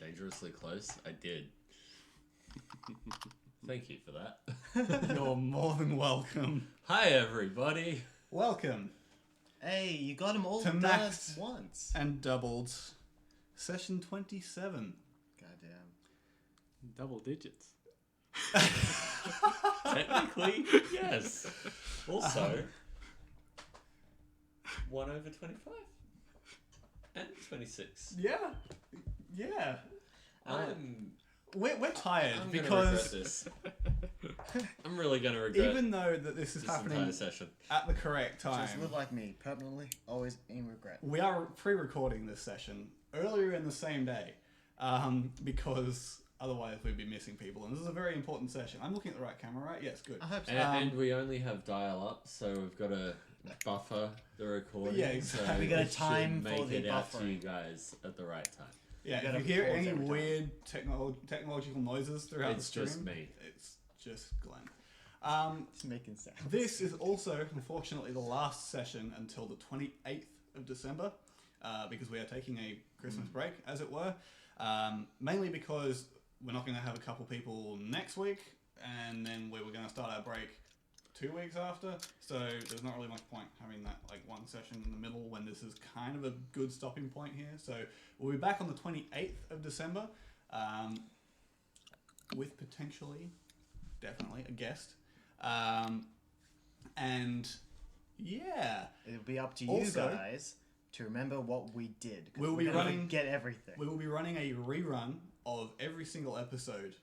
dangerously close? I did. Thank you for that. You're more than welcome. Hi, everybody. Welcome Hey, you got them all to done Max at once. and Doubled, session 27. Goddamn. Double digits. Technically, yes. Also, 1 over 25 and 26. Yeah. We're tired I'm because gonna regret this. I'm really gonna regret even though that this is this happening entire session. at the correct time, Just live like me, permanently, always in regret. we are pre-recording this session earlier in the same day because otherwise we'd be missing people, and this is a very important session. I'm looking at the right camera, right? Yes, good. I hope so. And we only have dial-up, so we've got to buffer the recording. Yeah, exactly. So We got a it should time for make the it out to buffering. you guys at the right time. Yeah, You if gotta you hear pause any every time. weird technological noises throughout It's the stream, just me. It's just Glenn. Just making sounds. This is also, unfortunately, the last session until the 28th of December, because we are taking a Christmas break, as it were. Mainly because we're not going to have a couple people next week, and then we were going to start our break 2 weeks after. So there's not really much point having that one session in the middle when this is kind of a good stopping point here. So we'll be back on the 28th of December with potentially, definitely, a guest. And yeah, It'll be up to Also- you guys to remember what we did. 'Cause We'll we're be gonna running- Get everything. we will be running a rerun of every single episode,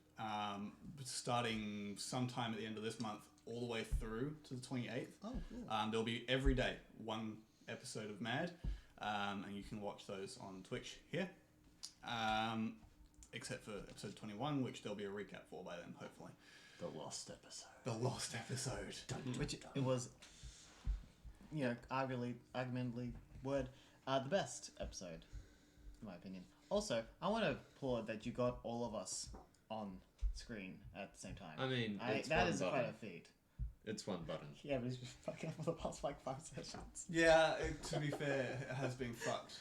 starting sometime at the end of this month, all the way through to the 28th. Oh, cool. There'll be every day one episode of Mad, and you can watch those on Twitch here. Except for episode 21, which there'll be a recap for by then, hopefully. The lost episode. The lost episode. Which it was, arguably word, the best episode, in my opinion. Also, I want to applaud that you got all of us on screen at the same time. I mean, it's that one is button. quite a feat. It's one button. Yeah, but it's been fucking up for the past 5 sessions. Yeah, to be fair, it has been fucked.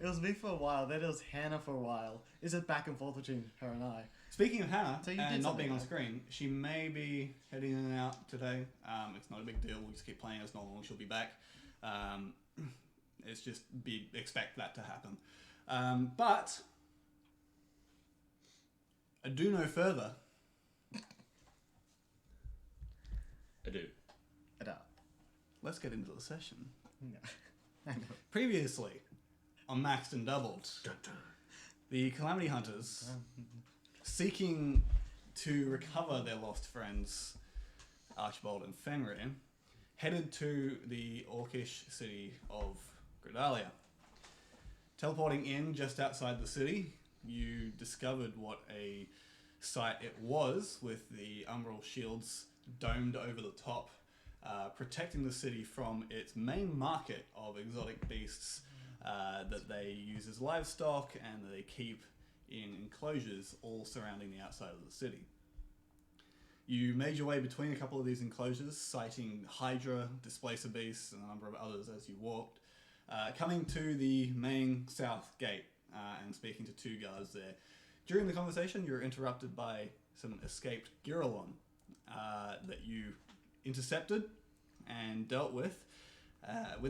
It was me for a while, then it was Hannah for a while. It's just back and forth between her and I. Speaking of Hannah, So you and did not being on something, screen, she may be heading in and out today. It's not a big deal. We'll just keep playing as normal. She'll be back. It's just expect that to happen. But I do know further. I do. Let's get into the session. No. I know. Previously, on Maxed and Doubled, the Calamity Hunters, seeking to recover their lost friends, Archibold and Fenrir, headed to the orcish city of Grodalia. Teleporting in just outside the city, you discovered what a sight it was, with the umbral shields domed over the top, protecting the city from its main market of exotic beasts that they use as livestock and that they keep in enclosures all surrounding the outside of the city. You made your way between a couple of these enclosures, sighting Hydra, Displacer Beasts, and a number of others as you walked, coming to the main south gate and speaking to 2 guards there. During the conversation, you were interrupted by some escaped Giralon that you intercepted and dealt with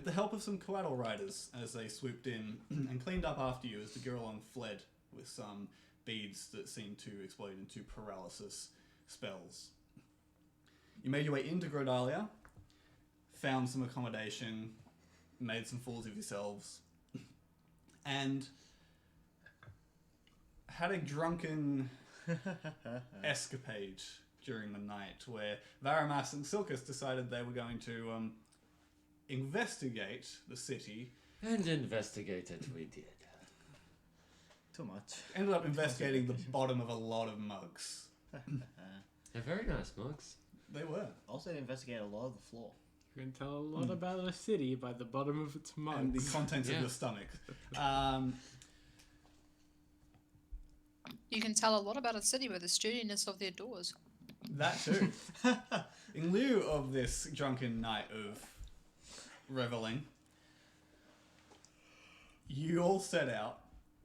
the help of some Coatl riders as they swooped in and cleaned up after you as the Giralon fled with some beads that seemed to explode into paralysis spells. You made your way into Grodalia, found some accommodation, made some fools of yourselves, and had a drunken escapade during the night where Varamas and Silkus decided they were going to investigate the city. And investigate it we did. Too much. Ended up investigating the bottom of a lot of mugs. They're very nice mugs. They were. Also investigate a lot of the floor. You can tell a lot about a city by the bottom of its mugs. And the contents of Yeah. your stomach. You can tell a lot about a city by the sturdiness of their doors. That too. In lieu of this drunken night of reveling, you all set out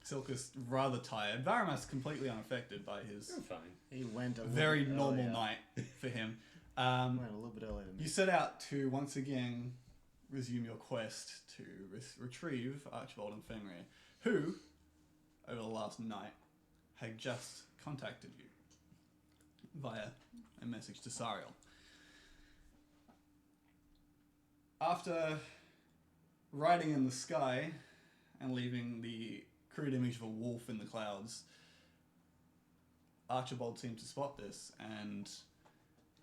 Silkus rather tired. Varamas completely unaffected by his I'm fine. He went a little very bit normal earlier. night for him. Went a little bit earlier than me. You set out to once again resume your quest to retrieve Archibold and Fenrir, who, over the last night, had just contacted you via a message to Sariel. After riding in the sky and leaving the crude image of a wolf in the clouds, Archibald seemed to spot this, and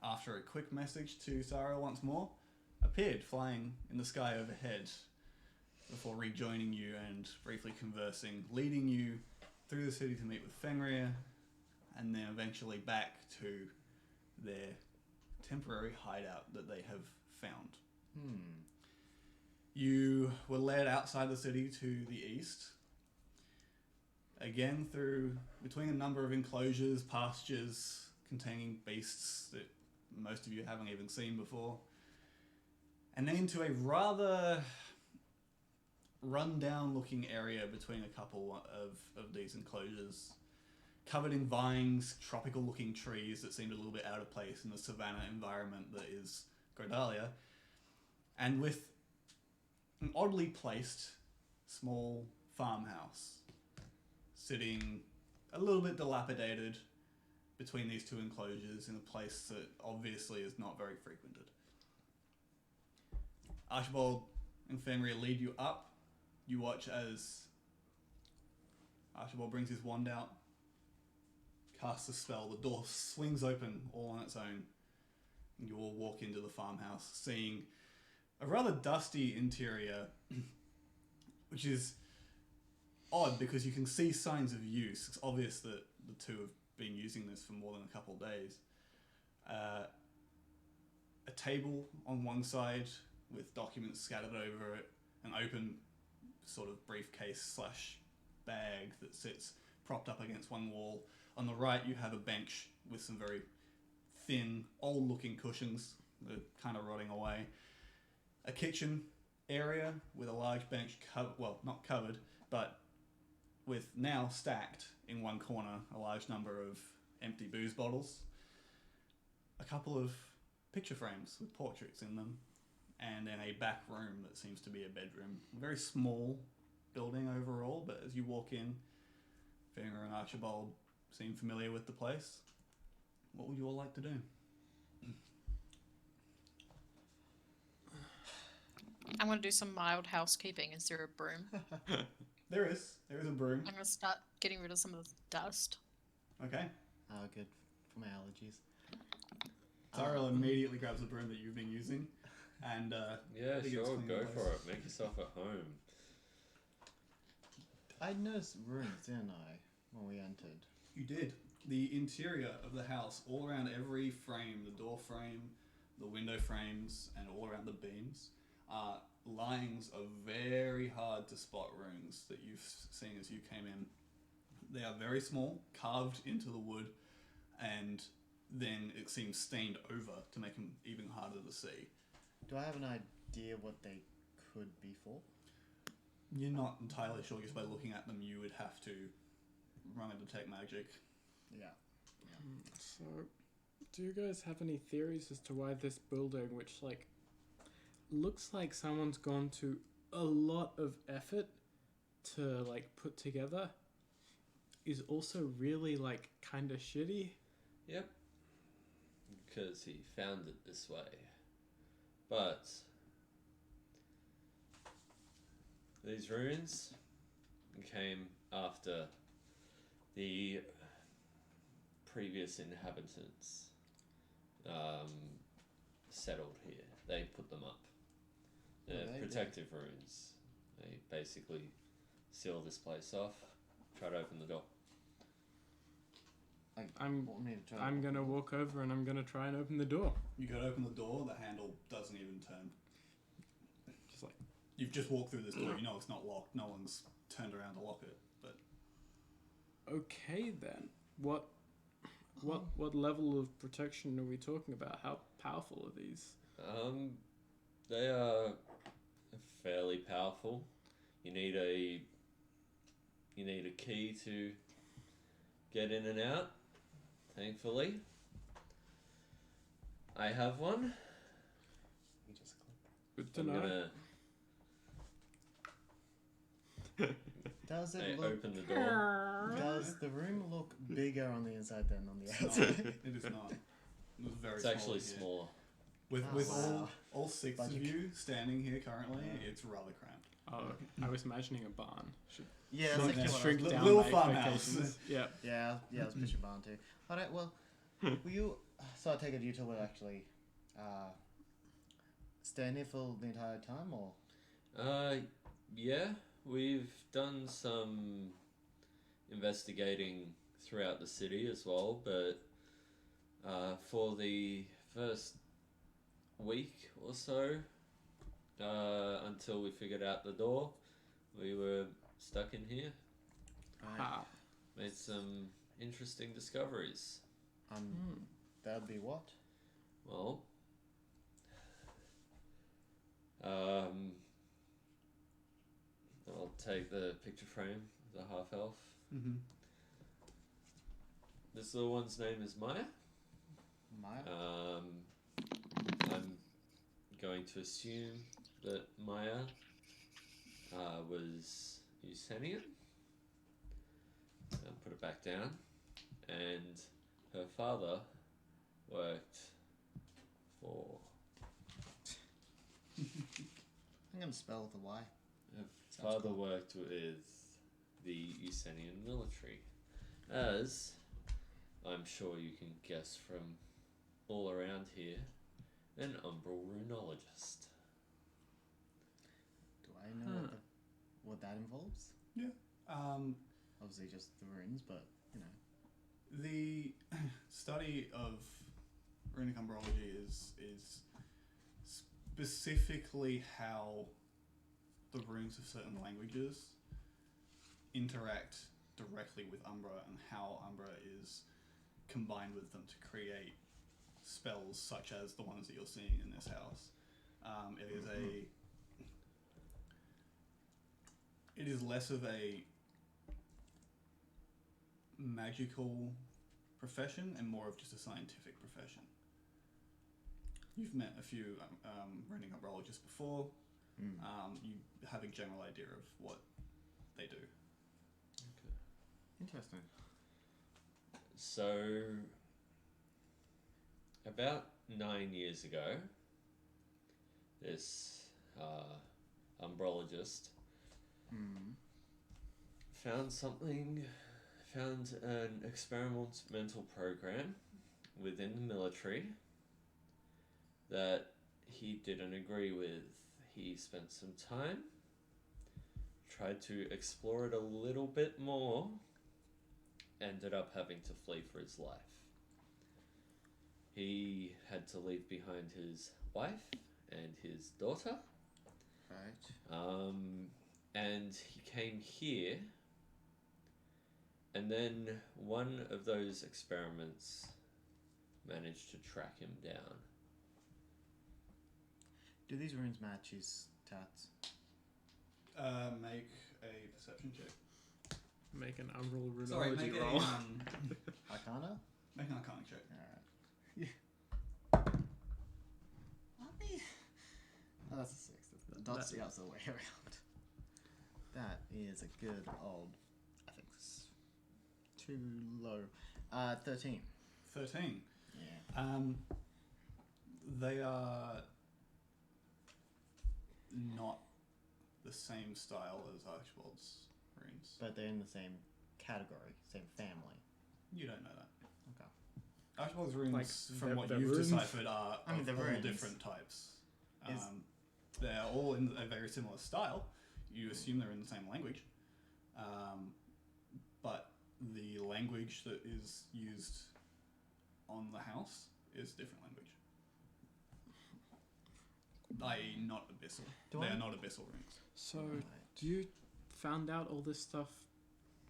after a quick message to Sariel once more, appeared flying in the sky overhead before rejoining you and briefly conversing, leading you through the city to meet with Fenrir, and then eventually back to their temporary hideout that they have found. You were led outside the city to the east, again through between a number of enclosures, pastures containing beasts that most of you haven't even seen before, and then into a rather run-down looking area between a couple of these enclosures, covered in vines, tropical looking trees that seemed a little bit out of place in the savanna environment that is Grodalia, and with an oddly placed small farmhouse sitting a little bit dilapidated between these two enclosures in a place that obviously is not very frequented. Archibald and Fenrir lead you up. You watch as Archibald brings his wand out, casts a spell, the door swings open all on its own, and you all walk into the farmhouse, seeing a rather dusty interior, which is odd because you can see signs of use. It's obvious that the two have been using this for more than a couple of days. A table on one side with documents scattered over it, an open sort of briefcase slash bag that sits propped up against one wall. On the right you have a bench with some very thin, old looking cushions that are kind of rotting away. A kitchen area with a large bench, not covered, but with now stacked in one corner a large number of empty booze bottles. A couple of picture frames with portraits in them, and then a back room that seems to be a bedroom. A very small building overall, but as you walk in, Fenrir and Archibald seem familiar with the place. What would you all like to do? I'm going to do some mild housekeeping. Is there a broom? There is a broom. I'm going to start getting rid of some of the dust. Okay. Good for my allergies. Tyrell immediately grabs the broom that you've been using, and Yeah, begins sure, cleaning go the place. for it. Make yourself at home. I noticed rooms, didn't I, when we entered? You did. The interior of the house, all around every frame, the door frame, the window frames, and all around the beams, are lines of very hard to spot runes that you've seen as you came in. They are very small, carved into the wood, and then it seems stained over to make them even harder to see. Do I have an idea what they could be for? You're not entirely sure. Just by looking at them, you would have to run a detect magic. Yeah. So, do you guys have any theories as to why this building, which looks like someone's gone to a lot of effort to put together, is also really kind of shitty? Yep. Because he found it this way. But these ruins came after the previous inhabitants settled here. They put them up. They're they protective ruins. They basically seal this place off, try to open the door. I'm gonna walk over and I'm gonna try and open the door. You go to open the door, the handle doesn't even turn. Just You've just walked through this door, you know it's not locked, no one's turned around to lock it, but... Okay then. What level of protection are we talking about? How powerful are these? They are fairly powerful. You need a you need a key to get in and out. Thankfully, I have one. You just click. Good to I'm know. gonna Does it look? open the door. Does the room look bigger on the inside than on the It's not. outside? It is not. It was very It's small actually here. smaller. With Oh, with wow. all six But of you you standing here currently, Yeah. it's rather cramped. Oh, I was imagining a barn. Should Yeah, Not that's now. actually what I shrink was- down Little my farmhouse. expectations. Yeah. Yeah, let's push a barn too. Alright, well, will you... So I take it you two will actually stay in here for the entire time, or...? Yeah, we've done some investigating throughout the city as well, but for the first week or so, until we figured out the door, we were stuck in here. Ah. Made some interesting discoveries. That would be what? Well, I'll take the picture frame, the half elf. Mm-hmm. This little one's name is Maya. Maya? I'm going to assume that Maya was Usanian. I'll put it back down. And her father worked for... I'm gonna spell with a Y. Her Sounds father cool. worked with the Usanian military, as I'm sure you can guess from all around here, an umbral runologist. Do I know what that involves? Obviously just the runes, but, you know. The study of runic umbrology is specifically how the runes of certain languages interact directly with Umbra and how Umbra is combined with them to create spells such as the ones that you're seeing in this house. It is less of a magical profession and more of just a scientific profession. You've met a few runic umbrologists before. You have a general idea of what they do. Interesting. So, about 9 years ago, this umbrologist found an experimental program within the military that he didn't agree with. He spent some time, tried to explore it a little bit more, ended up having to flee for his life. He had to leave behind his wife and his daughter. Right. And he came here, and then one of those experiments managed to track him down. Do these runes match his tats? Make a perception check. Make an umbral Sorry, runology make roll. Arcana? make an arcana check. Alright. Aren't they? Oh, that's a 6. That's the other way around. That is a good old... I think it's too low. 13. 13. Yeah. They are not the same style as Archibold's runes. But they're in the same category, same family. You don't know that. Okay. Archibold's runes, Like, from the- what the you've runes? deciphered, are I mean, of the all runes different types. is- They're all in a very similar style. You assume they're in the same language. But the language that is used on the house is a different language. I.e. not abyssal. Do They I- are not abyssal runes. So, Right. you found out all this stuff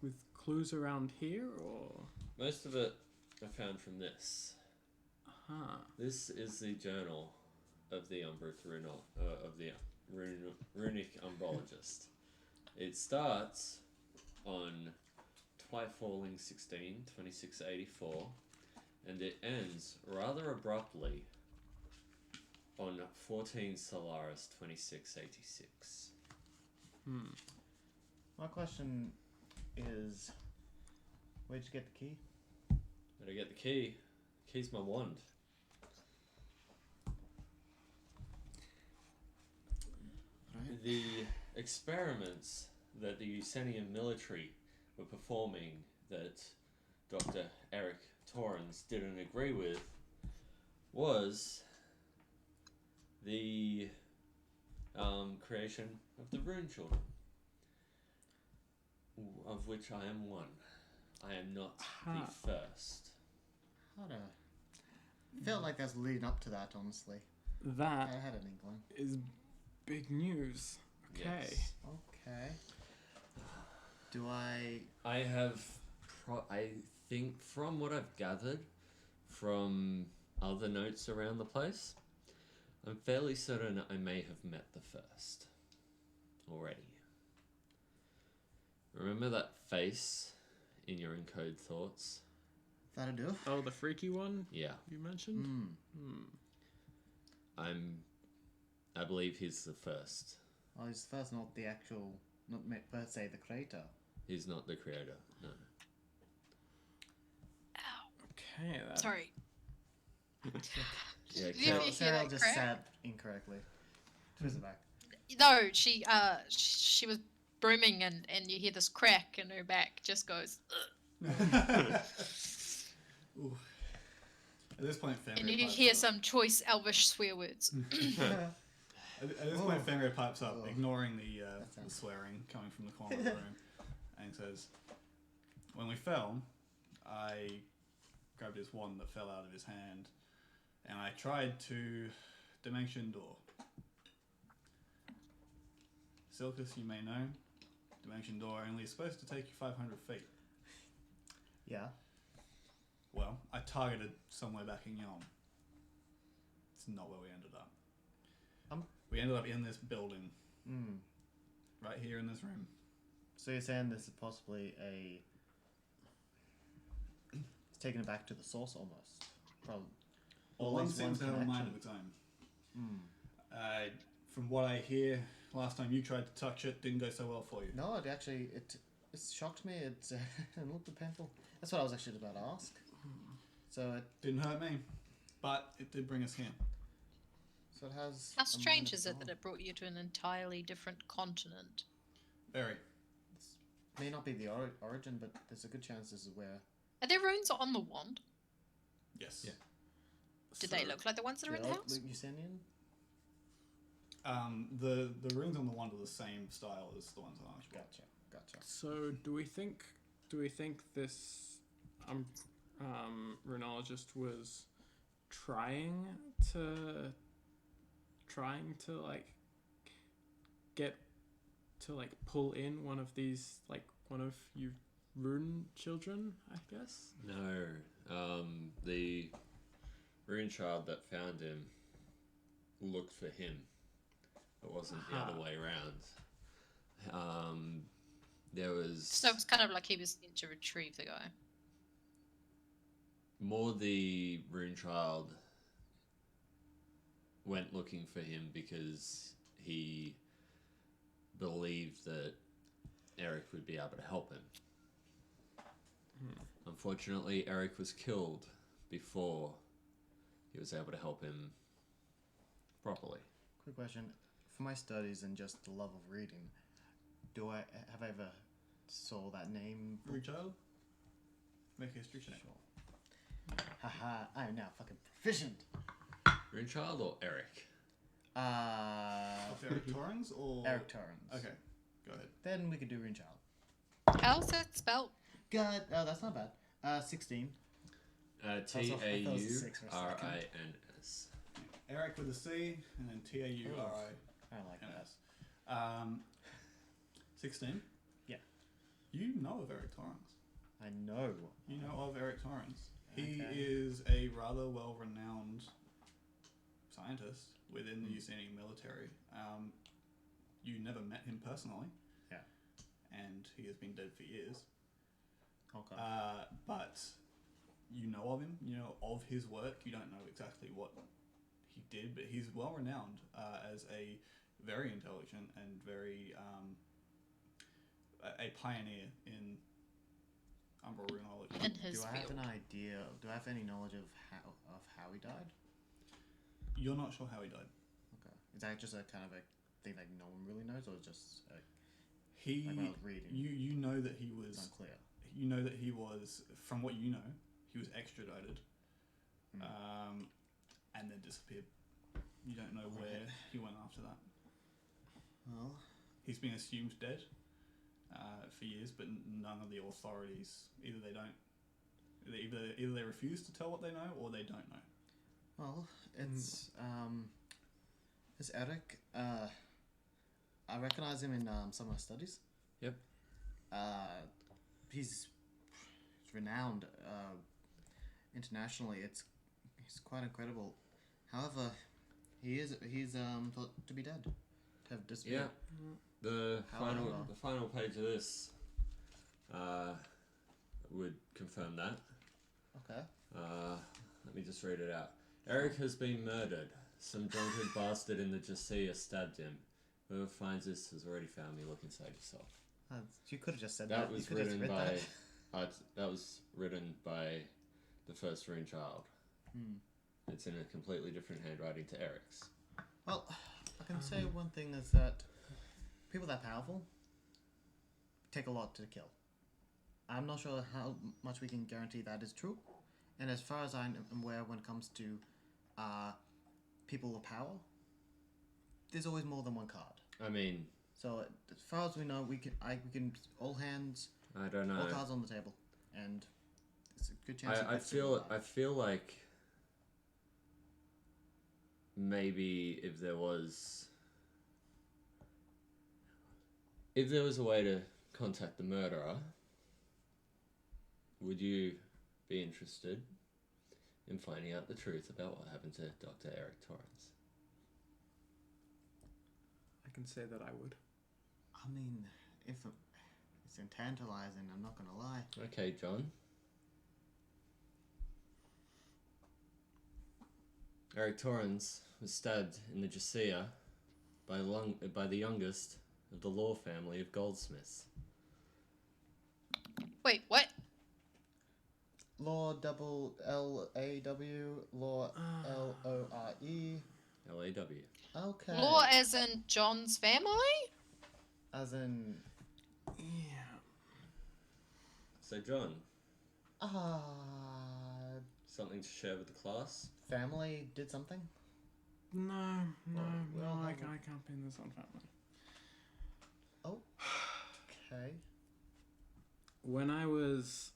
with clues around here, or? Most of it I found from this. Huh. This is the journal of the runic umbrologist. It starts on Twyfalling 16, 2684, and it ends rather abruptly on 14 Solaris 2686. My question is, where'd you get the key? Did I get the key? The key's my wand. Right. The experiments that the Usenian military were performing that Dr. Eric Torrens didn't agree with was the creation of the Rune Children, of which I am one. I am not the first. Felt like that's leading up to that, honestly. That I had an inkling. is big news. Okay. Yes. Okay. Do I... I have, I think from what I've gathered from other notes around the place, I'm fairly certain I may have met the first already. Remember that face in your encode thoughts? That'll do? Oh, the freaky one Yeah, you mentioned? I believe he's the first. Oh, he's first, not the actual... Not per se the creator. He's not the creator, no. Okay, that... Sorry. Yeah, Did you Kat- hear Sarah that just crack? sat incorrectly. Twist it back. No, she was brooming and you hear this crack and her back just goes. Ooh. At this point, Fenrir And you pipes hear up. some choice elvish swear words. At this point, Fenrir pipes up, Oh. ignoring the sounds- swearing coming from the corner of the room, and says, "When we fell, I grabbed his wand that fell out of his hand, and I tried to Dimension Door. Silkus, you may know, Dimension Door only is supposed to take you 500 feet. Yeah. Well, I targeted somewhere back in Yom. It's not where we ended up. We ended up in this building, right here in this room. So you're saying this is possibly a... It's taking it back to the source almost. Probably. Well, one seems to have a mind of its own. From what I hear, last time you tried to touch it, didn't go so well for you. No, it actually... It shocked me. It looked painful. That's what I was actually about to ask. So it... Didn't hurt me, but it did bring us here. So it has... How a strange mind of is its it that own. it brought you to an entirely different continent? Very. May not be the origin, but there's a good chance this is where... Are there runes on the wand? Yes. Yeah. Do they look like the ones that are in the house? Luke Usenian? The runes on the wand are the same style as the ones on Archibold. Gotcha. So do we think this runologist was trying to like get to like pull in one of these, like one of you rune children, I guess? No, the rune child that found him looked for him. It wasn't the other way around. There was So it's kind of like he was sent to retrieve the guy. more the rune child went looking for him because he believed that Eric would be able to help him. Unfortunately, Eric was killed before he was able to help him properly. Quick question. For my studies and just the love of reading, have I ever saw that name? Rune child? Make a history check. Haha, I am now fucking proficient. Rune child or Eric? Of Eric Torrens or Eric Torrens. Okay, go ahead. Then we could do Runechild. How's that spelled? God, oh, that's not bad. 16. Taurins. Eric with a C and then Taurins. I like that. 16. Yeah. You know of Eric Torrens. I know. You know of Eric Torrens. He Okay. is a rather well-renowned scientist within the Usenian military. You never met him personally. Yeah. And he he has been dead for years. Okay. But you know of him, you know of his work. You don't know exactly what he did, but he's well renowned as a very intelligent and very a pioneer in Umbral runology. In his Do I have field. an idea? Do I have any knowledge of how he died? You're not sure how he died. Okay. Is that just a kind of a thing like no one really knows, or just He, like when I was reading? you know that he It's was. unclear. You know that he was, from what you know, he was extradited, Hmm. and then disappeared. You don't know where he went after that. Well, He's been assumed dead for years, but none of the authorities either they refuse to tell what they know or they don't know. well, it's Eric. I recognize him in some of my studies. Yep. He's renowned internationally. He's quite incredible. However, he's thought to be dead, to have disappeared. Yeah. The However. final page of this would confirm that. Okay. Let me just read it out. Eric has been murdered. Some drunken bastard in the Jasia stabbed him. Whoever finds this has already found me. Look inside yourself. You could have just said that. That You was could have just written read by. that. That was written by the first Rune Child. Hmm. It's in a completely different handwriting to Eric's. Well, I can say one thing is that people that powerful take a lot to kill. I'm not sure how much we can guarantee that is true. And as far as I'm aware, when it comes to people of power, there's always more than one card. I mean, So as far as we know, we can all hands, I don't know. all cards on the table, and it's a good chance. I feel like maybe if there was a way to contact the murderer, would you be interested in finding out the truth about what happened to Dr. Eric Torrance? I can say that I would. I mean, if it's tantalizing, I'm not gonna lie. Okay, John. Eric Torrance was stabbed in the Jasia by the youngest of the Law family of goldsmiths. Wait, what? Law double L-A-W, Law L-O-R-E. L-A-W. Okay. Law as in John's family? As in, Yeah. So, John, uh, something to share with the class? family did something? No, Well, I how- can't pin this on family. Oh. Okay. When I was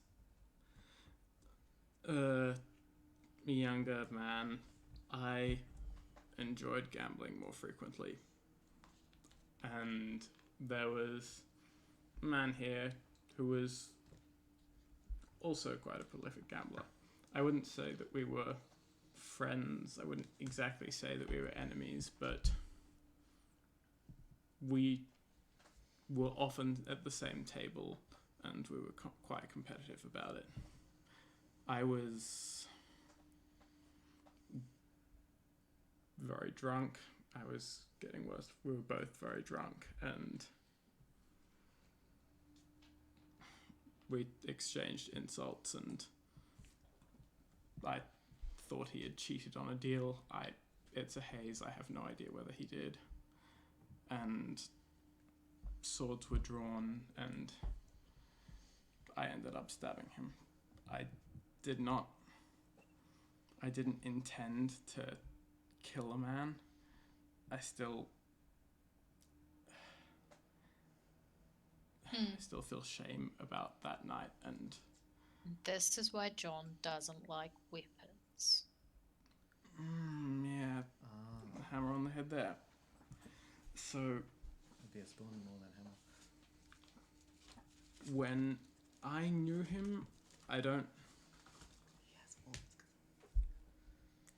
a younger man, I enjoyed gambling more frequently. And there was a man here who was also quite a prolific gambler. I wouldn't say that we were friends. I wouldn't exactly say that we were enemies, but we were often at the same table and we were quite competitive about it. I was very drunk. I was getting worse. We were both very drunk and we exchanged insults and I thought he had cheated on a deal. It's a haze. I have no idea whether he did. And swords were drawn and I ended up stabbing him. I didn't intend to kill a man. I still feel shame about that night, and This is why John doesn't like weapons. yeah, hammer on the head there. So It'd be a spoon more than hammer. when I knew him, I don't Yes.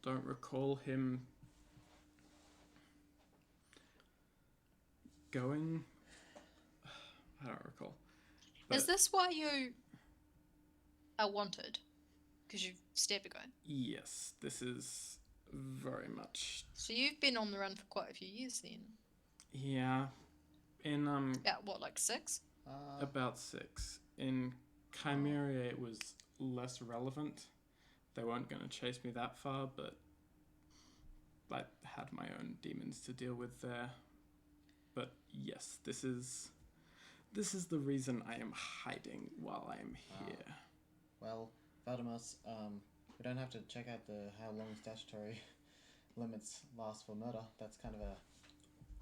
don't recall him going. I don't recall. Is this why you are wanted? Because you've stabbed a guy. Yes, this is very much. So you've been on the run for quite a few years then. Yeah. In About what, like 6? about 6. In Chimeria, it was less relevant. They weren't going to chase me that far, but I had my own demons to deal with there. But yes, this is the reason I am hiding while I am here. Well, Valdemas, we don't have to check out how long statutory limits last for murder. That's kind of a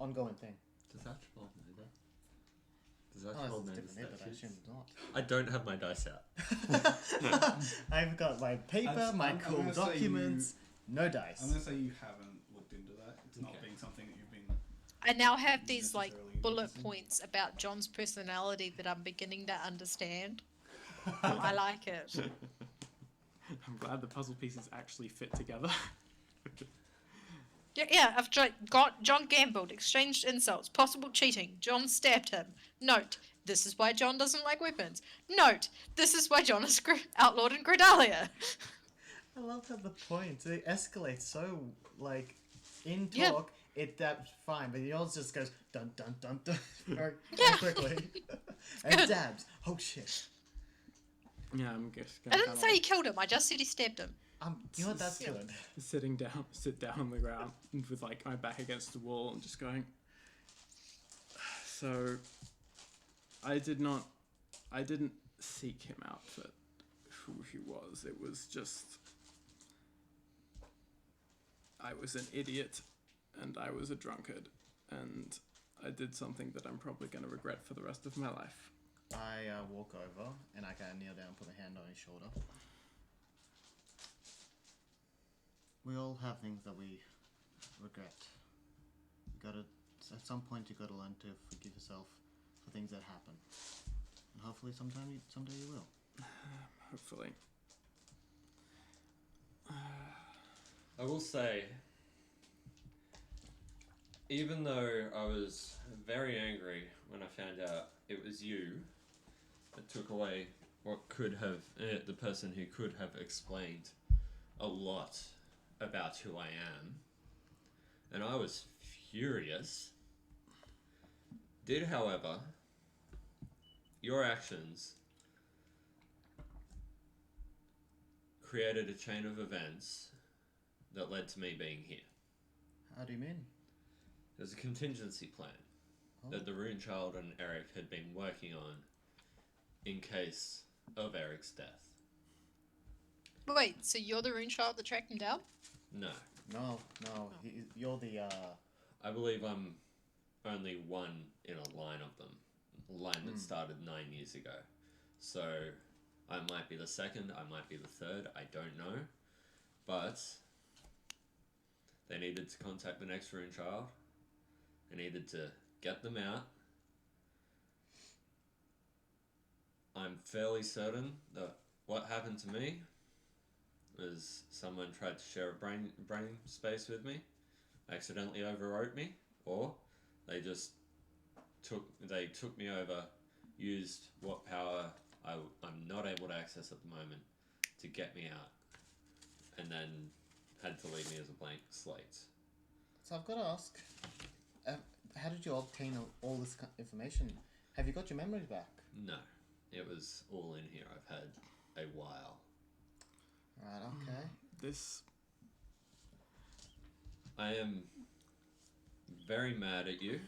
ongoing thing. Does Archibald know that? Does Oh, Archibald that's know different, the but I statutes? assume not. I don't have my dice out. I've got my paper, my cool gonna say documents, no dice. I'm going to say you haven't looked into that. It's not Okay. being something that you've been... I now have these like Necessarily bullet interesting. points about John's personality that I'm beginning to understand. I like it. I'm glad the puzzle pieces actually fit together. Yeah, I've got John gambled, exchanged insults, possible cheating. John stabbed him. Note, this is why John doesn't like weapons. Note, this is why John is outlawed in Grodalia. I love how the points, they escalate so, like, in Yeah. talk, that's fine, but yours just goes dun dun dun dun very Yeah. quickly. And good. dabs. Oh shit. Yeah, I'm just I gonna didn't say he killed him, I just said he stabbed him. You know what, that's good. sit down on the ground with like my back against the wall and just going. So, I didn't seek him out for who he was. It was just, I was an idiot, and I was a drunkard, and I did something that I'm probably going to regret for the rest of my life. I walk over and I kind of kneel down and put a hand on his shoulder. We all have things that we regret. You gotta, at some point, you gotta learn to forgive yourself for things that happen, and hopefully, someday you will. Hopefully. I will say, even though I was very angry when I found out it was you that took away what could have, the person who could have explained a lot about who I am, and I was furious, did, however, your actions created a chain of events that led to me being here. How do you mean? There's a contingency plan that the Rune Child and Eric had been working on in case of Eric's death. Wait, so you're the rune child that tracked him down? No, No, you're the I believe I'm only one in a line of them. A line that started 9 years ago. So I might be the second, I might be the third, I don't know. But they needed to contact the next Rune Child. They needed to get them out. I'm fairly certain that what happened to me was someone tried to share a brain space with me, accidentally overwrote me, or they just took me over, used what power I'm not able to access at the moment to get me out, and then had to leave me as a blank slate. So I've got to ask, how did you obtain all this information? Have you got your memories back? No, it was all in here. I've had a while. Right, okay. This I am very mad at you,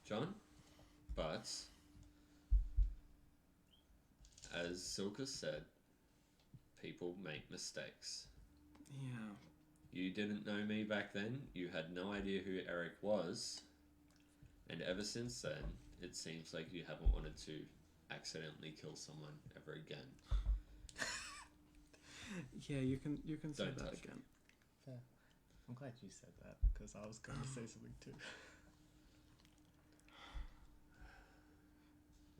John, but as Silka said, people make mistakes. yeah. You didn't know me back then, you had no idea who Eric was, and ever since then, it seems like you haven't wanted to accidentally kill someone ever again. Yeah, you can say Don't that touch again. Fair. I'm glad you said that, because I was going to say something too.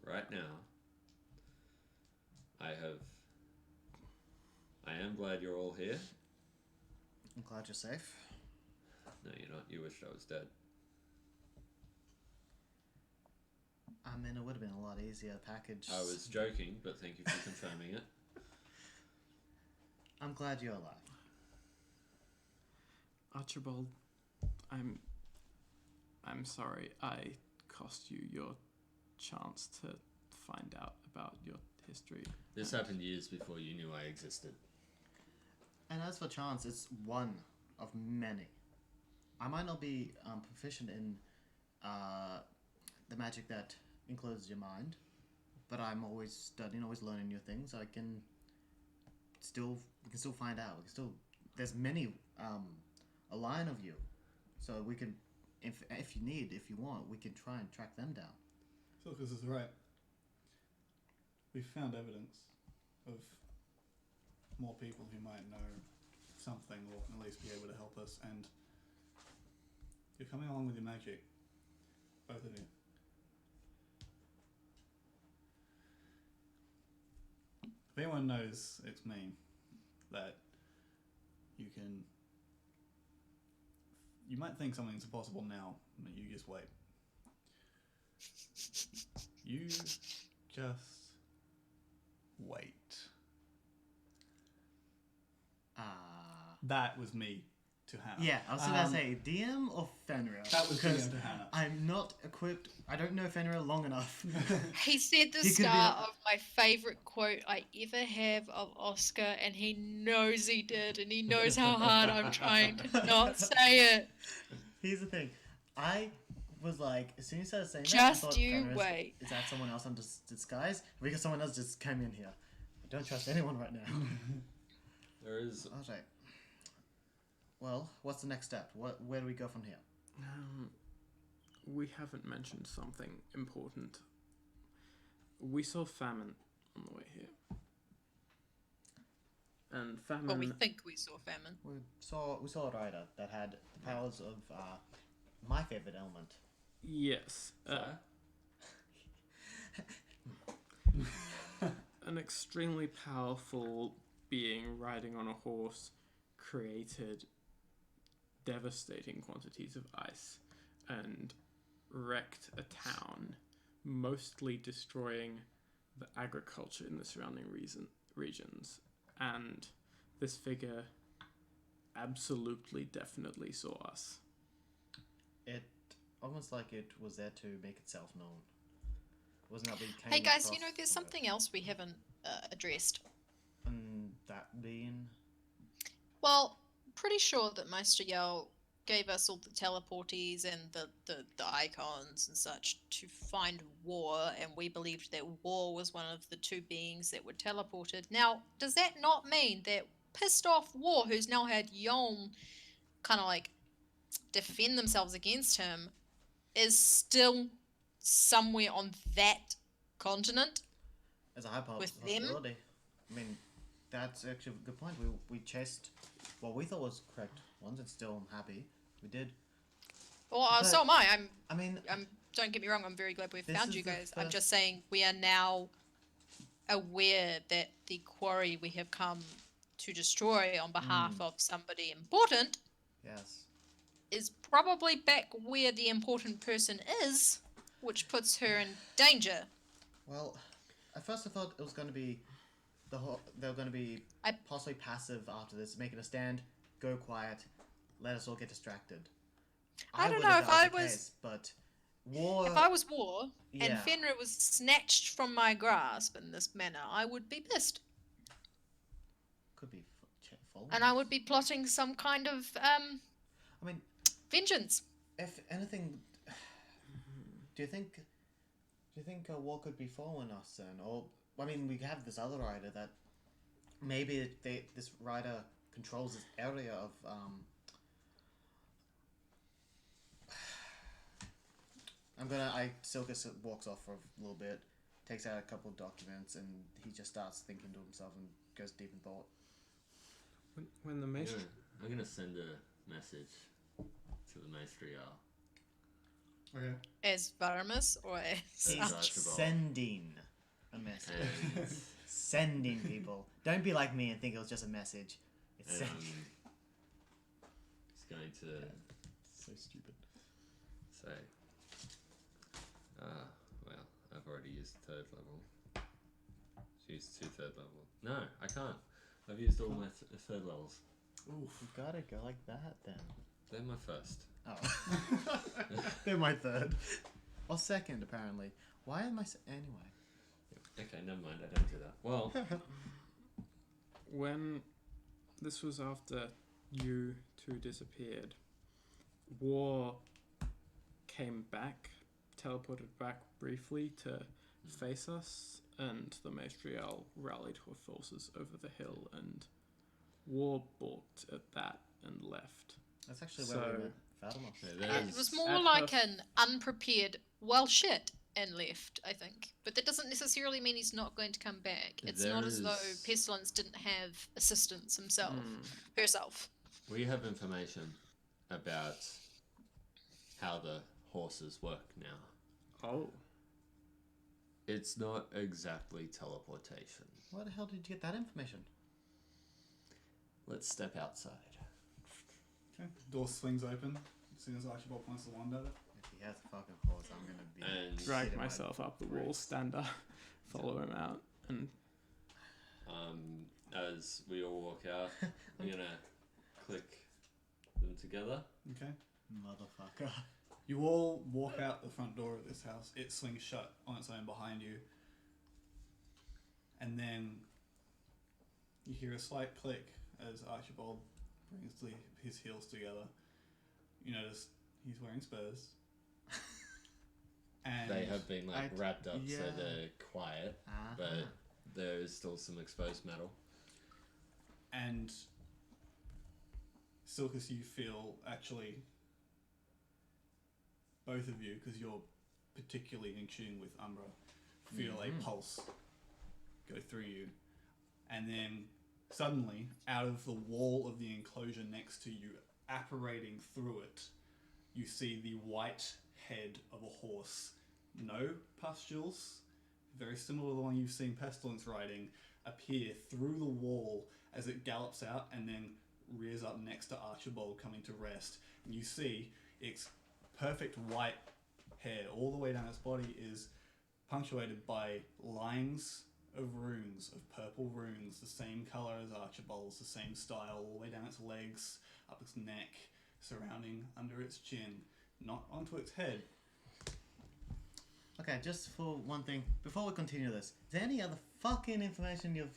Right now, I am glad you're all here. I'm glad you're safe. No, you're not. You wished I was dead. I mean, it would have been a lot easier package. I was joking, but thank you for confirming it. I'm glad you're alive. Archibald, I'm sorry I cost you your chance to find out about your history. This happened years before you knew I existed. And as for chance, it's one of many. I might not be proficient in the magic that encloses your mind, but I'm always studying, always learning new things. We can still find out. There's many, a line of you, so we can, if you want, we can try and track them down. Silkus is right. We've found evidence of more people who might know something, or at least be able to help us, and you're coming along with your magic, both of you. If anyone knows it's me, that you might think something's impossible now, but you just wait. You just wait. That was me to Hannah. Yeah, I was about to say DM or Fenrir. That was because DM to Hannah. I'm not equipped. I don't know Fenrir long enough. He said the He could be start of my favourite quote I ever have of Oscar, and he knows he did, and he knows how hard I'm trying to not say it. Here's the thing. I was like, as soon as I started saying that, Just I thought, you Fenrir, wait. Is that someone else under disguise? Because someone else just came in here. I don't trust anyone right now. There is. I was like, well, what's the next step? Where do we go from here? We haven't mentioned something important. We saw famine on the way here. And famine... Well, we think we saw famine. We saw a rider that had the powers of my favorite element. Yes. Fire? An extremely powerful being riding on a horse created devastating quantities of ice and wrecked a town, mostly destroying the agriculture in the surrounding regions. And this figure absolutely, definitely saw us. It almost like it was there to make itself known. Wasn't that we came Hey guys, across there's from something else we haven't addressed. it? And that being... Well, pretty sure that Meister Yell gave us all the teleporties and the icons and such to find War, and we believed that War was one of the two beings that were teleported. Now, does that not mean that pissed off War, who's now had Yoln kind of like defend themselves against him, is still somewhere on that continent? As a high With them? possibility. I mean, that's actually a good point. We chased what we thought was correct ones, and still I'm happy we did. Well, But- so am I. I mean, Don't get me wrong, I'm very glad we This found is you the guys. I'm first- just saying we are now aware that the quarry we have come to destroy on behalf of somebody important yes. is probably back where the important person is, which puts her in danger. Well, at first I thought it was going to be they were going to be possibly passive after this, making a stand, go quiet, let us all get distracted. I don't would know have if that I the was- case, but War. If I was War and yeah. Fenrir was snatched from my grasp in this manner, I would be pissed. Could be full. And I would be plotting some kind of I mean, vengeance. if anything, do you think War could be following us then? Or I mean, we have this other rider that maybe this rider controls this area of Silkus walks off for a little bit, takes out a couple of documents, and he just starts thinking to himself and goes deep in thought. When the Maestro... I'm gonna send a message to the Maestrial. Okay. As Varmus or as He's Archibald. sending a message. And, Sending people. Don't be like me and think it was just a message. It's and sending. he's going to So stupid. say, well, I've already used third level. Use 2 third level. No, I can't. I've used all my third levels. Oof. You gotta go like that then. They're my first. Oh. They're my third. Or second, apparently. Why am I... Anyway. Okay, never mind. I don't do that. Well, When this was after you two disappeared, War came back, teleported back briefly to face us, and the Maestriel rallied her forces over the hill, and War balked at that and left. That's actually where we met Fatima. yeah, It was there's- more at like her- an unprepared, well, shit, and left, I think. But that doesn't necessarily mean he's not going to come back. It's not as though There's- Pestilence didn't have assistance herself. we have information about how the horses work now. Oh. It's not exactly teleportation. Where the hell did you get that information? Let's step outside. Okay. Door swings open as soon as Archibald points the wand at it. If he has a fucking horse, I'm gonna be... And Drag shitting my myself up the wall, stand up, follow him out, and as we all walk out, I'm gonna click them together. Okay. Motherfucker. You all walk out the front door of this house. It swings shut on its own behind you. And then you hear a slight click as Archibald brings his heels together. You notice he's wearing spurs. And They have been like I- wrapped up so yeah. they're quiet, Uh-huh. but there is still some exposed metal. And Silkus, you feel actually, both of you, because you're particularly in tune with Umbra, feel a pulse go through you. And then suddenly, out of the wall of the enclosure next to you, apparating through it, you see the white head of a horse. No pustules, very similar to the one you've seen Pestilence riding, appear through the wall as it gallops out and then rears up next to Archibald, coming to rest. And you see its perfect white hair all the way down its body is punctuated by lines of runes, of purple runes, the same colour as Archibald's, the same style, all the way down its legs, up its neck, surrounding under its chin, not onto its head. Okay, just for one thing, before we continue this, is there any other fucking information you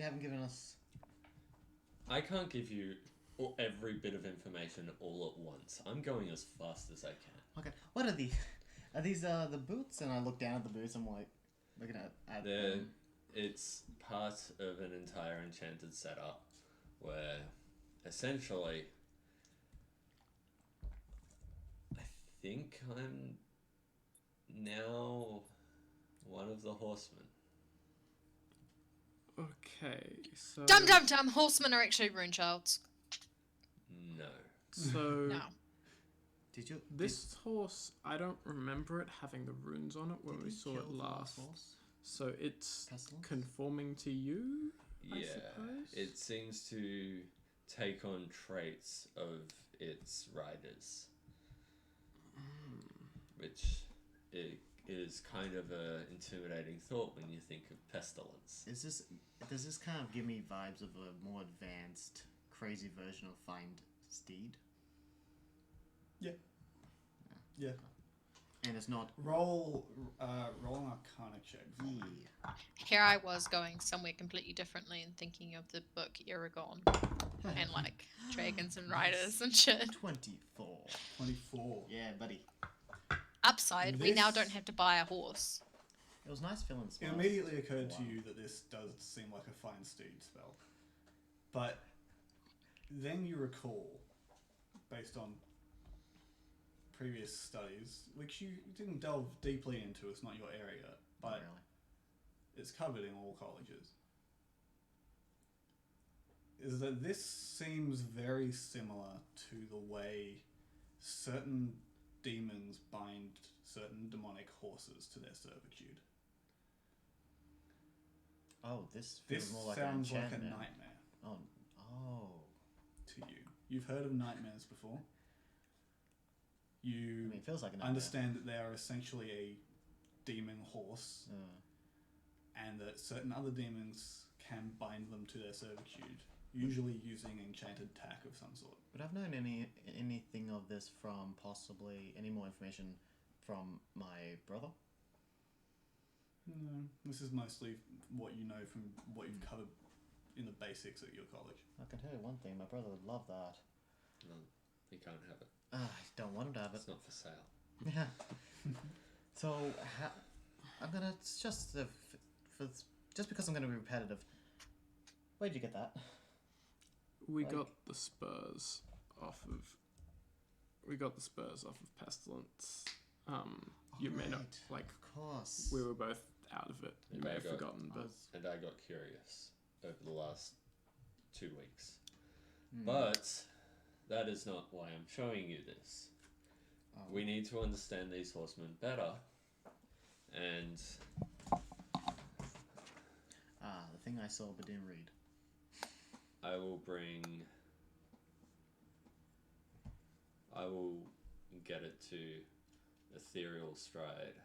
haven't given us? I can't give you every bit of information all at once. I'm going as fast as I can. Okay, what are these? Are these the boots? And I look down at the boots. I'm like, looking at them. It's part of an entire enchanted setup where essentially I think I'm now one of the horsemen. okay, so Dum. Horsemen are actually runechilds. No. so No. Did you? this horse, I don't remember it having the runes on it when did we you saw kill it the last. horse? So it's Pestilence? conforming to you, I Yeah. suppose? It seems to take on traits of its riders. Which is kind of a intimidating thought when you think of pestilence. Does this kind of give me vibes of a more advanced, crazy version of Find Steed? Yeah. And it's not. Roll an Arcana check. For me. Yeah. Here I was going somewhere completely differently and thinking of the book Eragon and like dragons and riders and shit. 24. 24. Yeah, buddy. Upside, we now This- don't have to buy a horse. It was nice feeling It smiles. immediately occurred Wow. to you that this does seem like a Find Steed spell. But then you recall, based on previous studies, which you didn't delve deeply into, it's not your area, but Not really. it's covered in all colleges, is that this seems very similar to the way certain demons bind certain demonic horses to their servitude. Oh, this feels This more like sounds an like a enchantment. nightmare Oh. to you. You've heard of nightmares before. I You mean, it feels like an understand that they are essentially a demon horse, and that certain other demons can bind them to their servitude, usually using enchanted tack of some sort. Would I've known anything of this from possibly any more information from my brother? No, this is mostly what you know from what you've covered in the basics at your college. I can tell you one thing, my brother would love that. No, he can't have it. I don't want him to have it. It's not for sale. Yeah. So, I'm gonna just because I'm gonna be repetitive. Where'd you get that? We Like- got the spurs off of. We got the spurs off of Pestilence. You may not Right. like. Of course. We were both out of it. You And may I have got- forgotten, but And I got curious over the last 2 weeks. Hmm. But that is not why I'm showing you this. Oh. We need to understand these horsemen better. And The thing I saw but didn't read. I will get it to ethereal stride,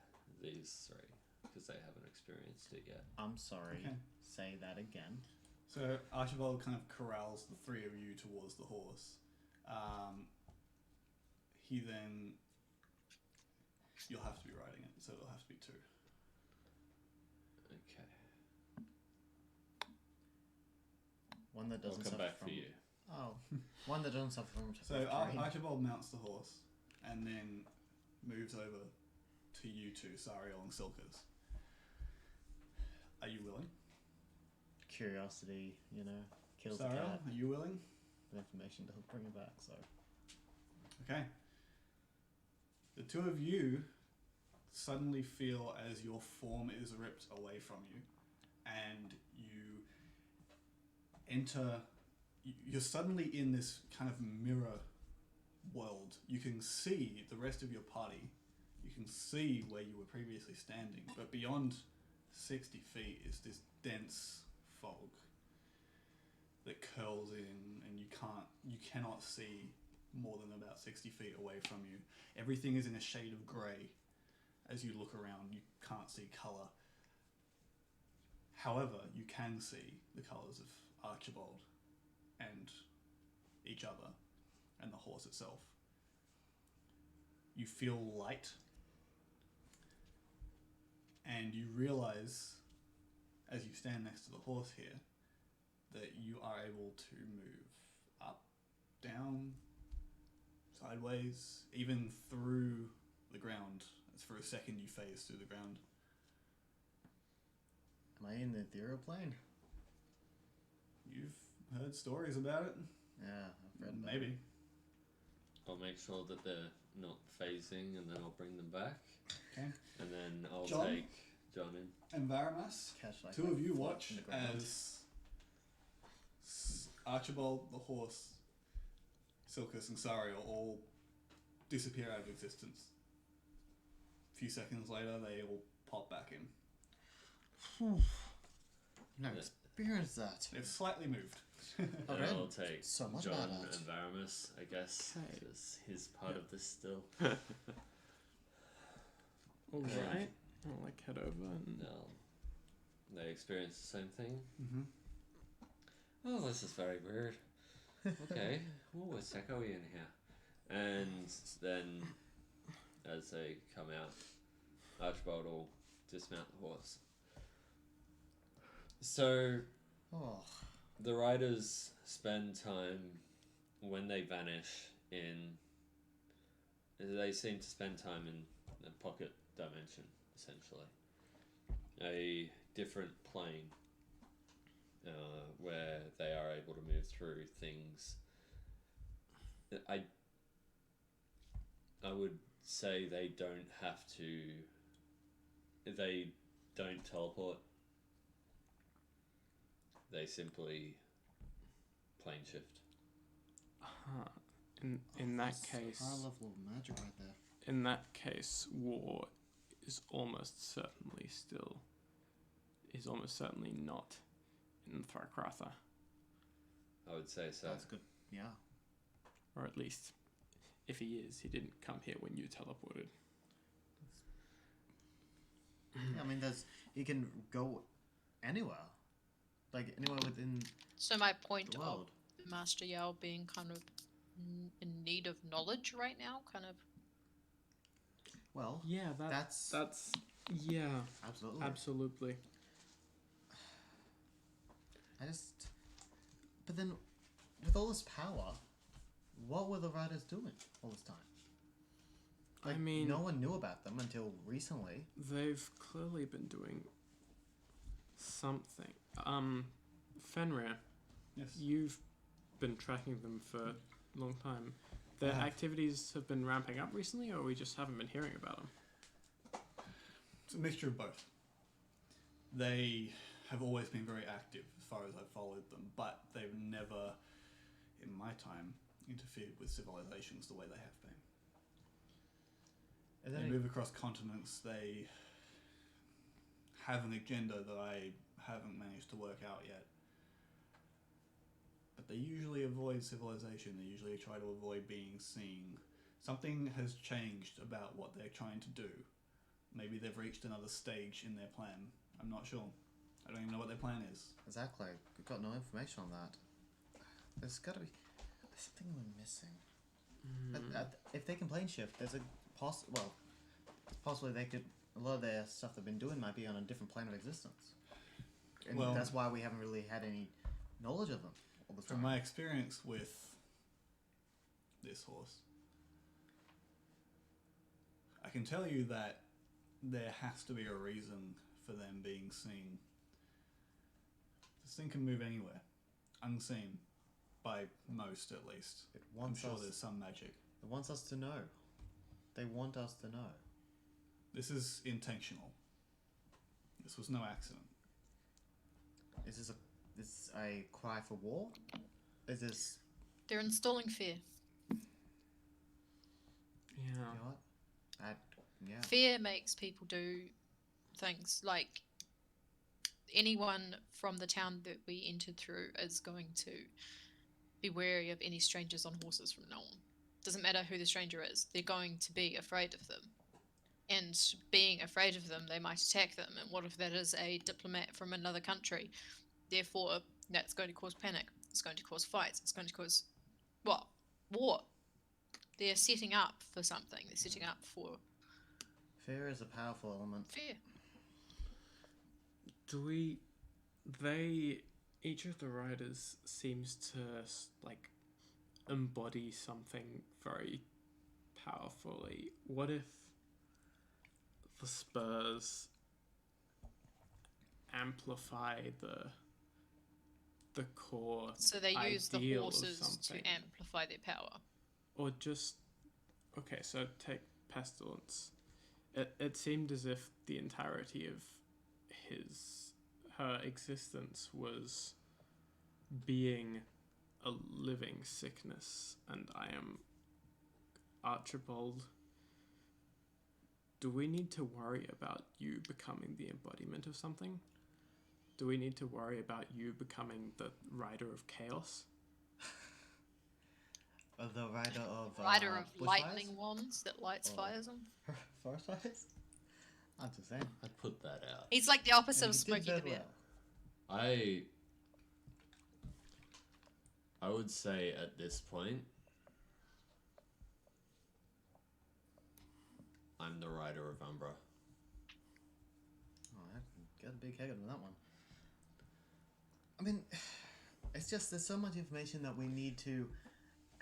these three, because they haven't experienced it yet. I'm sorry. Okay. Say that again. So Archibold kind of corrals the three of you towards the horse. He then... You'll have to be riding it, so it'll have to be 2. Okay. One that I'll doesn't come suffer back from. for you. Oh, one that doesn't suffer from. So strain. Archibald mounts the horse and then moves over to you two, Sariel and Silkers. Are you willing? Curiosity, kills the Sariel, cat. are you willing? The information doesn't bring it back. So Okay. The two of you suddenly feel as your form is ripped away from you, and you enter. You're suddenly in this kind of mirror world. You can see the rest of your party. You can see where you were previously standing, but beyond 60 feet is this dense fog that curls in, and you cannot see more than about 60 feet away from you. Everything is in a shade of grey. As you look around, you can't see colour. However, you can see the colours of Archibald and each other and the horse itself. You feel light, and you realise, as you stand next to the horse here, that you are able to move up, down, sideways, even through the ground. As for a second you phase through the ground. am I in the ethereal plane? You've heard stories about it? Yeah, I've read about Maybe. it. I'll make sure that they're not phasing, and then I'll bring them back. Okay. And then I'll John? take John in. And Varamas, Catch like two a of you fly watch from the ground. as Archibald, the horse, Silkus and Sariel all disappear out of existence. A few seconds later, they all pop back in. No, experience that. They've slightly moved. And Alright. I'll take So much John about that. and Varamus, I guess, Okay. because he's part of this still. all right. I'll like head over and. No, they experience the same thing. Mm-hmm. Oh, this is very weird. Okay, oh, it's echoey in here. And then, as they come out, Archibald will dismount the horse. So, Oh, the riders spend time when they vanish in. They seem to spend time in a pocket dimension, essentially. A different plane where they are able to move through things. I would say they don't have to. They don't teleport. They simply plane shift. In that that's case, high level of magic right there. in that case, war is almost certainly not in Thrakratha, I would say so. That's good. Yeah. or at least, if he is, he didn't come here when you teleported. Yeah, I mean, he can go anywhere, like anywhere within So my point the of world. Master Yao being kind of in need of knowledge right now, kind of. Well, Yeah, that's yeah, absolutely. absolutely. But then, with all this power, what were the writers doing all this time? I Like, mean, no one knew about them until recently. they've clearly been doing something. Fenrir, Yes. you've been tracking them for a long time. Their I have. activities have been ramping up recently, or we just haven't been hearing about them? It's a mixture of both. They have always been very active as far as I've followed them, but they've never, in my time, interfered with civilizations the way they have been. Is They any- move across continents. They have an agenda that I haven't managed to work out yet. But they usually avoid civilization. They usually try to avoid being seen. Something has changed about what they're trying to do. Maybe they've reached another stage in their plan. I'm not sure. I don't even know what their plan is. Exactly. We've got no information on that. There's got to be something we're missing. If they can plane shift, there's a possibly they could. A lot of their stuff they've been doing might be on a different plane of existence, and Well- that's why we haven't really had any knowledge of them all the From time. my experience with this horse, I can tell you that there has to be a reason for them being seen. This thing can move anywhere, unseen, by most at least. It I'm wants sure us. there's some magic. It wants us to know. They want us to know. This is intentional. This was no accident. Is this a cry for war? Is this They're installing fear. Yeah. you know what? Yeah. Fear makes people do things like anyone from the town that we entered through is going to be wary of any strangers on horses from now on. Doesn't matter who the stranger is, they're going to be afraid of them. And being afraid of them, they might attack them. And what if that is a diplomat from another country? Therefore, that's going to cause panic. It's going to cause fights. It's going to cause, what? War. They're setting up for something. They're setting up for Fear is a powerful element. fear. Each of the riders seems to like embody something very powerfully. What if the spurs amplify the core So they use the ideal of horses to something? amplify their power. Or just okay, so take pestilence. It seemed as if the entirety of her existence was being a living sickness, and I am Archibald. Do we need to worry about you becoming the embodiment of something? Do we need to worry about you becoming the rider of chaos? The rider of Rider of bushfires? lightning wands that lights Or- fires on. Forest fires? I'm just saying. I'd put that out. He's like the opposite And of he did Smokey the very Bear. well. I would say at this point, I'm the rider of Umbra. Oh, I got a big head on that one. I mean, it's just there's so much information that we need to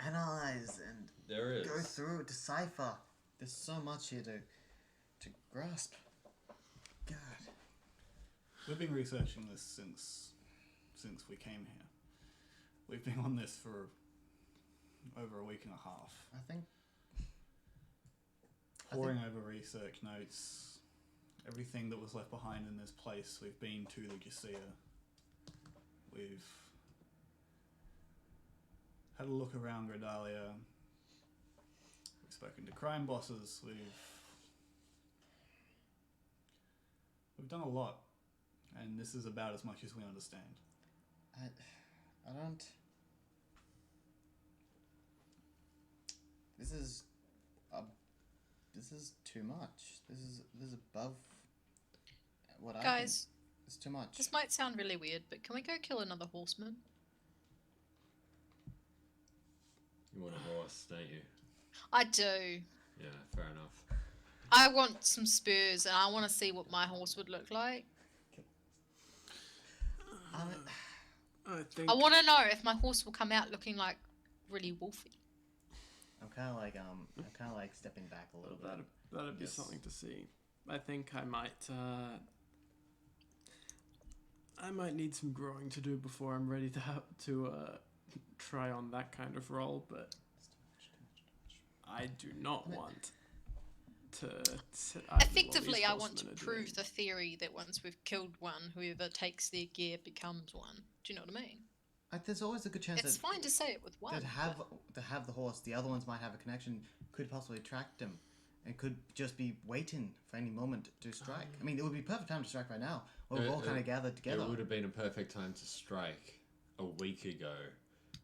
analyze and There is. go through, decipher. There's so much here to grasp. God. We've been researching this since we came here. We've been on this for over a week and a half. I think Poring over research notes, everything that was left behind in this place. We've been to the Gysia. We've had a look around Grodalia. We've spoken to crime bosses. We've done a lot, and this is about as much as we understand. I don't. This is too much. This is above what I Guys, think is too much. this might sound really weird, but can we go kill another horseman? You want a horse, don't you? I do. Yeah, fair enough. I want some spurs, and I want to see what my horse would look like. I think I want to know if my horse will come out looking like really wolfy. I'm kind of like stepping back a little bit. that'd be Yes. something to see. I think I might need some growing to do before I'm ready to try on that kind of role, but I do not want to sit idle while Effectively, these I want horsemen to are prove doing- the theory that once we've killed one, whoever takes their gear becomes one. Do you know what I mean? There's always a good chance It's that fine to say it with one. to have the horse, the other ones might have a connection, could possibly attract them, and could just be waiting for any moment to strike. I mean, it would be perfect time to strike right now. While we've all kind of gathered together. It would have been a perfect time to strike a week ago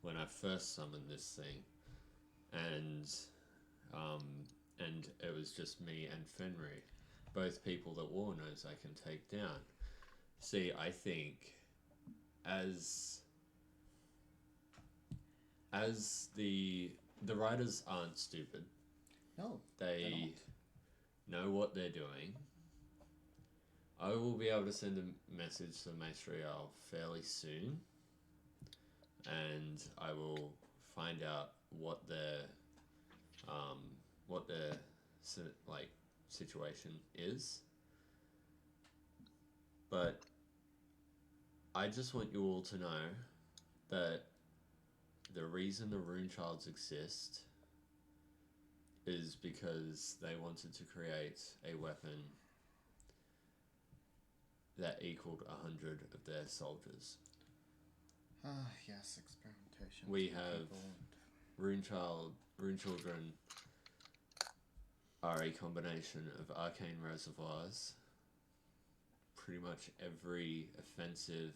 when I first summoned this thing, and it was just me and Fenrir, both people that War knows I can take down. See, I think as the writers aren't stupid. No, They know what they're doing. I will be able to send a message to Maestro fairly soon, and I will find out what their situation is. But I just want you all to know that the reason the Rune Childs exist is because they wanted to create a weapon that equaled 100 of their soldiers. Yes, experimentation. We have Rune Children are a combination of arcane reservoirs. Pretty much every offensive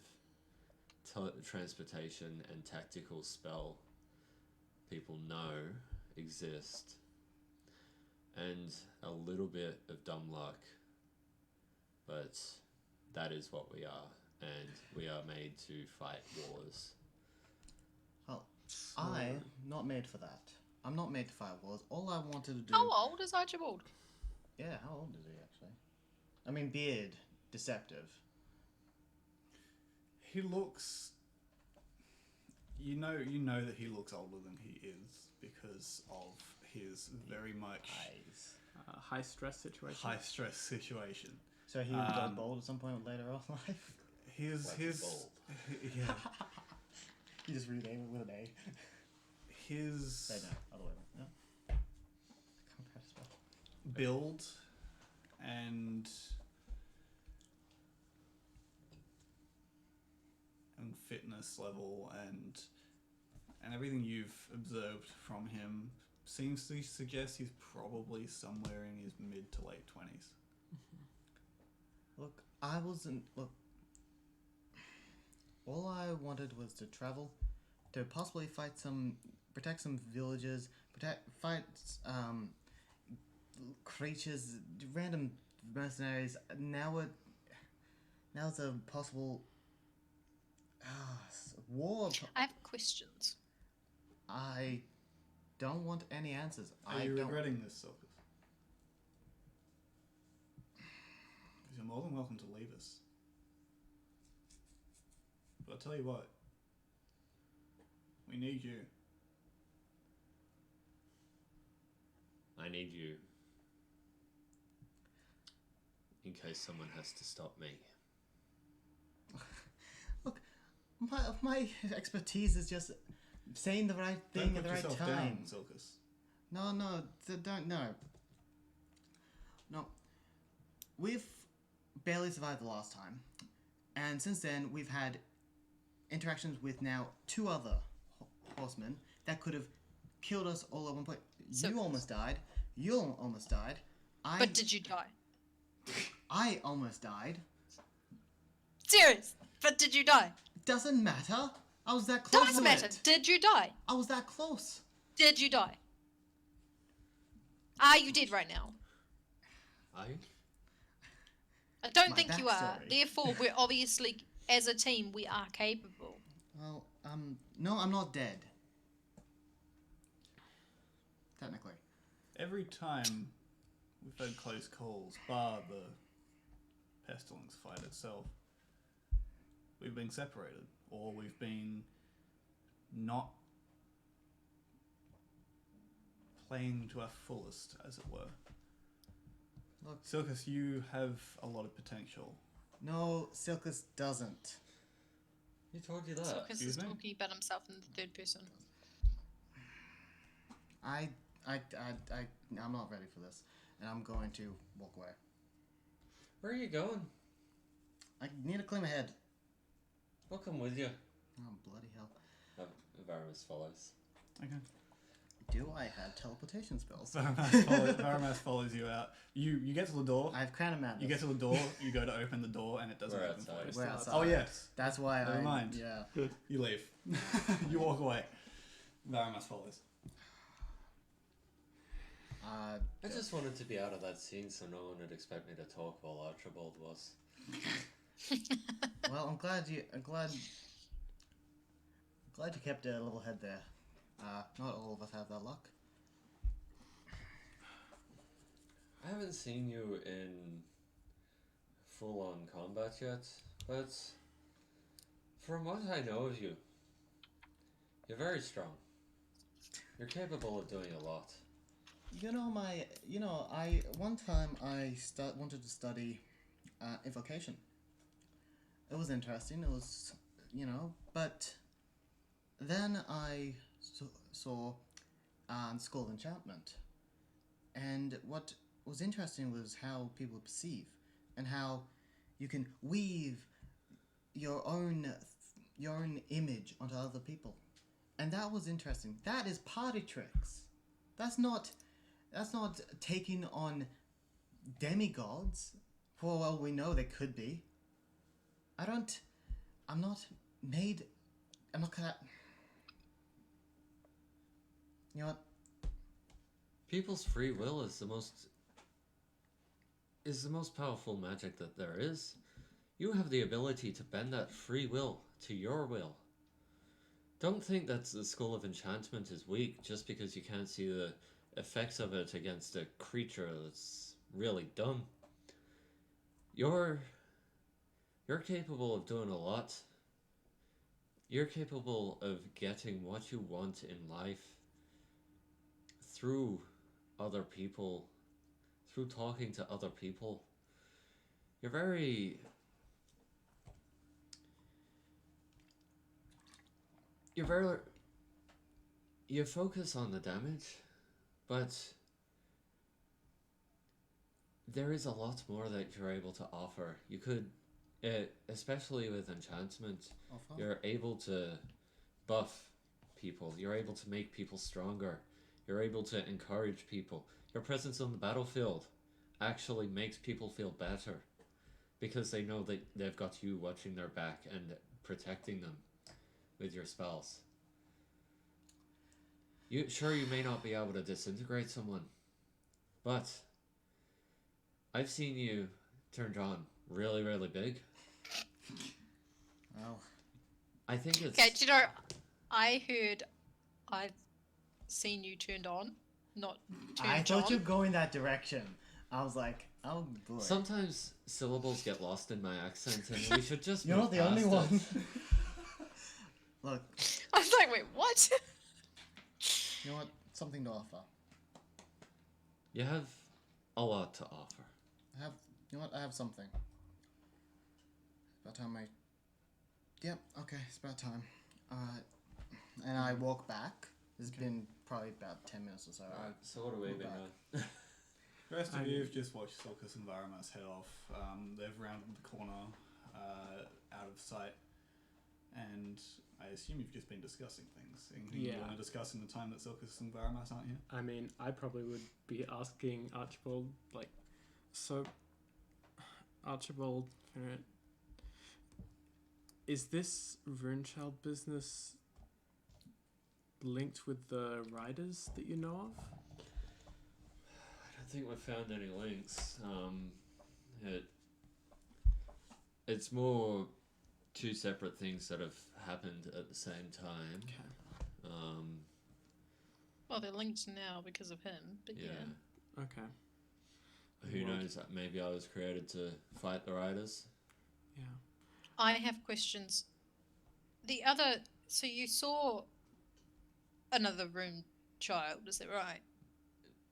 transportation and tactical spell people know exist, and a little bit of dumb luck, but that is what we are, and we are made to fight wars. Well, I'm not made for that. I'm not made to fight wars. All I wanted to do. How old is Archibald? Yeah, how old is he actually? I mean, beard, deceptive. He looks. You know that he looks older than he is because of his very much Eyes. high stress situation. high stress situation. So he would go bald at some point later on in life. His bold. yeah, You just rename it with an A. his No, other way around. No. I can't how to spell. build and fitness level and everything you've observed from him seems to suggest he's probably somewhere in his mid to late 20s. Look, I wasn't. Look. All I wanted was to travel, to possibly protect some villages, fight creatures, random mercenaries. Now it's a possible war. I have questions. I don't want any answers. Are you regretting this, Silkus? You're more than welcome to leave us. But I'll tell you what. We need you. I need you in case someone has to stop me. Look, my expertise is just saying the right thing Don't at put the right yourself time. down, Silkus. No, don't, no. No. We've barely survived the last time. And since then, we've had interactions with now 2 other horsemen that could have killed us all at one point. So- You almost died. You almost died. But did you die? I almost died. Serious? But did you die? Doesn't matter. I was that close Does to matter. it. Did you die? I was that close. Did you die? Are you dead right now? Are you? I don't My think you are. backstory. Therefore, we're obviously, as a team, we are capable. Well, no, I'm not dead. Technically. Every time we've had close calls, bar the pestilence fight itself, we've been separated, or we've been not playing to our fullest, as it were. Look. Silkus, you have a lot of potential. No, Silkus doesn't. Who told you that? Silkus excuse is me? talking about himself in the third person. I'm not ready for this, and I'm going to walk away. Where are you going? I need to clear my head. I'll come with you. Oh, bloody hell. Varus follows. Okay. Do I have teleportation spells? Varamas follows you out. You get to the door. I have Crown of Madness. You get to the door. You go to open the door, and it doesn't We're open for outside. you. We're outside. Oh yes. That's why Never mind. Yeah. You leave. You walk away. Varamas follows. I just wanted to be out of that scene so no one would expect me to talk while Archibald was. Well, I'm glad you kept a level head there. Not all of us have that luck. I haven't seen you in full-on combat yet, but from what I know of you, you're very strong. You're capable of doing a lot. One time I wanted to study invocation. It was interesting. It was, but then I saw School of Enchantment, and what was interesting was how people perceive, and how you can weave your own image onto other people, and that was interesting. That is party tricks. That's not taking on demigods. For all we know, they could be. I'm not gonna. You know what? People's free will is the most powerful magic that there is. You have the ability to bend that free will to your will. Don't think that the School of Enchantment is weak just because you can't see the effects of it against a creature that's really dumb. You're capable of doing a lot. You're capable of getting what you want in life through other people, through talking to other people. You focus on the damage, but there is a lot more that you're able to offer. You could, especially with enchantment, you're able to buff people. You're able to make people stronger. You're able to encourage people. Your presence on the battlefield actually makes people feel better because they know that they've got you watching their back and protecting them with your spells. You may not be able to disintegrate someone, but I've seen you turned on really, really big. Well, I think it's... Okay, do you know, I heard I've seen you turned on, not turned I thought on. you were going that direction. I was like, oh boy. Sometimes syllables get lost in my accent, and we should just You're move not the only past one. it. Look, I was like, wait, what? you know what? Something to offer. You have a lot to offer. I have something. It's about time Yep, okay, it's about time. And I walk back. It's been probably about 10 minutes or so. Alright, so what are we doing now? The rest of you have just watched Silkus and Varamas head off. They've rounded the corner out of sight. And I assume you've just been discussing things. Anything you want to discuss in the time that Silkus and Varamas aren't here? I mean, I probably would be asking Archibald, so, Archibald, is this Runechild business linked with the riders that you know of? I don't think we've found any links. It's more two separate things that have happened at the same time. Okay. Well, they're linked now because of him, but yeah. Okay. Who Well- knows? Maybe I was created to fight the riders. Yeah. I have questions. So you saw another rune child, is that right?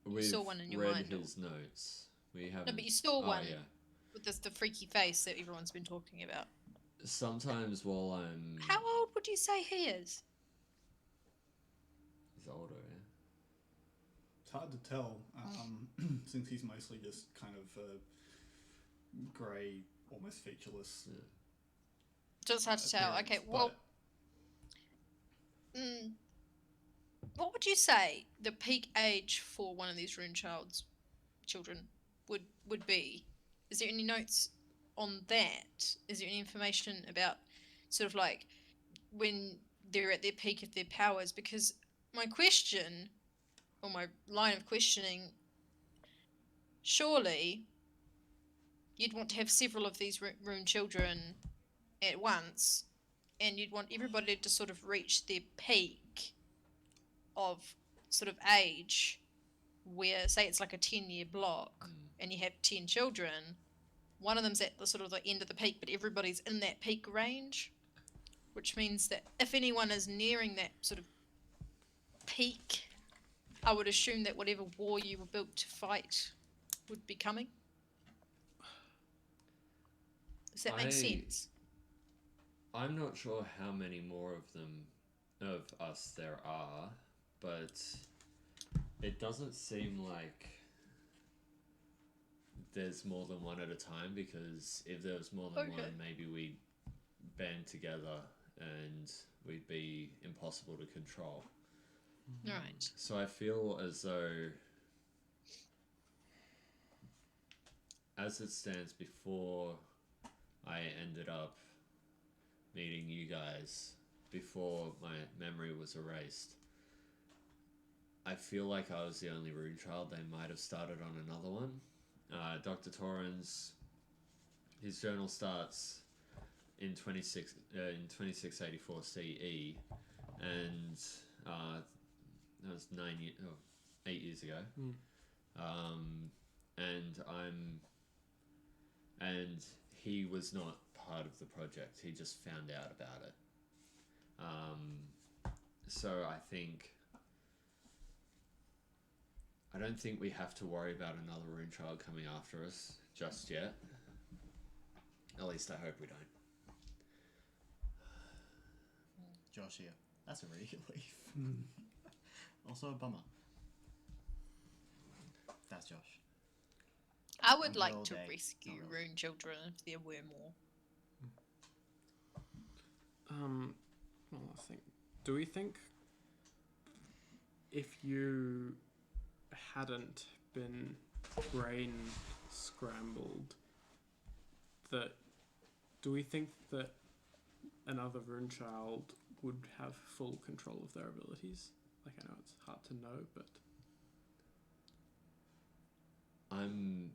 We've saw one in your read mind, or- his notes. We haven't. No, but you saw Oh, one yeah. with the freaky face that everyone's been talking about. Sometimes while I'm... How old would you say he is? He's older, yeah. It's hard to tell, since he's mostly just kind of grey, almost featureless. Yeah. Just hard to tell. appearance, Okay, well, what would you say the peak age for one of these rune children would be? Is there any notes on that? Is there any information about sort of like when they're at their peak of their powers? Because my question, or my line of questioning, surely you'd want to have several of these rune children at once, and you'd want everybody to sort of reach their peak of sort of age, where say it's like a 10-year block and you have 10 children, one of them's at the sort of the end of the peak, but everybody's in that peak range, which means that if anyone is nearing that sort of peak, I would assume that whatever war you were built to fight would be coming. Does that make sense? I'm not sure how many more of us there are, but it doesn't seem like there's more than one at a time, because if there was more than Okay. one, maybe we'd band together and we'd be impossible to control. Right. So I feel as though, as it stands, before I ended up meeting you guys, before my memory was erased, I feel like I was the only rune child. They might have started on another one. Dr. Torrens, his journal starts in 2684 CE, and that was 8 years ago. And he was not part of the project. He just found out about it. So I don't think we have to worry about another rune child coming after us just yet. At least I hope we don't. Josh here. That's a relief. Also a bummer. That's Josh. I would Until like to they- rescue oh, really? rune children if there were more. Well, I think. Do we think if you hadn't been brain scrambled, do we think that another rune child would have full control of their abilities? Like, I know it's hard to know, but I'm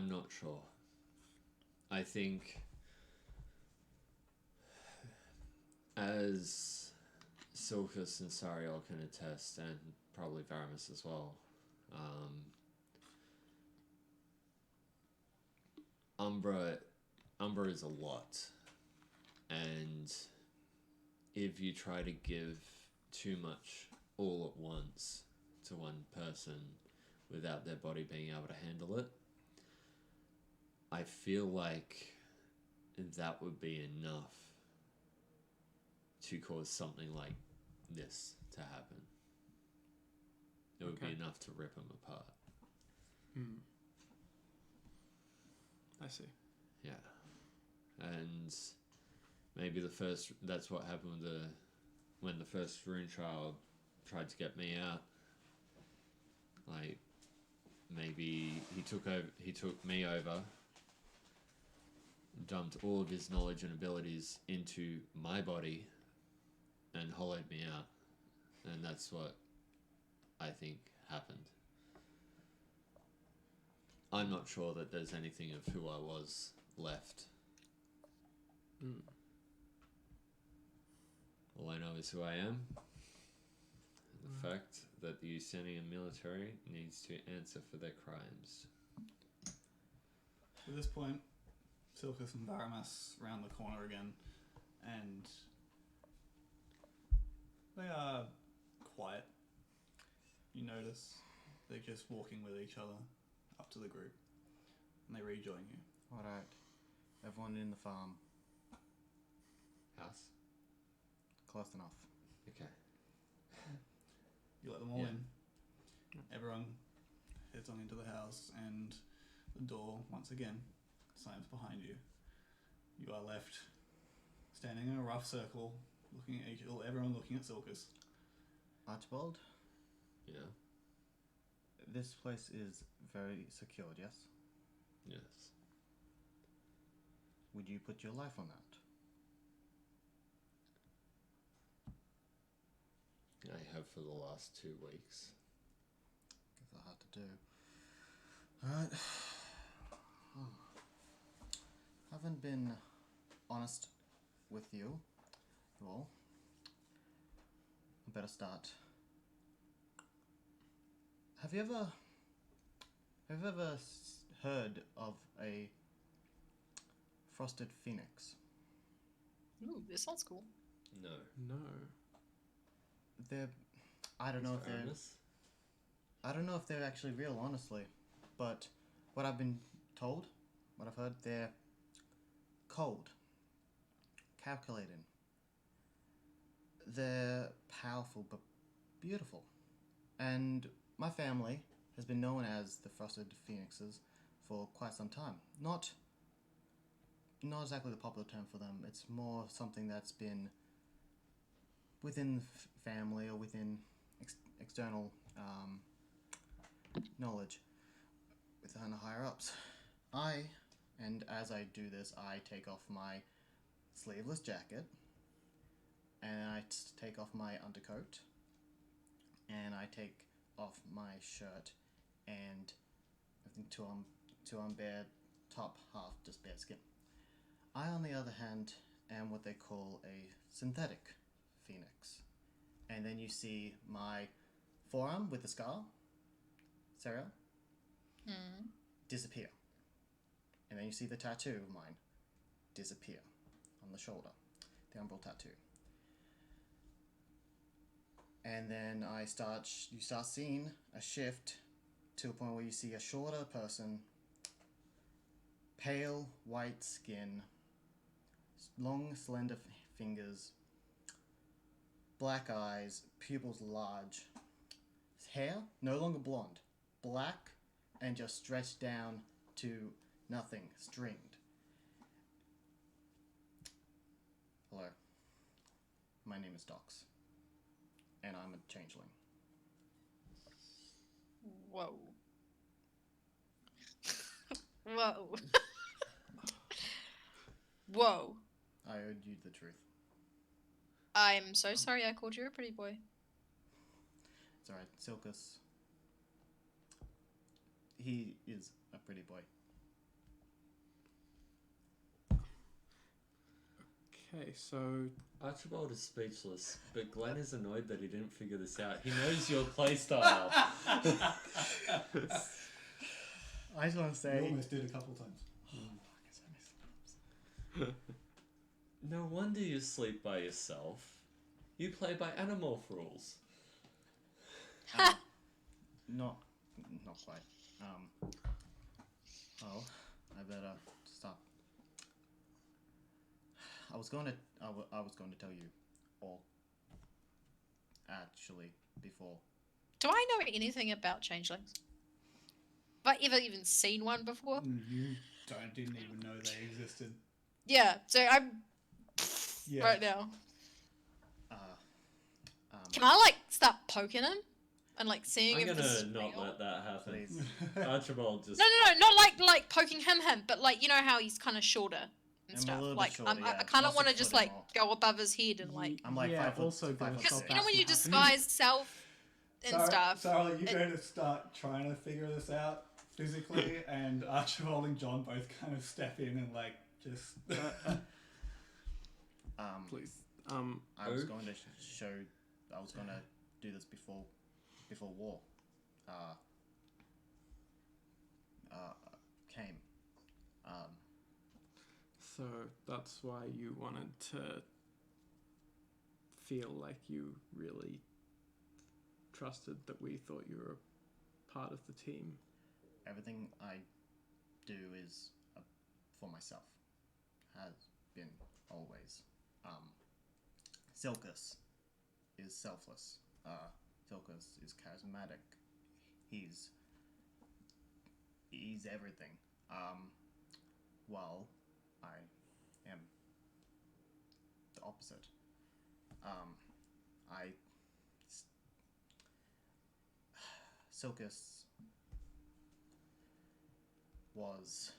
not sure. I think, as Silkus and Sariel can attest, and probably Varamus as well, Umbra is a lot, and if you try to give too much all at once to one person without their body being able to handle it, I feel like that would be enough to cause something like this to happen. It would be Okay. enough to rip them apart. I see. Yeah. And maybe that's what happened with when the first rune child tried to get me out. Like, maybe he took me over, dumped all of his knowledge and abilities into my body, and hollowed me out. And that's what I think happened. I'm not sure that there's anything of who I was left. Mm. All I know is who I am. And the fact that the Usanian military needs to answer for their crimes. At this point, Silkus and Varamas round the corner again, and they are quiet. You notice they're just walking with each other up to the group, and they rejoin you. Alright. Everyone in the farm. House? Close enough. Okay. You let them all Yeah. in. Everyone heads on into the house, and the door, once again, slams behind you. You are left standing in a rough circle, looking at everyone looking at Silkus. Archibald, Yeah. this place is very secured, yes? Yes. Would you put your life on that? I have for the last 2 weeks. Guess I'll have to do. Alright. Haven't been honest with you all. I better start. Have you ever heard of a frosted phoenix? Ooh, this sounds cool. No. No. They're I don't know if they're Aramis? I don't know if they're actually real, honestly, but what I've been told, what I've heard, they're cold, calculating. They're powerful but beautiful. And my family has been known as the Frosted Phoenixes for quite some time. Not exactly the popular term for them. It's more something that's been within the family or within external knowledge within the higher ups. And as I do this, I take off my sleeveless jacket, and I take off my undercoat, and I take off my shirt, and I think to unbare top half, just bare skin. I, on the other hand, am what they call a synthetic phoenix. And then you see my forearm with the scar, Sarah, disappear. And then you see the tattoo of mine disappear on the shoulder, the umbral tattoo. And then you start seeing a shift to a point where you see a shorter person, pale white skin, long slender fingers, black eyes, pupils large, hair no longer blonde, black and just stretched down to nothing, stringed. Hello, my name is Dox, and I'm a changeling. Whoa. Whoa. Whoa. I owed you the truth. I'm so sorry I called you a pretty boy. It's alright, Silkus. He is a pretty boy. Okay, so Archibald is speechless, but Glenn is annoyed that he didn't figure this out. He knows your playstyle. I just want to You say... almost did a couple times. No wonder you sleep by yourself. You play by animal rules. Not quite. Oh, I better stop. I was going to tell you all. Actually, before. Do I know anything about changelings? Have I ever even seen one before? You didn't even know they existed. Yeah, so I'm Yeah. right now. Um, Can I like start poking him and like seeing I'm if this is gonna not real? let that happen. Please. Archibald just... No, not like poking him, but like you know how he's kind of shorter and I'm a stuff. little bit Like shorter, I yeah. kind of Not want to 6 just foot like anymore. go above his head and like I'm like yeah, 5 foot. also 5 gonna foot because stop six. you know when you That's disguise self and stuff. Sarah, you it- going to start trying to figure this out physically, and Archibald and John both kind of step in and like just. Please. I was going to show. I was going to do this before war came. So that's why you wanted to feel like you really trusted that we thought you were a part of the team. Everything I do is for myself. Has been always. Silkus is selfless. Silkus is charismatic. He's everything. While I am the opposite. Silkus was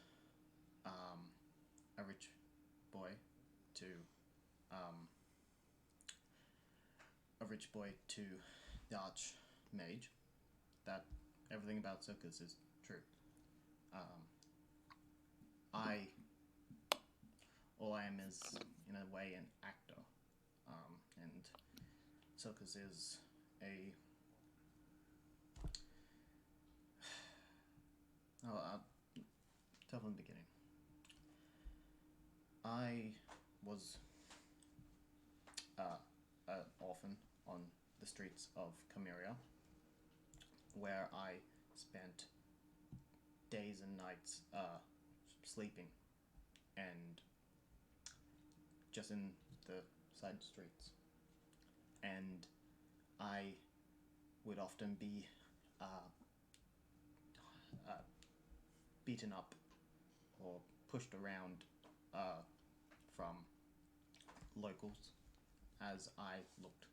a rich boy to the Archmage. That everything about Silkus is true. All I am is, in a way, an actor. And Silkus is a... I'll tell from the beginning. I was an orphan on the streets of Chimeria, where I spent days and nights sleeping and just in the side streets. And I would often be beaten up or pushed around from locals as I looked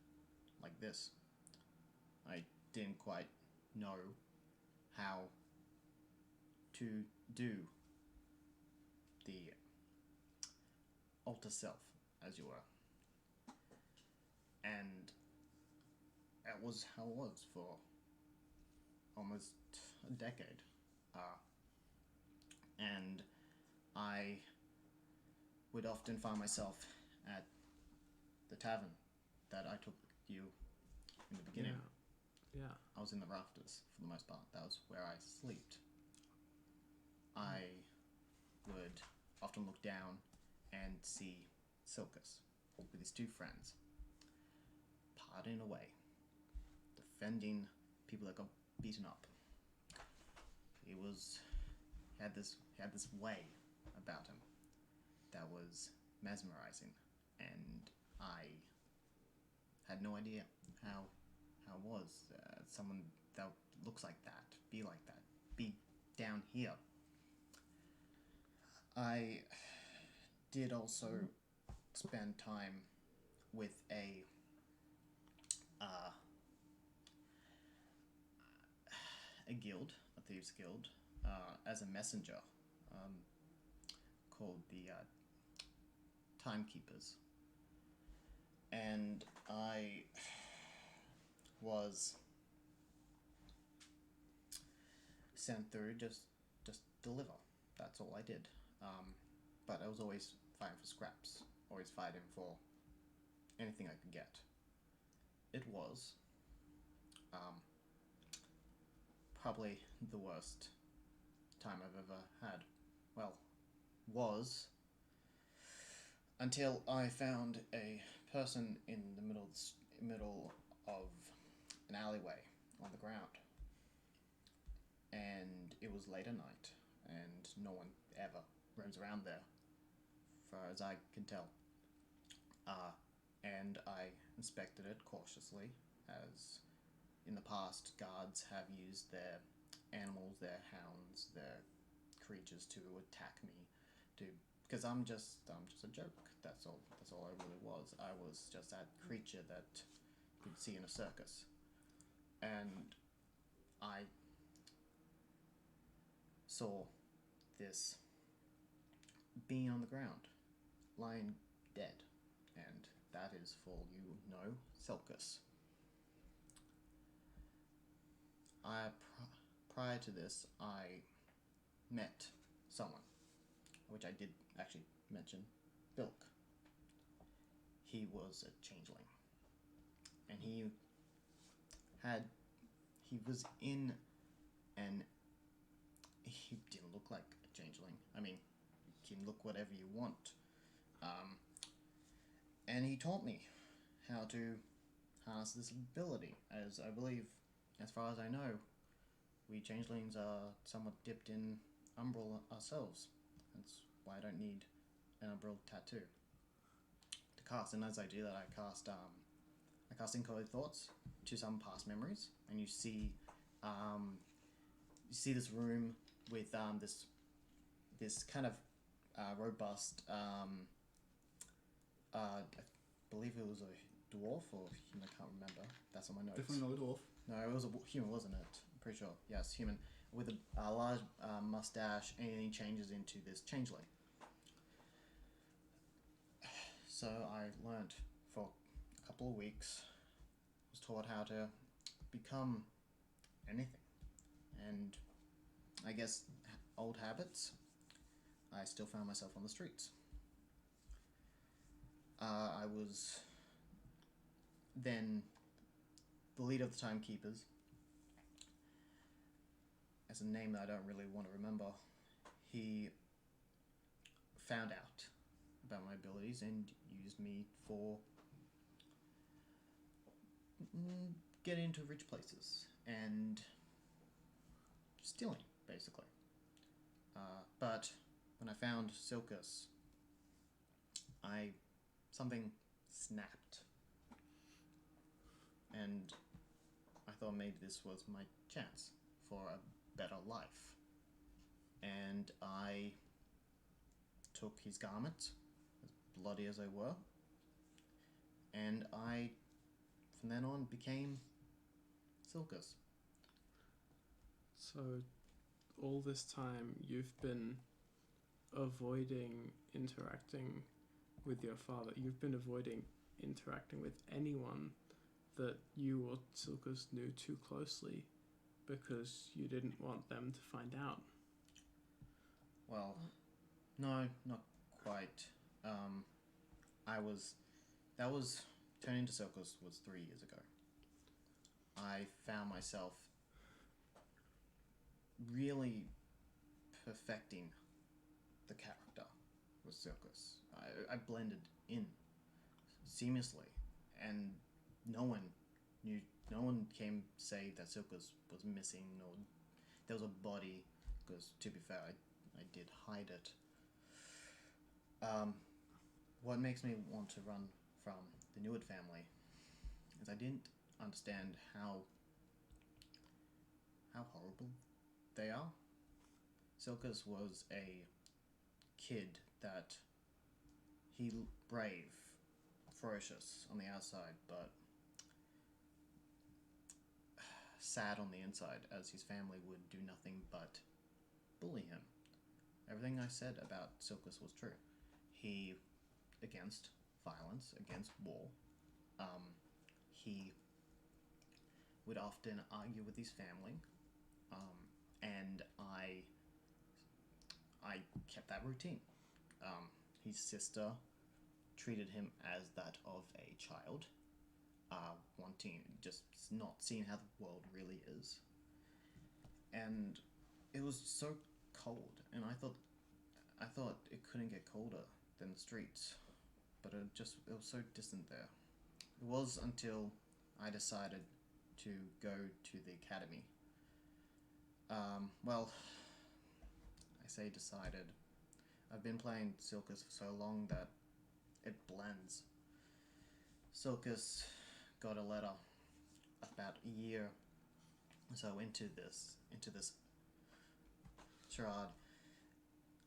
like this. I didn't quite know how to do the alter self, as you were. And that was how it was for almost a decade. And I would often find myself at the tavern that I took you in the beginning. Yeah. I was in the rafters for the most part. That was where I slept. I would often look down and see Silkus with his two friends, partying away, defending people that got beaten up. He had this way about him that was mesmerizing, and I had no idea how it was someone that looks like that, be like that, be down here. I did also spend time with a guild, a thieves guild, as a messenger, called the Timekeepers, and I was sent through just deliver. That's all I did. But I was always fighting for scraps, always fighting for anything I could get. It was probably the worst time I've ever had. Well, was until I found a person in the middle of an alleyway on the ground, and it was late at night, and no one ever roams around there, far as I can tell. And I inspected it cautiously, as in the past guards have used their animals, their hounds, their creatures to attack me, because I'm just a joke. That's all I really was. I was just that creature that you could see in a circus. And I saw this being on the ground, lying dead, and that is, for you know, Silkus. prior to this, I met someone, which I did actually mention, Bilk. He was a changeling, and he was in an. He didn't look like a changeling. I mean, you can look whatever you want. And he taught me how to harness this ability, as I believe, as far as I know, we changelings are somewhat dipped in umbral ourselves. That's why I don't need an umbral tattoo to cast. And as I do that, I cast encoded thoughts to some past memories, and you see this room with this kind of robust. I believe it was a dwarf or human. I can't remember. That's on my notes. Definitely not a dwarf. No, it was a human, wasn't it? I'm pretty sure. Yes, human with a large mustache, and he changes into this changeling. So I learnt for a couple of weeks. Was taught how to become anything, and I guess old habits. I still found myself on the streets. I was then the leader of the Timekeepers. As a name that I don't really want to remember, he found out about my abilities and used me for getting into rich places and stealing, basically. But when I found Silkus, something snapped, and I thought maybe this was my chance for a better life. And I took his garments, as bloody as they were, and I, from then on, became Silkus. So, all this time you've been avoiding interacting with your father. You've been avoiding interacting with anyone that you or Silkus knew too closely because you didn't want them to find out. Well, no, not quite. Turning to Silkus was 3 years ago. I found myself really perfecting the character with Silkus. I blended in seamlessly, and no one came to say that Silkus was missing or there was a body, because to be fair, I did hide it. What makes me want to run from the Newwood family is I didn't understand how horrible they are. Silkus was a kid that brave, ferocious on the outside, but sad on the inside, as his family would do nothing but bully him. Everything I said about Silkus was true. He, against violence, against war, he would often argue with his family, and I kept that routine. His sister treated him as that of a child, wanting, just not seeing how the world really is. And it was so cold, and I thought it couldn't get colder than the streets, but it was so distant there. It was until I decided to go to the academy. Well, I say decided. I've been playing Silkus for so long that it blends. Silkus got a letter about a year or so into this charade,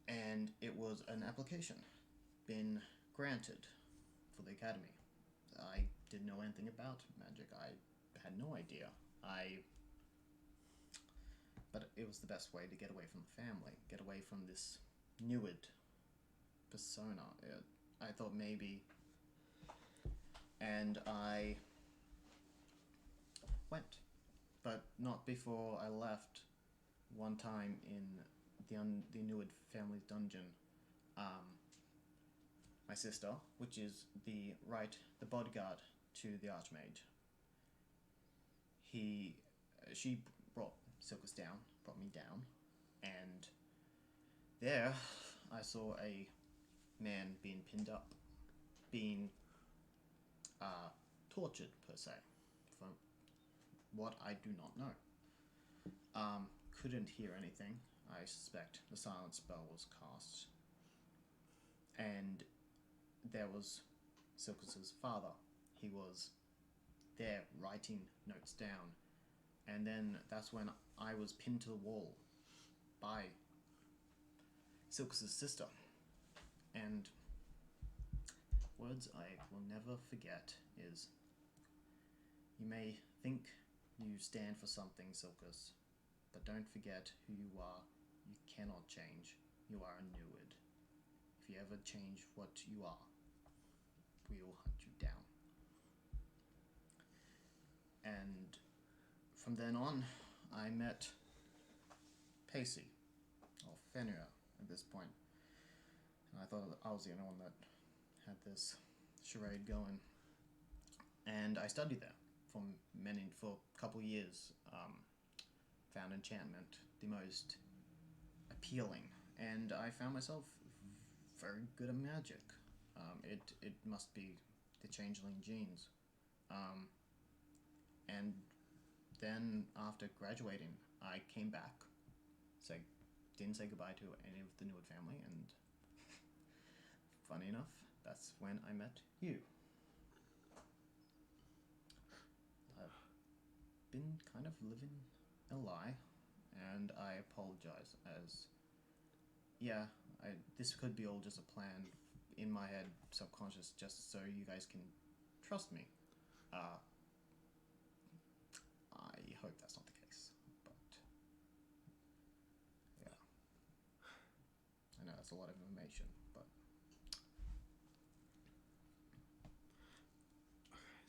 and it was an application been granted for the academy. I didn't know anything about magic. I had no idea. But it was the best way to get away from the family, get away from this Newwood persona. I thought maybe, and I went, but not before I left. one time in the Inuit family's dungeon, my sister, which is the bodyguard to the Archmage, she brought me down, and there I saw a man being pinned up, being tortured per se, for what I do not know. Couldn't hear anything. I suspect the silence spell was cast, and there was Silkus's father. He was there writing notes down, and then that's when I was pinned to the wall by Silkus's sister, and words I will never forget is, "You may think you stand for something, Silkus, but don't forget who you are. You cannot change. You are a Nuid. If you ever change what you are, we will hunt you down." And from then on, I met Pacey, or Fenrir at this point. And I thought I was the only one that had this charade going. And I studied there for a couple of years. Found enchantment the most appealing, and I found myself very good at magic. It must be the changeling genes. And then after graduating, I came back, didn't say goodbye to any of the Newood family, and funny enough, that's when I met you. I've been kind of living a lie, and I apologize, as this could be all just a plan in my head, subconscious, just so you guys can trust me. I hope that's not the case, but yeah, I know that's a lot of information, but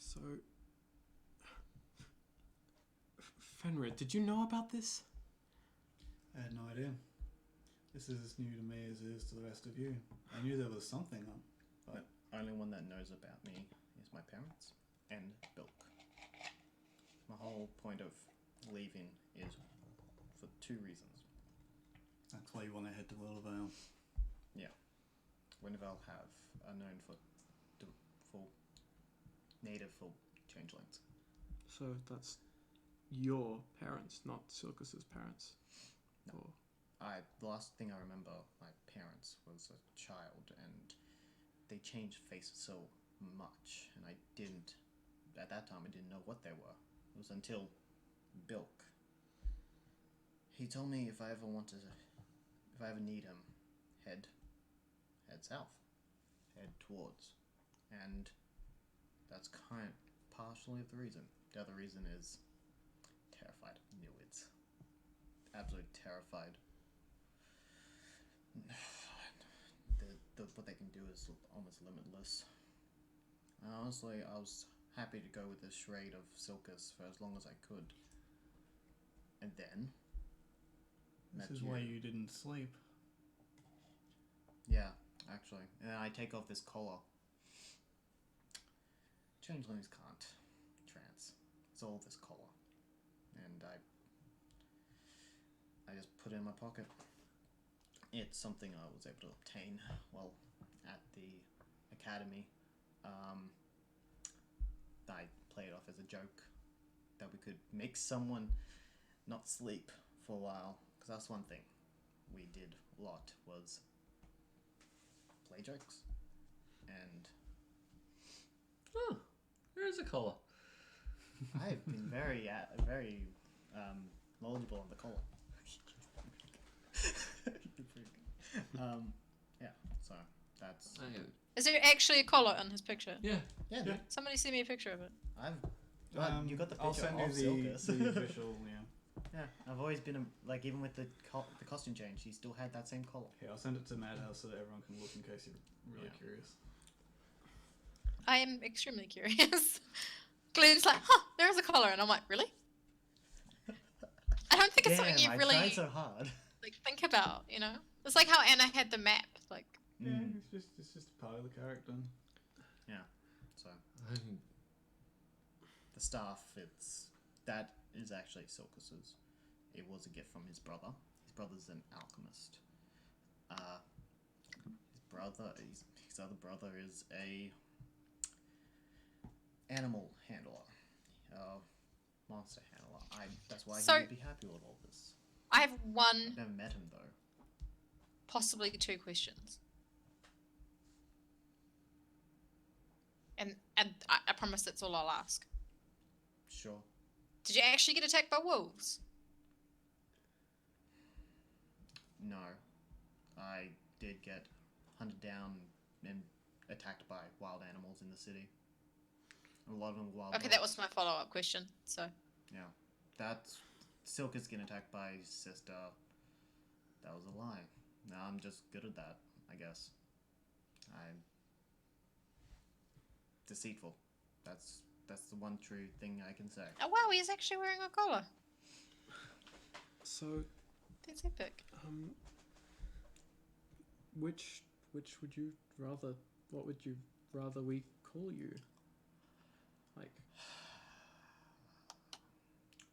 So, Fenrir, did you know about this? I had no idea. This is as new to me as it is to the rest of you. I knew there was something up, but the only one that knows about me is my parents and Bilk. My whole point of leaving is for two reasons. that's why you want to head to Wintervale. Wintervale are known for native for changelings. So that's your parents, not Silkus's parents. No. Or... The last thing I remember, my parents was a child, and they changed faces so much, and at that time I didn't know what they were. It was until Bilk. He told me if I ever need him, head south, head towards, and that's partially the reason. The other reason is terrified of Newids. Absolutely terrified. What they can do is almost limitless. And honestly, I was happy to go with the charade of Silkus for as long as I could. And then... This is why you didn't sleep. Yeah, actually. And I take off this collar. Changelings can't trance. It's all this collar. And I just put it in my pocket. It's something I was able to obtain while at the academy. I played off as a joke that we could make someone not sleep for a while, because that's one thing we did a lot, was play jokes. And There is a collar. I've been very knowledgeable on the collar. Yeah, so that's... Is there actually a collar on his picture? Yeah. Yeah, Yeah. Somebody send me a picture of it. you got the picture I'll send of you Silkus. the official, Yeah, I've always been even with the costume change, he still had that same collar. Here, I'll send it to Madhouse so that everyone can look in case you're really Yeah. curious. I am extremely curious. Glenn's like, there's a collar. And I'm like, really? And don't think it's something Damn, you I really tried so hard. like think about. It's like how Anna had the map. Like, Yeah, Mm. it's just part of the character. So I'm the staff, that is actually Silkus's. It was a gift from his brother. His brother's an alchemist. His other brother is a animal handler, monster handler. That's why So- he would be happy with all this. I have one, I've never met him though. possibly two questions. And I promise that's all I'll ask. Sure. Did you actually get attacked by wolves? No, I did get hunted down and attacked by wild animals in the city. A lot of them were wild. Okay, that dogs. was my follow-up question. So, Yeah, that's Silk is getting attacked by his sister. That was a lie. No, I'm just good at that, I guess. I'm deceitful. That's the one true thing I can say. oh wow, he's actually wearing a collar. So, That's epic. which would you rather? What would you rather we call you? Like,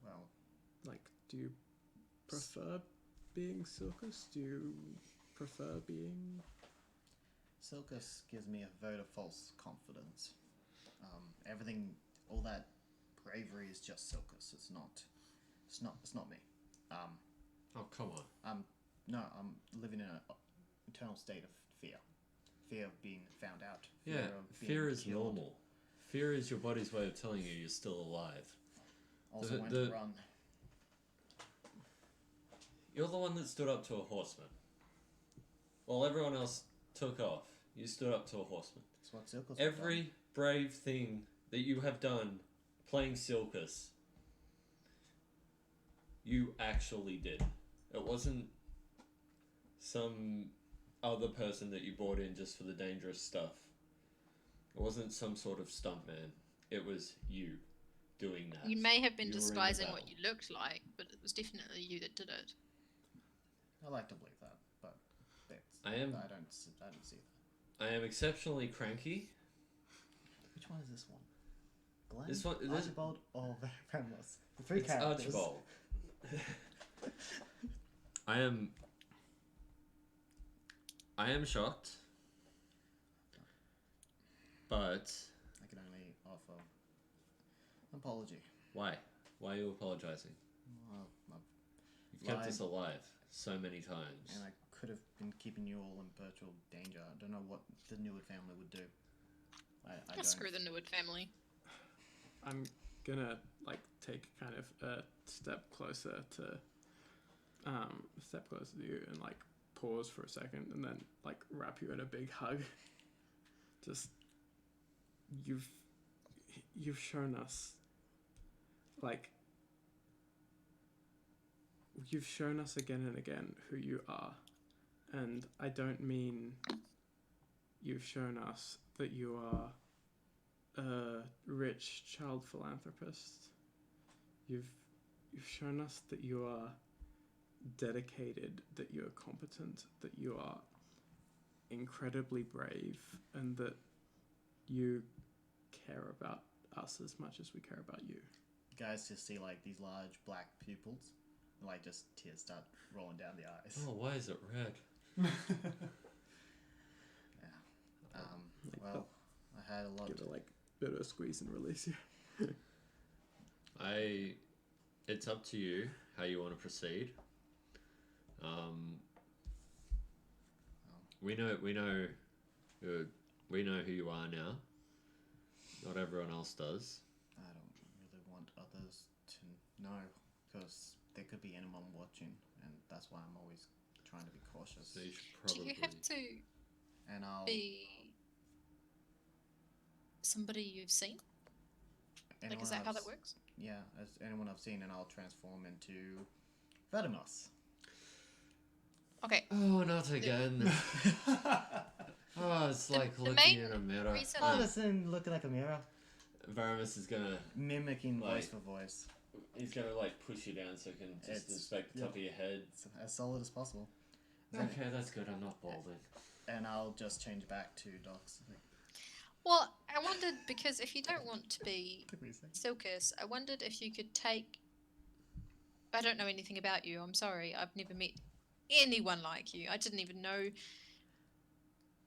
Well, do you prefer being Silkus? Do you prefer being? Silkus gives me a vote of false confidence. Everything, all that bravery is just Silkus. It's not me. oh come on. I'm living in an eternal state of fear. Fear of being found out. Yeah, of being fear is killed. normal. Fear is your body's way of telling you you're still alive. Also The- went the- to run. You're the one that stood up to a horseman. While everyone else took off, you stood up to a horseman. That's what Silkus Every brave thing that you have done playing Silkus, you actually did. It wasn't some other person that you brought in just for the dangerous stuff. It wasn't some sort of stuntman. It was you doing that. You may have been You were in the disguising what battle. you looked like, but it was definitely you that did it. I like to believe that, but I am- I don't see that. I am exceptionally cranky. Which one is this one? Glenn, This one- this- Archibald, or Ramos? The three It's characters. Archibald. I am shocked, but I can only offer an apology. why? Why are you apologizing? Well, You've kept Lied. us alive so many times. and I could have been keeping you all in virtual danger. I don't know what the Newwood family would do. I don't. Screw the Newwood family. I'm gonna take kind of a step closer to you and pause for a second and then wrap you in a big hug. Just you've shown us you've shown us again and again who you are, and I don't mean you've shown us that you are a rich child philanthropist. You've shown us that you are dedicated, that you are competent, that you are incredibly brave, and that you care about us as much as we care about you. You guys just see these large black pupils, and just tears start rolling down the eyes. Oh, why is it red? Yeah. Well, I had a lot. Give it a bit of a squeeze and release you. It's up to you how you want to proceed. We know who you are now. Not everyone else does. I don't really want others to know because there could be anyone watching, and that's why I'm always trying to be cautious. So you should Do probably. you have to And I'll be somebody you've seen? Is that how that works? Yeah, as anyone I've seen, and I'll transform into Vadimus. Okay. Oh, not again. Oh, it's The- like the looking main in a mirror. reason- Oh, listen, looking like a mirror. Varamus is gonna. Mimicking voice Like- for voice. He's gonna like push you down so he can just It's- inspect the top of your head. It's as solid as possible. Okay, that's good. I'm not balding. And I'll just change back to Doc's. Well, I wondered because if you don't want to be What were you saying? Silkus, I wondered if you could take. I don't know anything about you. I'm sorry. I've never met anyone like you. I didn't even know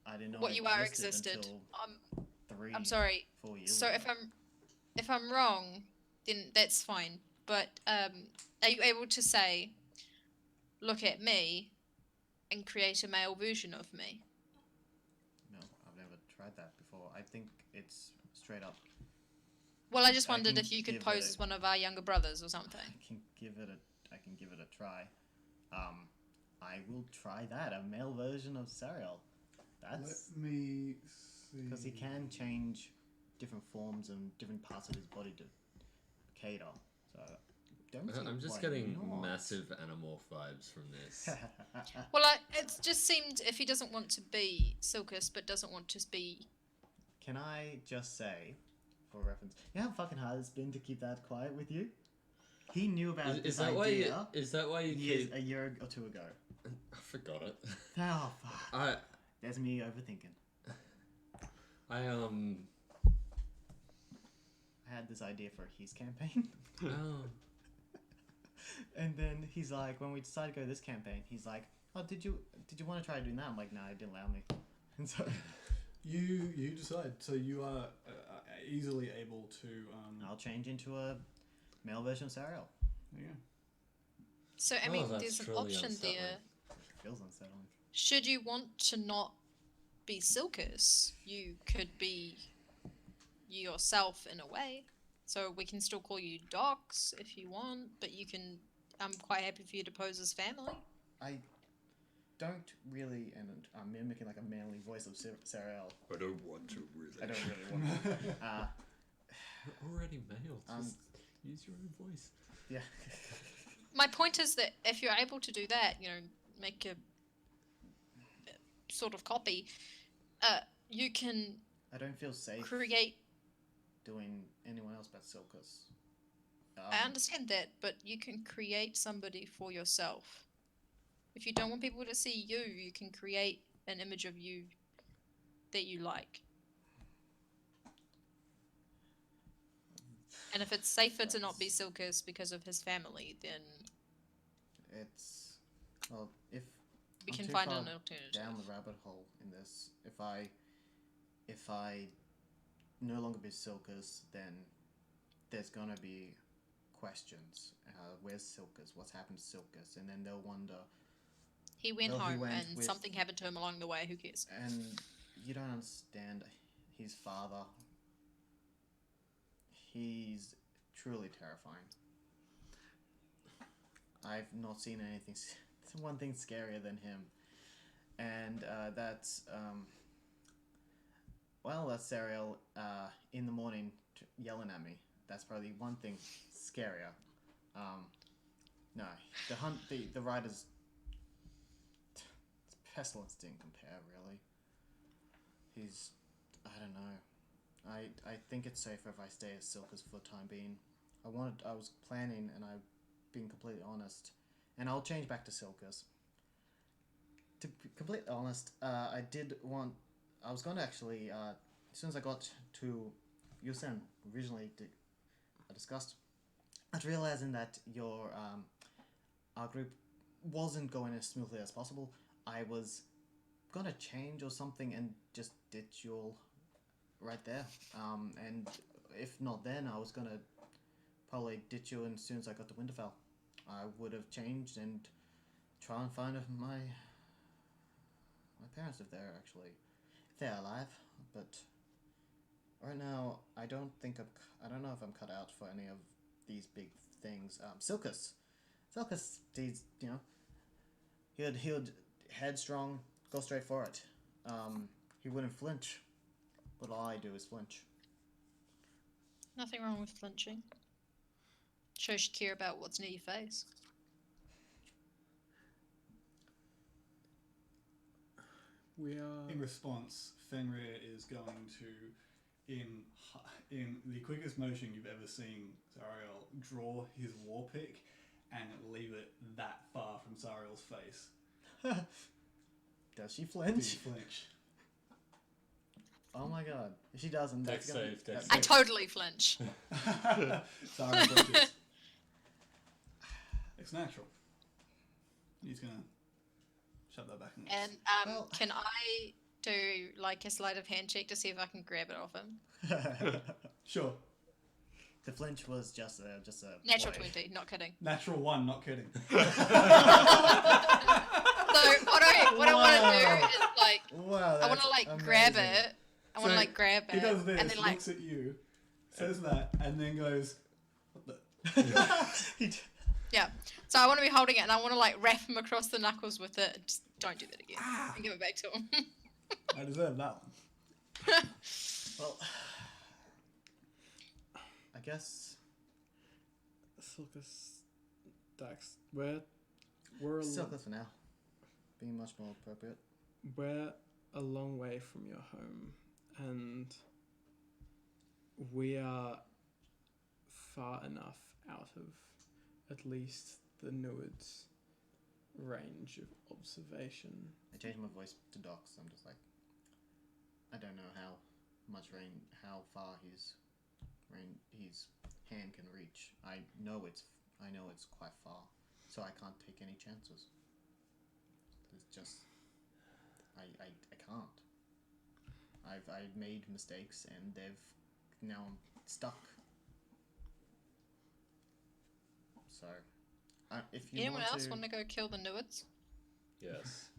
I didn't know what it you are existed existed. until I'm sorry. 4 years So ago. if I'm wrong, then that's fine. But are you able to say, look at me, and create a male version of me? No, I've never tried that before. I think it's straight up. Well, I just I wondered can if you could give it pose a- as one of our younger brothers or something. I can give it a try. I will try that. A male version of Sariel. That's Let me see. because he can change different forms and different parts of his body to cater. So don't see I'm just why getting not. massive Animorph vibes from this. Well, it just seemed if he doesn't want to be Silkus but doesn't want to be. Can I just say, for reference, you know how fucking hard it's been to keep that quiet with you? He knew about Is this that why? idea Is that why you years, keep? a year or two ago. I forgot it. Oh fuck! I There's me overthinking. I I had this idea for his campaign, oh. and then he's like, when we decided to go this campaign, he's like, "Oh, did you want to try doing that?" I'm like, "No, it didn't allow me." And so You decide. So you are easily able to. I'll change into a male version of Sariel. There you go. So I Oh, mean, that's there's an truly option unsettling. there. Feels unsettling. Should you want to not be Silkus, you could be yourself in a way. So we can still call you Docs if you want, but you can. I'm quite happy for you to pose as family. I don't really, and I'm mimicking like a manly voice of Sariel. I don't want to really. I don't really want to. You're already male. Just use your own voice. Yeah. My point is that if you're able to do that, make a sort of copy, you can I don't feel safe create. doing anyone else but Silkus. I understand that, but you can create somebody for yourself. If you don't want people to see you, you can create an image of you that you like. And if it's safer to not be Silkus because of his family, then It's well, if we I'm can too find far an alternative. down the rabbit hole in this, if I no longer be Silkus, then there's gonna be questions. Where's Silkus? What's happened to Silkus? And then they'll wonder. He went Well, he home went and with- something happened to him along the way. Who cares? And you don't understand his father. He's truly terrifying. I've not seen anything. One thing scarier than him, and that's that's Sariel in the morning yelling at me. That's probably one thing scarier. No, the riders. Pestilence didn't compare really. I don't know. I think it's safer if I stay as Silkus for the time being. I was planning, and I've been completely honest, and I'll change back to Silkus. To be completely honest, I was going to actually, as soon as I got to Yusen, originally discussed, after realizing that our group wasn't going as smoothly as possible, I was gonna change or something and just ditch you all right there. And if not then, I was gonna probably ditch you as soon as I got to Winterfell. I would have changed and try and find my parents if they're alive. But right now, I don't know if I'm cut out for any of these big things. Silkus, he's he would headstrong, go straight for it. He wouldn't flinch, but all I do is flinch. Nothing wrong with flinching. Shows you care about what's near your face. We are. In response, Fenrir is going to in the quickest motion you've ever seen Zariel draw his war pick and leave it that far from Zariel's face. Does she Do you flinch? flinch? Oh my god. If she doesn't, Dex that's gonna save, dex I save. totally flinch. Zariel flinches. It's natural. He's gonna shove that back in. And Well- can I do like a sleight of hand check to see if I can grab it off him? Sure. The flinch was just a Natural ploy. 20, not kidding. Natural 1, not kidding. So what I want to do is like Wow, I want to that's like grab amazing. it. I want to So, like grab it He does this, and then like looks at you, says that, and then goes, what the? He d- yeah. So I want to be holding it and I want to like wrap him across the knuckles with it. Just don't do that again. And give it back to him. I deserve that one. Well, I guess Silkus, Dax, we're Silkus for now. Being much more appropriate. we're a long way from your home, and we are far enough out of at least the Nuid's range of observation. I changed my voice to Docs. I'm just like, I don't know how far his hand can reach. I know it's quite far, so I can't take any chances. It's just, I can't. I've made mistakes and now I'm stuck. So, if you Anyone want else to, want to go kill the Nuids? Yes.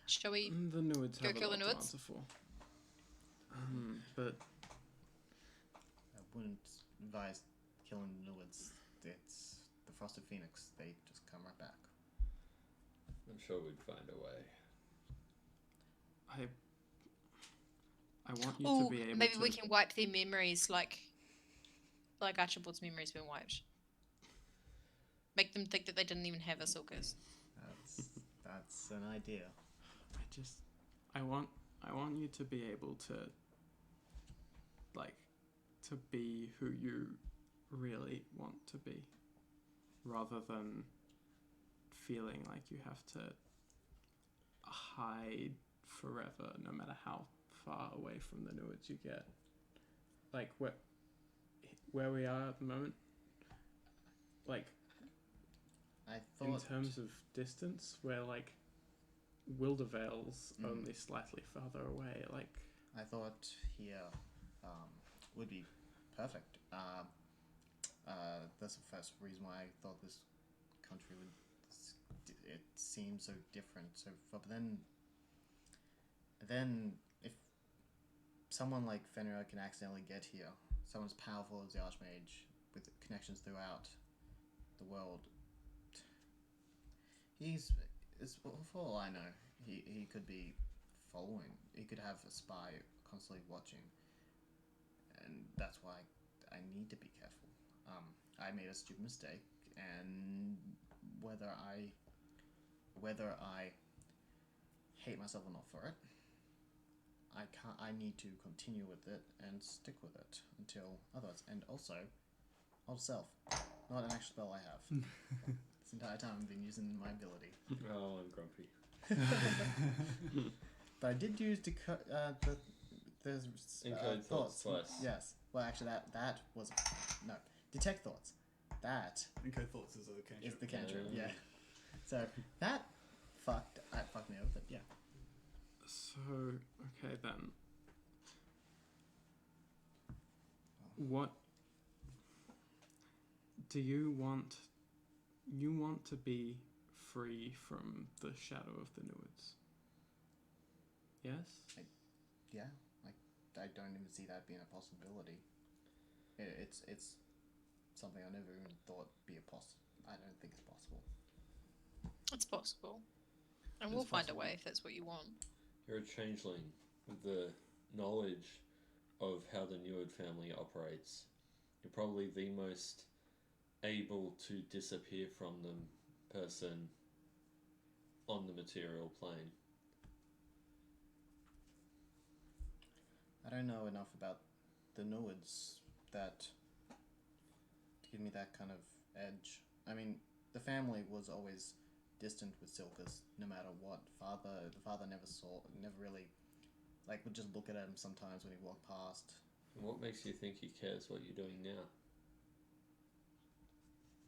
Shall we? The Nuids Go have a kill the lot to Nuids? answer for. But I wouldn't advise killing the Nuids. It's the Frosted Phoenix. They just come right back. I'm sure we'd find a way. I want you Oh, to be able maybe to. we can wipe their memories like Archibald's memory's been wiped. Make them think that they didn't even have a Silkus. That's an idea. I want you to be able to be who you really want to be, rather than feeling like you have to hide forever, no matter how far away from the Nuids you get. Like where we are at the moment, like I in thought terms of distance, we're like Wildervale's only slightly farther away. Like I thought here would be perfect. That's the first reason why I thought this country would. It seems so different. But then if someone like Fenrir can accidentally get here, someone as powerful as the Archmage with connections throughout the world, for all I know, he could be following. He could have a spy constantly watching, and that's why I need to be careful. I made a stupid mistake, and whether I hate myself or not for it, I need to continue with it and stick with it until otherwise. And also, old self, not an actual spell I have. This entire time I've been using my ability. Oh, I'm grumpy. But I did use Encode thoughts twice. Yes. Well, actually, that was no detect thoughts. That Encode thoughts is a cantrip. is the cantrip. Yeah. So that fucked me over. But yeah. so. Okay then. What do you want? You want to be free from the shadow of the Nuids. Yes? Yeah. I don't even see that being a possibility. It's something I never even thought be a I don't think it's possible. It's possible. And It's we'll find a possible. way if that's what you want. You're a changeling with the knowledge of how the Neward family operates. You're probably the most able to disappear from them person on the material plane. I I don't know enough about the Nuids that to give me that kind of edge. I mean, the family was always distant with Silkus, no matter what. The father never really, like, would just look at him sometimes when he walked past. What makes you think he cares what you're doing now?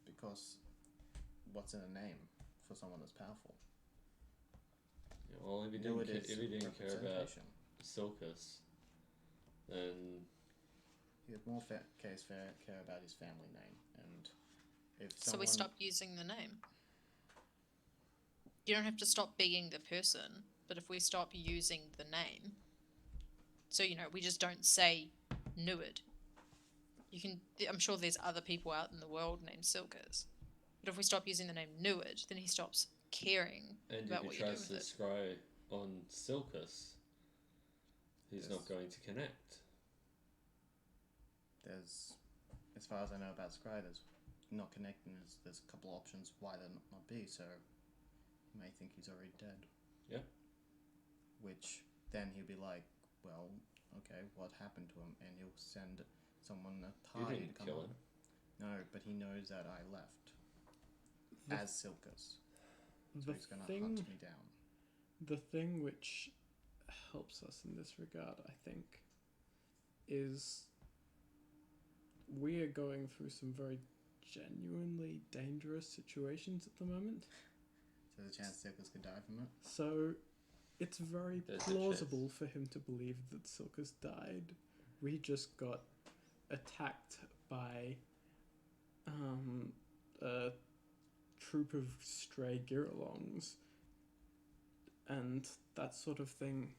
Because what's in a name for someone that's powerful? Yeah, well, if he Nuid didn't, is if he didn't care about representation. Silkus, then He would more care about his family name, and if So we someone stop using the name. You don't have to stop being the person, but if we stop using the name, so we just don't say Nuid. I'm sure there's other people out in the world named Silkas, but if we stop using the name Nuid, then he stops caring and about if what he you're doing tries with to it. scry on Silkus, he's Yes. not going to connect. there's, as far as I know about Scry, there's not connecting. There's a couple options why there not be. So you may think he's already dead. Yeah. Which then he'll be like, well, okay, what happened to him? And he'll send someone a You party didn't to come kill on. him. No, but he knows that I left The, as Silkus. So the he's gonna thing, hunt me down. the thing which helps us in this regard, I think, is we are going through some very genuinely dangerous situations at the moment. So there's a chance Silkus could die from it. So it's very There's a plausible for him to believe that Silkus died. We just got attacked by a troop of stray Giralongs, and that sort of thing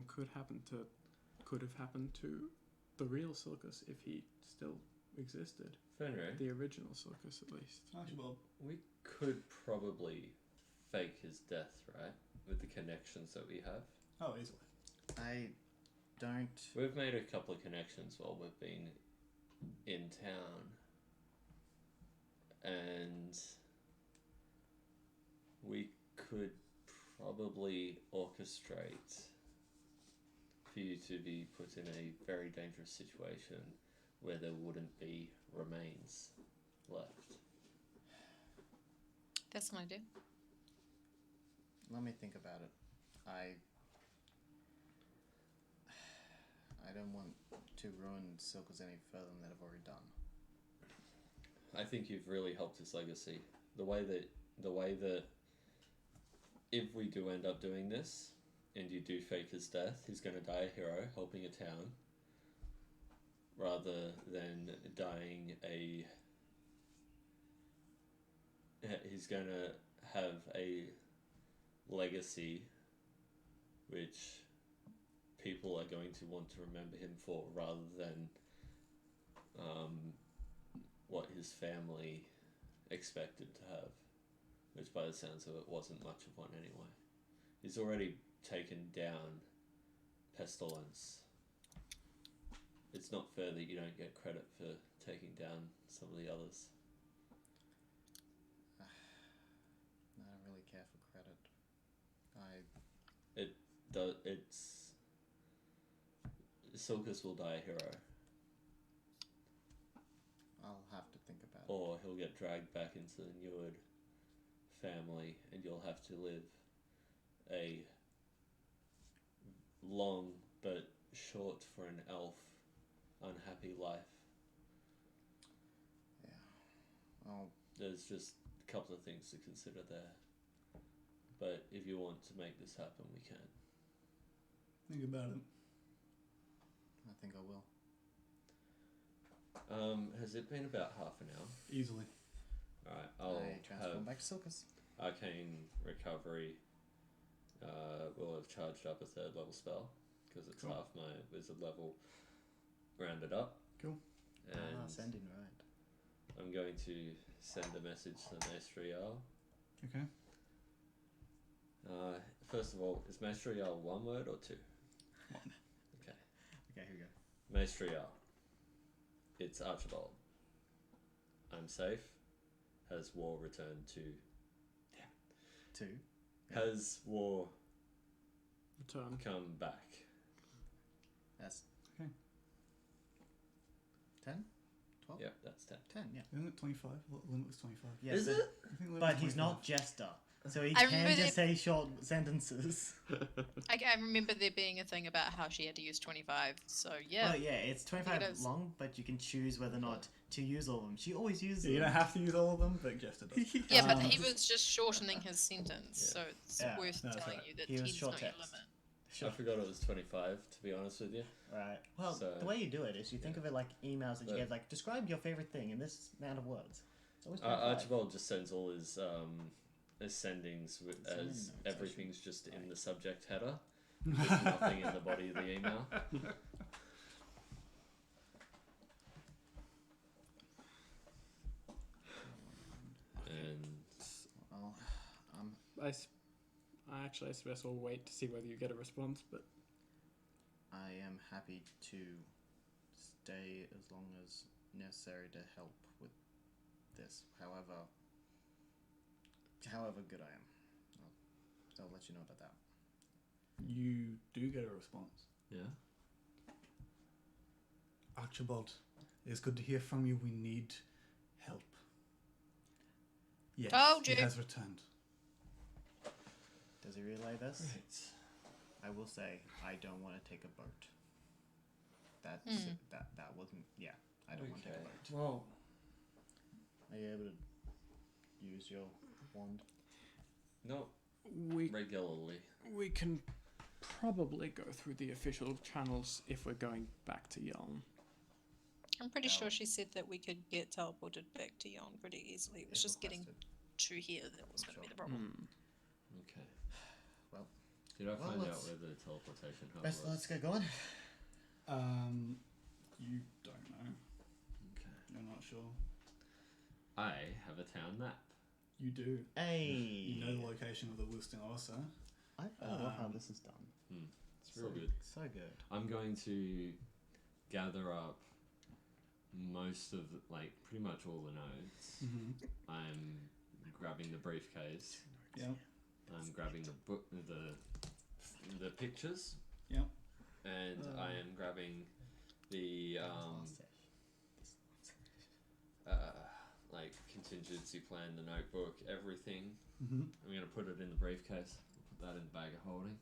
could have happened to the real Silkus if he still existed. Fenrir, The original Silkus, at least. Archibald. we could probably fake his death, right? With the connections that we have. Oh, easily. I don't. We've made a couple of connections while we've been in town. And we could probably orchestrate for you to be put in a very dangerous situation where there wouldn't be remains left. That's an idea. Let me think about it. I don't want to ruin Silkus any further than that I've already done. I think you've really helped his legacy. The way that if we do end up doing this and you do fake his death, he's going to die a hero helping a town rather than dying he's going to have a legacy which people are going to want to remember him for rather than what his family expected to have, which by the sounds of it wasn't much of one anyway. He's already taken down Pestilence. It's not fair that you don't get credit for taking down some of the others. I don't really care for credit. It's Silkus will die a hero, I'll have to think about it. or he'll get dragged back into the Neward family, and you'll have to live a long but short for an elf unhappy life. Yeah. Well, There's just a couple of things to consider there. But if you want to make this happen, we can. Think about it. I think I will. Has it been about half an hour? Easily. Alright, I'll I transform have back to Silkus. Arcane Recovery. Will have charged up a 3rd level spell, because it's Cool. half my wizard level rounded up. Cool. And Sending right. I'm going to send a message to Maestriel. Okay. First of all, is Maestriel one word or two? One. Okay. Okay, here we go. Maestriel. It's Archibald. I'm safe. Has war returned to... 2. Has war Return. come back? That's Okay. 10? 12? Yep, that's 10. 10, yeah. Isn't it 25? Limit was 25. Yeah, Is so- it? I think limit But was he's 25. not Jester, so he I can remember just say short sentences. I remember there being a thing about how she had to use 25. So yeah. Well, yeah, it's 25 it is. long, but you can choose whether or not to use all of them. She always uses Yeah, you them. don't have to use all of them, but Jester does. Yeah, but Um, he was just shortening his sentence, Yeah. so it's Yeah, worth that's telling right. you that He was 10's short not your text. limit. I forgot it was 25, to be honest with you. Right. Well, So- the way you do it is you think of it like emails that you But- get, like, describe your favorite thing in this amount of words. It's always 25. Archibald just sends all his sendings Sending as notes, everything's just in Right. the subject header. There's nothing in the body of the email. And Well, I suggest we'll wait to see whether you get a response, but I am happy to stay as long as necessary to help with this. However good I am. I'll let you know about that. You do get a response. yeah, Archibald, it's good to hear from you. We need help. Yes, Told he you. has returned. Does he relay this? right. I will say I don't want to take a boat. That's that wasn't. Yeah, I don't want to take a boat. Well, Are you able to use your wand? not we regularly. we can probably go through the official channels if we're going back to Yelm. I'm pretty No. sure she said that we could get teleported back to Yon pretty easily. It was If just getting requested. to here that was going to be Sure. the problem. Okay. Well, Did I find out let's- where the teleportation hub let's was? get going. You don't know. Okay. You're not sure. I have a town map. You do. Hey. You know the location of the Wilston Orsa. I love how Um, this is done. It's real good. So good. I'm going to gather up most of like pretty much all the nodes. Mm-hmm. I'm grabbing the briefcase. Yeah. I'm grabbing the book, the pictures. Yeah. And I am grabbing the like contingency plan, the notebook, everything. Mm-hmm. I'm gonna put it in the briefcase. Put that in the bag of holding.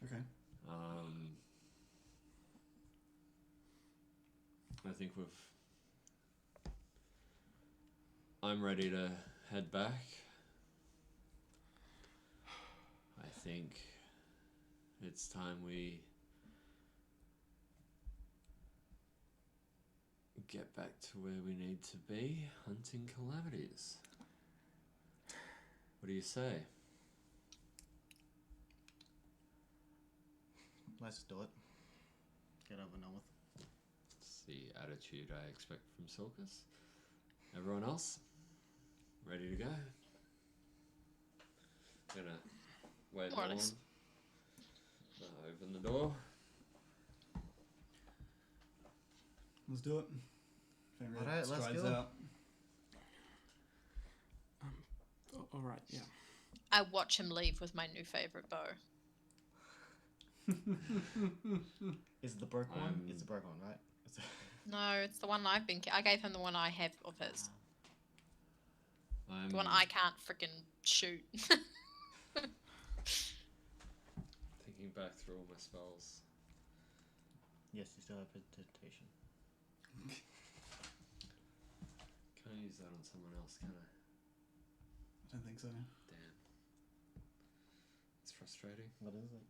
Okay. I think I'm ready to head back. I think it's time we get back to where we need to be, hunting calamities. What do you say? Let's do it. Get over and done with. It's the attitude I expect from Sulcus. Everyone else? Ready to go? Gonna wave More or on. less. Open the door. Let's do it. Fenrir Alright, let's strides go. out. All right, yeah. I watch him leave with my new favorite bow. Is it the broke one? I'm- It's the broke one, right? It's No, it's the one I've been. I gave him the one I have of his. I'm The one I can't freaking shoot. thinking back through all my spells. Yes, you still have presentation. Can't use that on someone else, can I? I don't think so. Damn. It's frustrating. What is it?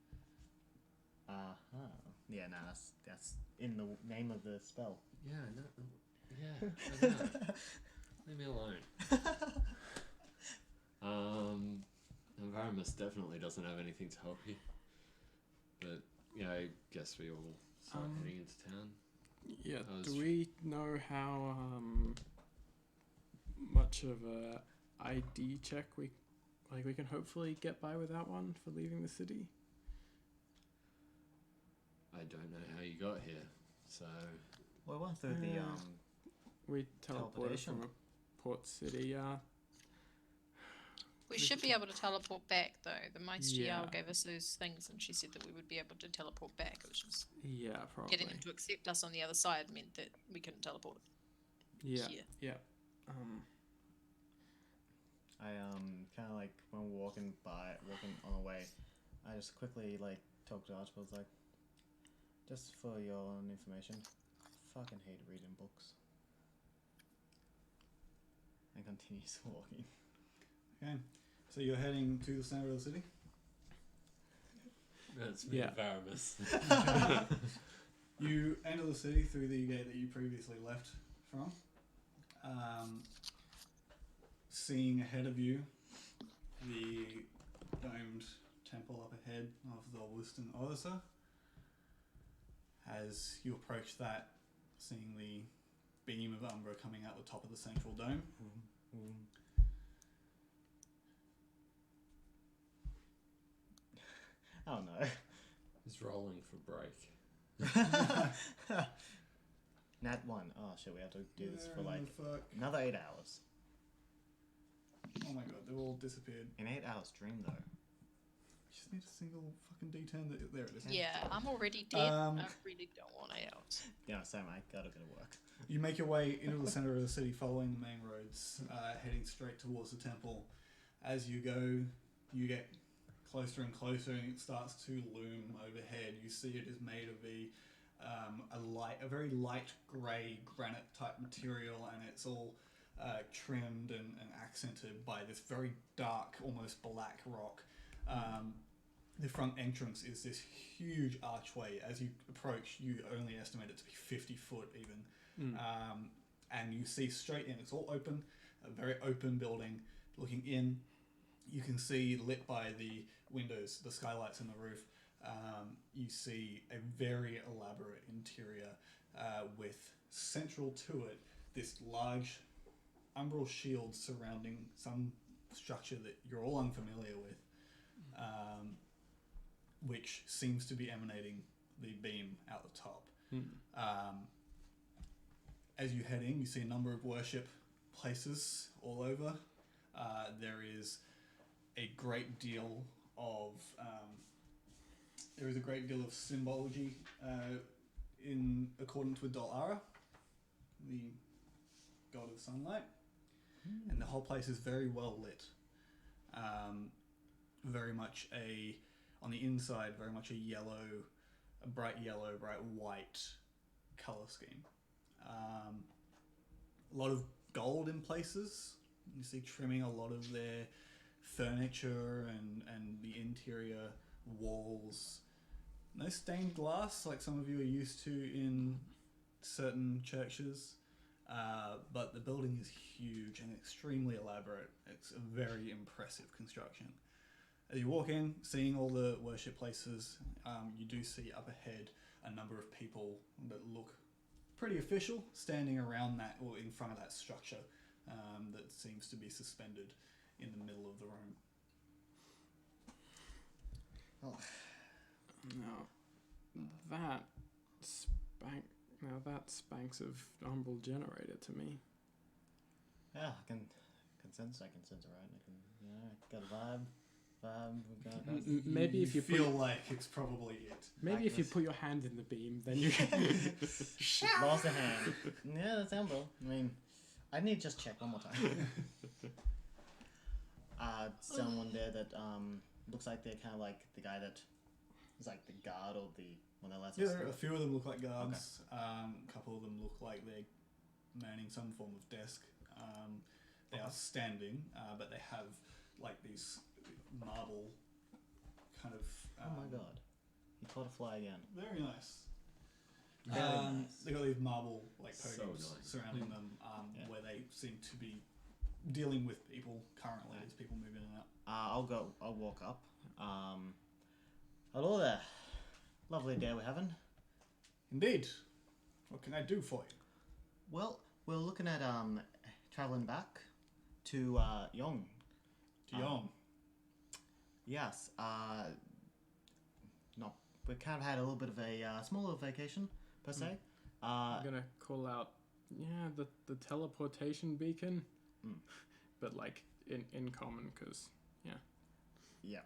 Yeah, no, that's in the name of the spell. Yeah, no. Yeah, I know. Leave me alone. Environment definitely doesn't have anything to help you. But yeah, I guess we all start heading into town. Yeah. That was Do we know how much of a ID check we can hopefully get by without one for leaving the city? I don't know how you got here, so Well, we went through the Yeah. We teleported Teleportation. from a port city. We should be able to teleport back, though. The Meister Yeah. gave us those things, and she said that we would be able to teleport back. It was just Yeah, probably. getting them to accept us on the other side meant that we couldn't teleport Yeah. here. Yeah. I kind of like when we're walking on the way, I just quickly like talk to Archibald, like, just for your own information, fucking hate reading books. And continues walking. Okay, so you're heading to the center of the city. That's me, Yeah. Varamus. You enter the city through the gate that you previously left from. Seeing ahead of you the domed temple up ahead of the Western Odyssey. As you approach that, seeing the beam of Umbra coming out the top of the central dome. Oh no. He's rolling for break. Nat 1. Oh shit, we have to do this for like Fuck. another 8 hours. Oh my god, they've all disappeared. An 8 hour stream though. Just need a single fucking D10. There it is. Yeah, I'm already dead. I really don't want out. Yeah, Sam, I gotta go to work. You make your way into the center of the city following the main roads, heading straight towards the temple. As you go, you get closer and closer, and it starts to loom overhead. You see it is made of a very light grey granite type material, and it's all trimmed and accented by this very dark, almost black rock. The front entrance is this huge archway. As you approach, you only estimate it to be 50 foot even. And you see straight in. It's all open, a very open building. Looking in, you can see, lit by the windows, the skylights in the roof, you see a very elaborate interior with, central to it, this large umbral shield surrounding some structure that you're all unfamiliar with, which seems to be emanating the beam out the top. As you head in, you see a number of worship places all over. There is a great deal of symbology in accordance with Dolara, the god of sunlight, and the whole place is very well lit. Very much on the inside, very much a bright yellow, bright white color scheme. A lot of gold in places. You see trimming a lot of their furniture and the interior walls. No stained glass like some of you are used to in certain churches, but the building is huge and extremely elaborate. It's a very impressive construction. As you walk in, seeing all the worship places, you do see up ahead a number of people that look pretty official standing around that, or in front of that structure that seems to be suspended in the middle of the room. Oh. That spanks of umbral generator to me. Yeah, I can sense it, right? I got a vibe. Maybe if you feel like it's probably it. Maybe if you put your hand in the beam, then you can. Lost a hand. Yeah, that's umbral. I mean, I need to just check one more time. Someone there that looks like they're kind of like the guy that is like the guard or the one that lets us Yeah, through. a few of them look like guards. A couple of them look like they're manning some form of desk. They are standing, but they have like these marble kind of. Oh my god, he caught a fly again. Very nice. Very nice. They got these marble like So podiums nice. surrounding them, Yeah. where they seem to be dealing with people currently. As people move in and out. I'll walk up. Hello there. Lovely day we're having. Indeed. What can I do for you? Well, we're looking at traveling back to Yong. To Yom. Yes. We kind of had a little bit of a smaller vacation per se. I'm gonna call out, the teleportation beacon, but like in common, because Yeah.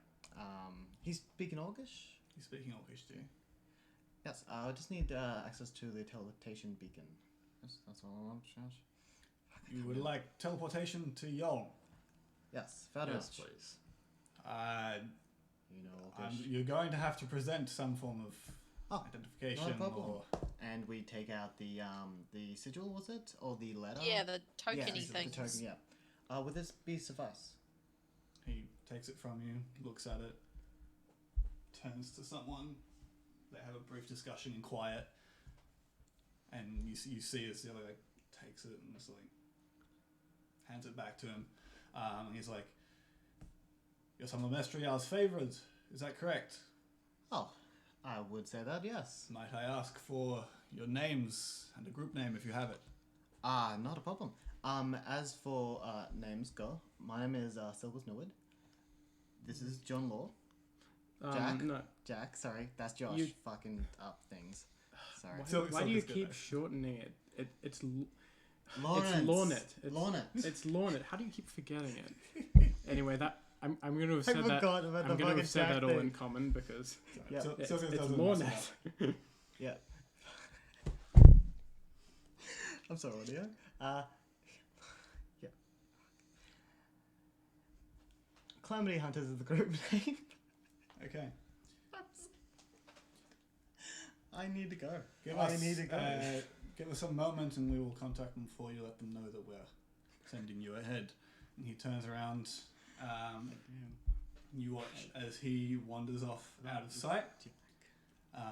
He's speaking Orcish? He's speaking Orcish too. Yes, I just need access to the teleportation beacon. That's all I want, Josh. You would like teleportation to Yol. Yes, very Yes, much. please. You know Orcish. You're going to have to present some form of identification Not a problem. or... And we take out the sigil, was it? Or the letter? Yeah, the tokeny the things. token, yeah. Would this be suffice? He takes it from you, looks at it, turns to someone. They have a brief discussion in quiet, and you see as the other guy takes it and just like hands it back to him. And he's like, "You're some of Master Yar's favorites. Is that correct? Oh, I would say that, yes. Might I ask for your names and a group name if you have it?" Not a problem. As for names go, my name is Silvus Newwood. This is John Law. Jack? No. Jack, sorry, that's Josh. You- Fucking up things. Sorry. Why do you Silver's good keep though. shortening it? It's Lawrence. It's Lornet. Lornet. It's Lornet. How do you keep forgetting it? Anyway, that I'm going to have said that. forgot about I'm the going to fucking have said Jack that all thing. in common because Yeah. it's Silver doesn't Lornet. mess it up. Yeah. I'm sorry, audio. Yeah. Calamity Hunters is the group name. Okay. I need to go. Give I us, need to go. give us a moment and we will contact them for you, let them know that we're sending you ahead. And he turns around, you watch as he wanders off out of sight.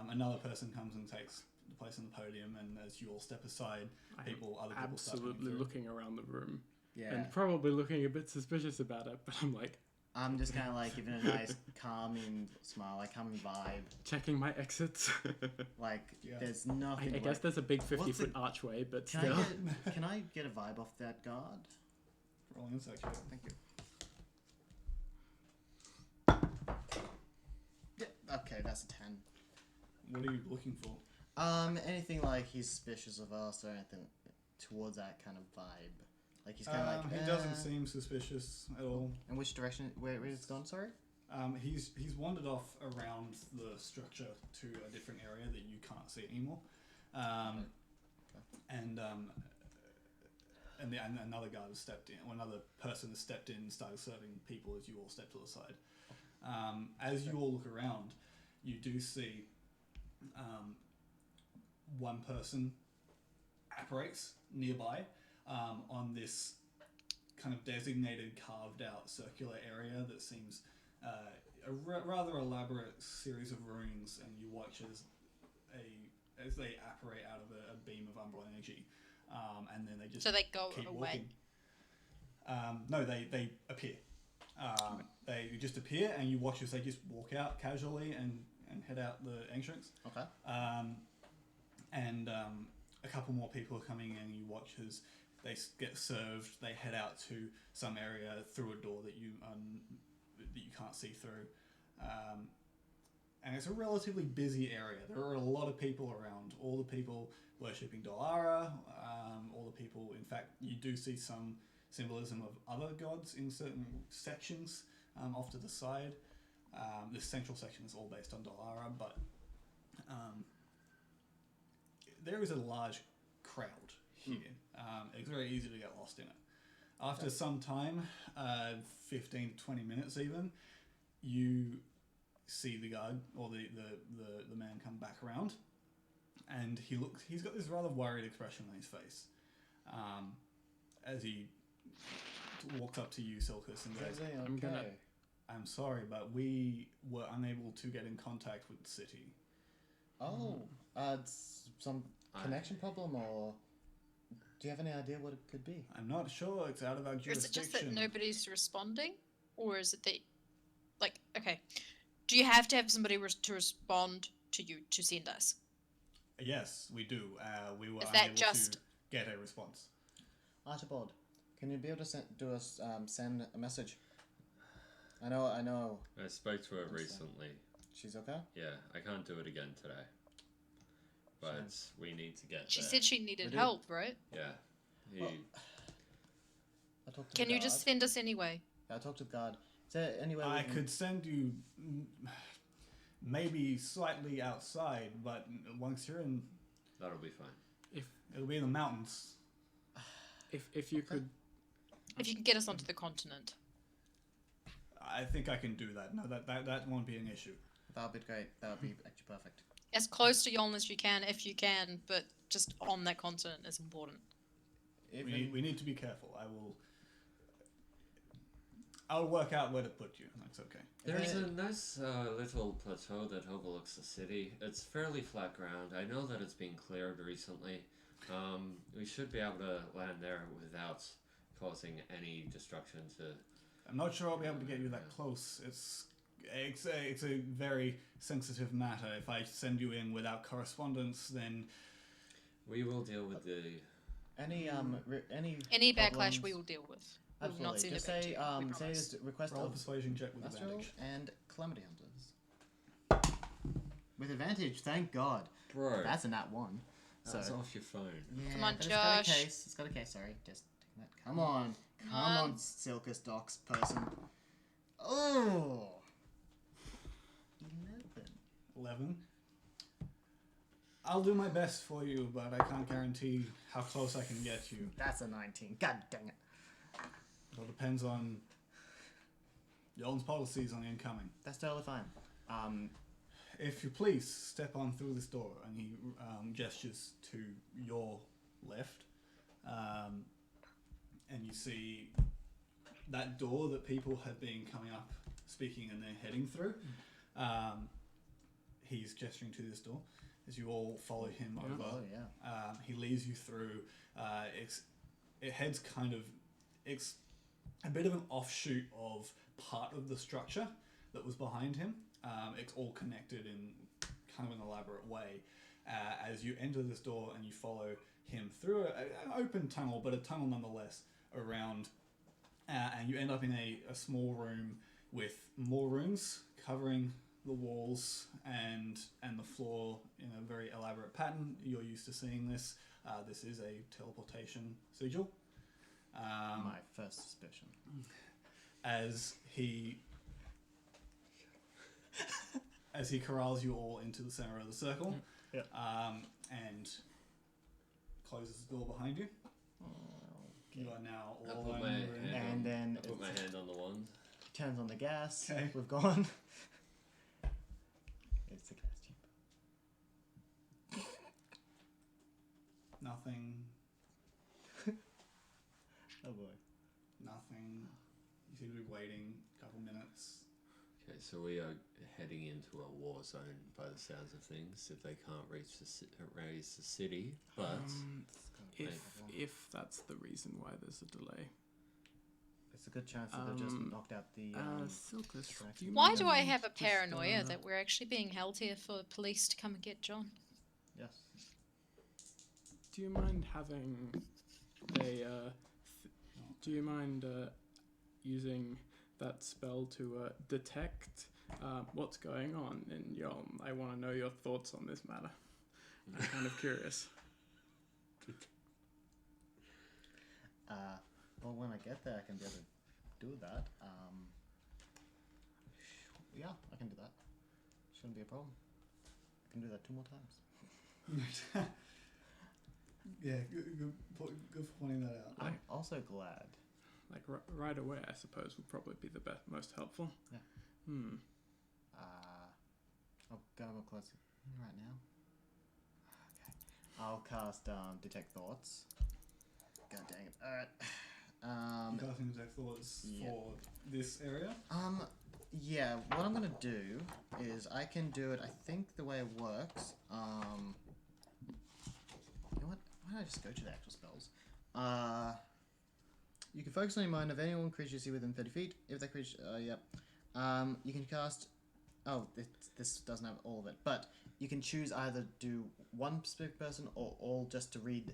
Another person comes and takes the place on the podium, and as you all step aside, other people start coming absolutely through. looking around the room Yeah. and probably looking a bit suspicious about it. But I'm like I'm just kind of like giving a nice calming smile, like calming vibe. checking my exits. Like Yeah. there's nothing. I guess there's a big 50-foot archway, but Can still. can I get a vibe off that guard? Roll an insight check. Thank you. Yeah, okay, that's a 10. What are you looking for? Anything like he's suspicious of us or anything towards that kind of vibe. Like he's kind of like. He doesn't seem suspicious at all. In which direction? Where it's gone? Sorry. He's wandered off around the structure to a different area that you can't see anymore, and another guard has stepped in, or another person has stepped in and started serving people as you all step to the side. As you all look around, you do see one person apparates nearby on this kind of designated carved out circular area that seems a rather elaborate series of runes, and you watch as they apparate out of a beam of umbral energy, and then they just So they go keep away. walking. No, they appear. They just appear, and you watch as they just walk out casually and head out the entrance. Okay. And a couple more people are coming in. You watch as they get served. They head out to some area through a door that you can't see through. And it's a relatively busy area. There are a lot of people around. All the people worshipping Dolara. All the people. In fact, you do see some symbolism of other gods in certain sections off to the side. This central section is all based on Dolara, but there is a large crowd here. It's very easy to get lost in it. After some time, 15 to 20 minutes even, you see the guard or the man come back around, and he's got this rather worried expression on his face as he walks up to you, Silkus, and goes, I'm gonna- "I'm sorry, but we were unable to get in contact with the city." Oh, it's some connection problem, or do you have any idea what it could be? I'm not sure. It's out of our Or is it jurisdiction. just that nobody's responding? Or is it that, like, okay, do you have to have somebody to respond to you to send us? Yes, we do. We were Is that unable just- to get a response. Archibald, can you be able to send a message? I know. I spoke to her I'm sorry. recently. She's okay. Yeah, I can't do it again today. But we need to get She there. said she needed We do. help, right? Yeah. He, Well, I'll talk to Can the you guard. just send us anyway? I'll talk to the guard. Is there any way I we can... could send you maybe slightly outside, but once you're in, That'll be fine. it'll be in the mountains. If you could, If you can get us onto the continent. I think I can do that. No, that won't be an issue. That would be great. That would be actually perfect. As close to Yoln as you can, if you can, but just on that continent is important. We need to be careful. I'll work out where to put you. That's okay. There's a nice little plateau that overlooks the city. It's fairly flat ground. I know that it's been cleared recently. We should be able to land there without causing any destruction to... I'm not sure I'll be able to get you that close. It's a very sensitive matter. If I send you in without correspondence, then We will deal with the... Any Any backlash problems? we will deal with. We will not Absolutely. send Just it back to say you, we say promise. this request roll a of persuasion check with Astral advantage. and Calamity Hunters. With advantage, thank God. Bro, That's a nat 1. that's So off your phone. yeah, Come on, but it's got a Josh. case. It's got a case. Sorry, just taking that. Come on, Come on. Silkus Docs person. Oh, 11. I'll do my best for you, but I can't guarantee how close I can get you. that's a 19. God dang it. It all depends on Yoln's policies on incoming. That's totally fine. If you please, step on through this door. And he gestures to your left. And you see that door that people have been coming up, speaking, and then heading through. He's gesturing to this door. As you all follow him over, Oh yeah. he leads you through. It heads kind of... It's a bit of an offshoot of part of the structure that was behind him. It's all connected in kind of an elaborate way. As you enter this door and you follow him through an open tunnel, but a tunnel nonetheless, around, and you end up in a small room with more rooms covering the walls and the floor in a very elaborate pattern. You're used to seeing this. This is a teleportation sigil. My first suspicion. As he corrals you all into the center of the circle, Yeah. and closes the door behind you. You are now I all put alone my in the room. hand And then I put my hand on the wand. turns on the gas. Okay. We've gone. It's the gas chamber. Nothing. Oh boy. Nothing. You seem to be waiting a couple minutes. Okay, so we are heading into a war zone by the sounds of things. If they can't raise the city, but if that's the reason why there's a delay. It's a good chance that they've just knocked out the. Silkus, do you Why mind do I if have a just, paranoia that we're actually being held here for police to come and get John? Yes. Do you mind having a? Do you mind using that spell to detect what's going on in Yom? I want to know your thoughts on this matter. I'm kind of curious. Well, when I get there, I can be able to do that. Yeah, I can do that. Shouldn't be a problem. I can do that 2 more times. Yeah, good for pointing that out. I'm also glad. Like right away, I suppose would probably be the most helpful. Yeah. I'll go close right now. Okay. I'll cast Detect Thoughts. God dang it. Alright. Casting detect thoughts yeah. for this area. Yeah, what I'm gonna do is I can do it, I think the way it works, you know what? Why don't I just go to the actual spells? You can focus on your mind of anyone creature you see within 30 feet. If that creature, yep. You can cast, this doesn't have all of it, but you can choose either do one specific person or all just to read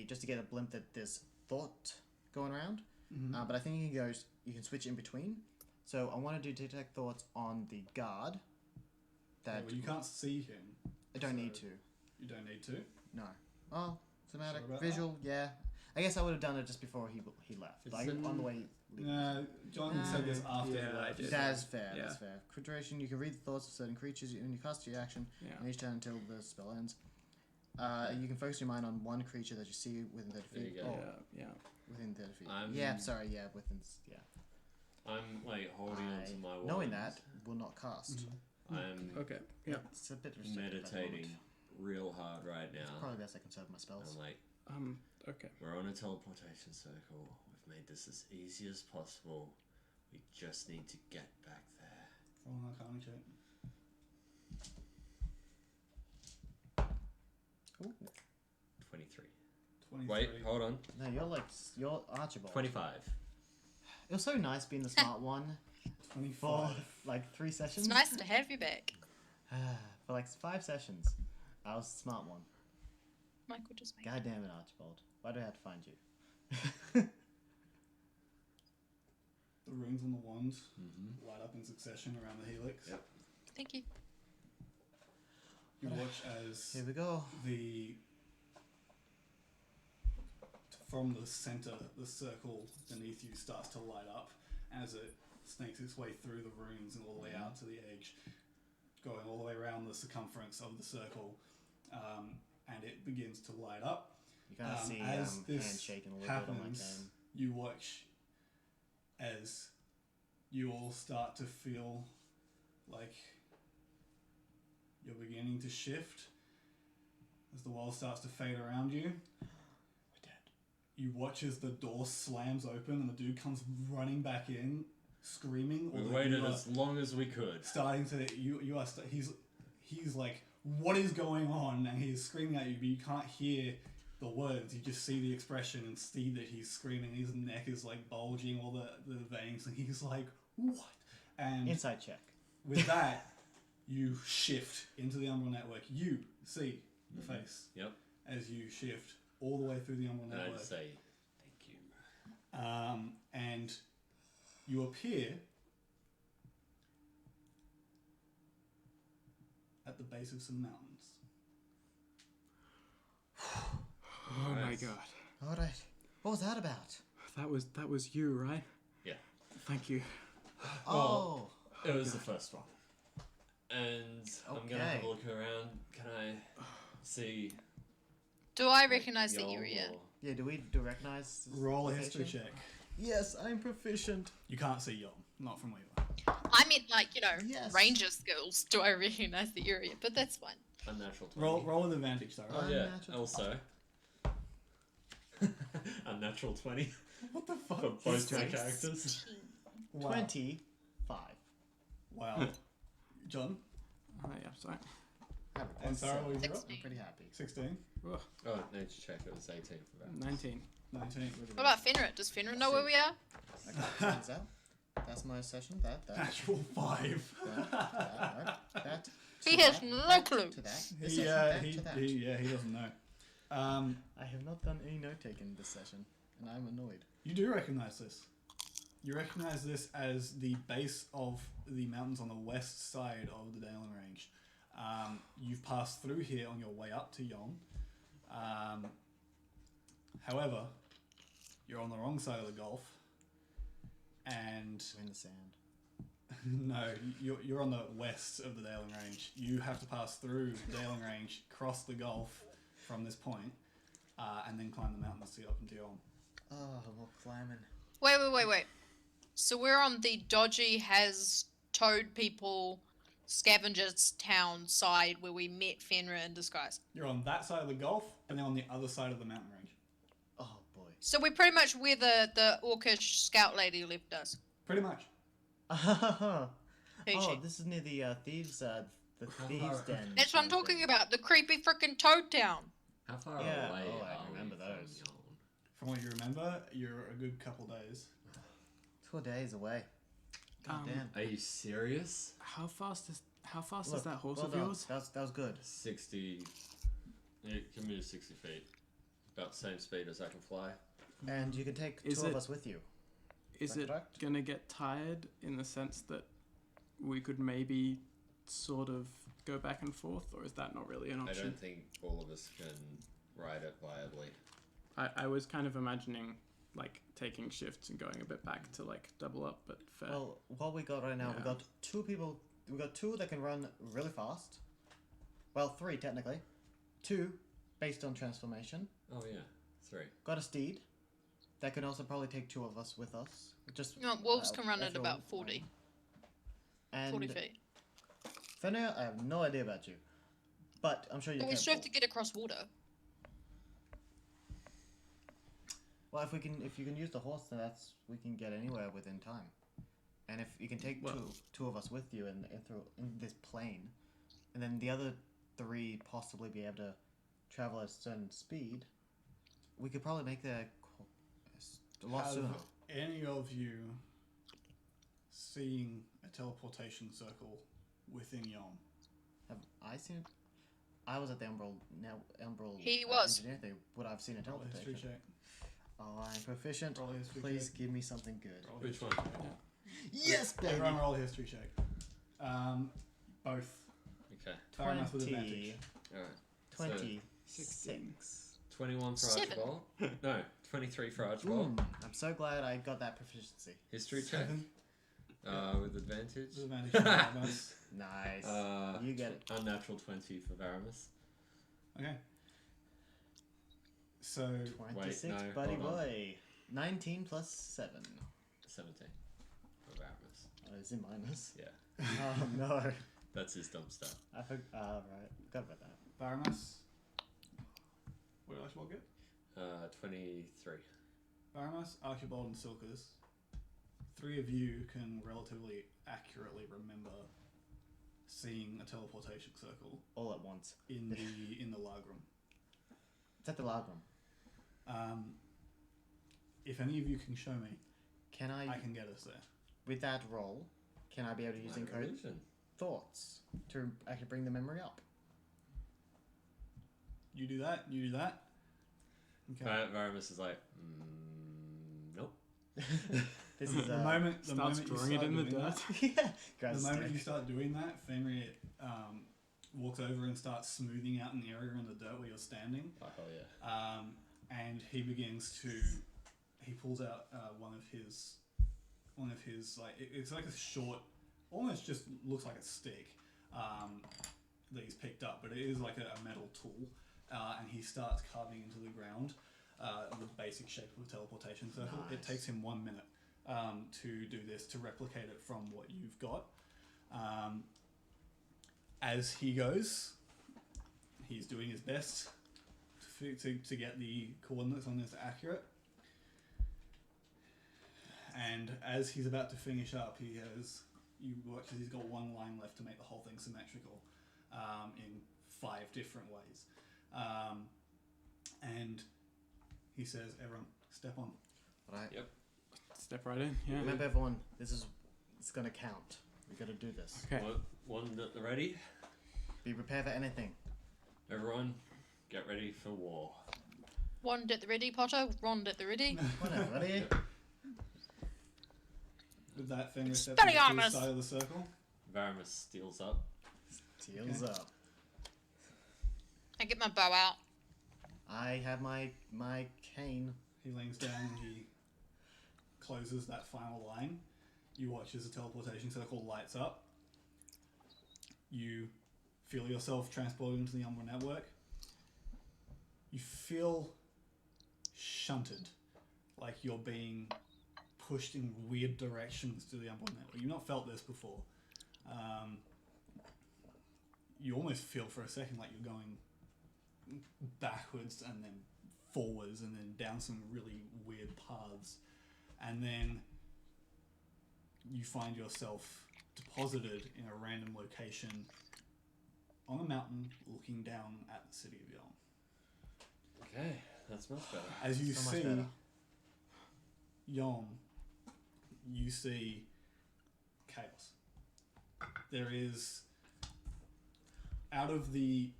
just to get a blimp that there's thought going around. Mm-hmm. But I think you can switch in between. So I want to do detect thoughts on the guard. That Well, you can't see him. I don't so need to. You don't need to. No. Oh, cinematic, Sure about visual, yeah. I guess I would have done it just before he left. It's Like, on the way. John said this after Yeah, he I left. did. That's fair. Yeah. That's fair. Crit duration: you can read the thoughts of certain creatures when you cast your action, Yeah. and each turn until the spell ends. You can focus your mind on one creature that you see within 30 There feet. you go. Yeah. Within 30 feet. I'm- Within. Yeah. I'm like holding on to my knowing wands. that will not cast. I'm Okay. Yeah. It's a bit restricted at the meditating moment. real hard right It's now. probably best I conserve my spells. I'm like, Okay. we're on a teleportation circle. We've made this as easy as possible. We just need to get back there. Oh, I can't check. Ooh. 23. 23. Wait, hold on. No, you're Archibold. 25. It was so nice being the smart one 25. for like 3 sessions. It's nice to have you back. For like 5 sessions, I was the smart one. Michael just made. God damn it, Archibald. Why do I have to find you? The runes on the wand Mm-hmm. light up in succession around the helix. Yep. Thank you. You watch as Here we go. from the center, the circle beneath you starts to light up as it snakes its way through the runes and all the way out to the edge, going all the way around the circumference of the circle, and it begins to light up. You kind of see as this hands shaking a little bit on my happens, cane. you watch as you all start to feel like you're beginning to shift as the world starts to fade around you. We're dead. You watch as the door slams open and the dude comes running back in, screaming. We although waited you are as long as we could. starting to he's like, what is going on? And he's screaming at you, but you can't hear the words. You just see the expression and see that he's screaming. His neck is like bulging, all the veins, and he's like, what? And Inside check. with that, you shift into the Umbral Network. You see the face Yep. as you shift all the way through the Umbral And I Network. just say, thank you. And you appear at the base of some mountains. Oh my Nice. god. Alright. What was that about? That was you, right? Yeah. Thank you. Oh! It was the first one. And I'm gonna have Okay. a look around. Can I see? Do I recognize the Yol area? or- Yeah, do we recognize this Roll a history location? check. Yes, I'm proficient. You can't see Yom, not from where you are. I mean, like, Yes. ranger skills. Do I recognize the area? But that's fine. Unnatural 20. Roll with advantage though, Oh right? yeah. Unnatural. Also. Unnatural 20 What the fuck? for both my Nice. characters. Wow. 25. Wow. John? Oh, yeah, sorry. And Sarah, what was your roll? I'm pretty happy. 16? Ugh, Oh, nature check. It was 18 for that. 19. 19. What about Fenrir? Does Fenrir know where we are? I got turns out. That's my session. That. Natural 5. That. He to has that, no that, clue. To that. He, This session, that to that. he doesn't know. I have not done any note taking this session, and I'm annoyed. You do recognize this. You recognize this as the base of the mountains on the west side of the Dalen Range. You've passed through here on your way up to Yom. However, you're on the wrong side of the Gulf. And We're in the sand. no, you're on the west of the Dalen Range. You have to pass through the Dalen Range, cross the Gulf from this point, and then climb the mountains to get up into Yom. Oh, more climbing. Wait. So we're on the dodgy has toad people scavengers town side where we met Fenrir in disguise. You're on that side of the Gulf, and then on the other side of the mountain range. Oh boy. So we're pretty much where the orcish scout lady left us. Pretty much. Oh, Who's she? this is near the thieves' thieves' den. That's what I'm talking about. The creepy freaking toad town. How far Yeah, away oh, I are remember we from those. Yoln? From what you remember, you're a good couple days. 4 days away. God damn. Are you serious? How fast is Look, that horse well of done. yours? That was good. 60. It can move 60 feet. About the same speed as I can fly. And you can take Is two of it- us with you. Is that it correct? gonna get tired in the sense that we could maybe sort of go back and forth, or is that not really an I option? don't think all of us can ride it viably. I was kind of imagining like taking shifts and going a bit back to like double up, but fair. Well, what we got right now, we Yeah. got 2 people. We got 2 that can run really fast. Well, 3 technically. 2 based on transformation. Oh yeah, 3. Got a steed that can also probably take 2 of us with us. Just You know, wolves can run at overall about 40, line. And 40 feet. Fenrir, I have no idea about you, but I'm sure you But can. we still have to get across water. Well, if you can use the horse, then we can get anywhere within time. And if you can take Well- two of us with you in this plane, and then the other 3 possibly be able to travel at a certain speed, we could probably make there a lot Have sooner. any of you seen a teleportation circle within Yom? Have I seen it? I was at the Umbral He was. engineer thing. Would I have seen a Roll a history teleportation? check. Oh, I'm proficient. Roll a history Please check. give me something good. Roll a Which history one? check. Yes, baby. Everyone roll a history check. Both. Okay. Baramas with advantage. All right. 26. 21 for 7. Archibald. No, 23 for Archibald. Boom. I'm so glad I got that proficiency. History check. 7 With advantage. with advantage. for Baramas. Nice. You get it. Unnatural 20 for Varamus. Okay. So 26, no, buddy hold on. boy. 19 plus 7. 17 for Varamus. Oh, is it minus? Yeah, Oh, no. that's his dump stuff. I forgot. Right. Forgot about that. Baramas. What did Archibald get? 23. Baramas, Archibald, and Silkers. 3 of you can relatively accurately remember seeing a teleportation circle All at once. in the lagrum. It's at the lagrum. If any of you can show me, Can I, I can get us there. with that roll, can I be able to use Minor encode illusion. thoughts to actually bring the memory up? You do that. You do that. Okay. Varamus is like, nope. This is The moment Starts you drawing it start in the doing dirt. that, yeah. the Grabs a moment stick. you start doing that, Fenrir walks over and starts smoothing out an area in the dirt where you're standing. Oh, hell yeah. And he begins to, he pulls out one of his like it's like a short, almost just looks like a stick that he's picked up, but it is like a metal tool, and he starts carving into the ground the basic shape of a teleportation circle. It Nice. takes him 1 minute to do this, to replicate it from what you've got. As he goes, he's doing his best to get the coordinates on this accurate. And as he's about to finish up, you watch as he's got 1 line left to make the whole thing symmetrical in 5 different ways. And he says, everyone, step on. Right. Yep. Step right in. Yeah. Remember, everyone, it's gonna count. We gotta do this. Okay. One at the ready. Be prepared for anything. Everyone, get ready for war. Wand at the ready, Potter. Wand at the ready. Whatever, ready? With that, Fenrir steps Very to the honest. side of the circle. Varamus steals up. Teals Okay. up. I get my bow out. I have my cane. He leans down and he closes that final line. You watch as the teleportation circle lights up. You feel yourself transported into the Umbra network. You feel shunted, like you're being pushed in weird directions to the Umbra network. You've not felt this before. You almost feel for a second like you're going backwards and then forwards and then down some really weird paths, and then you find yourself deposited in a random location on a mountain looking down at the city of Yom. Okay, that's much better. As you So much see better. Yom, you see chaos. There is, out of the,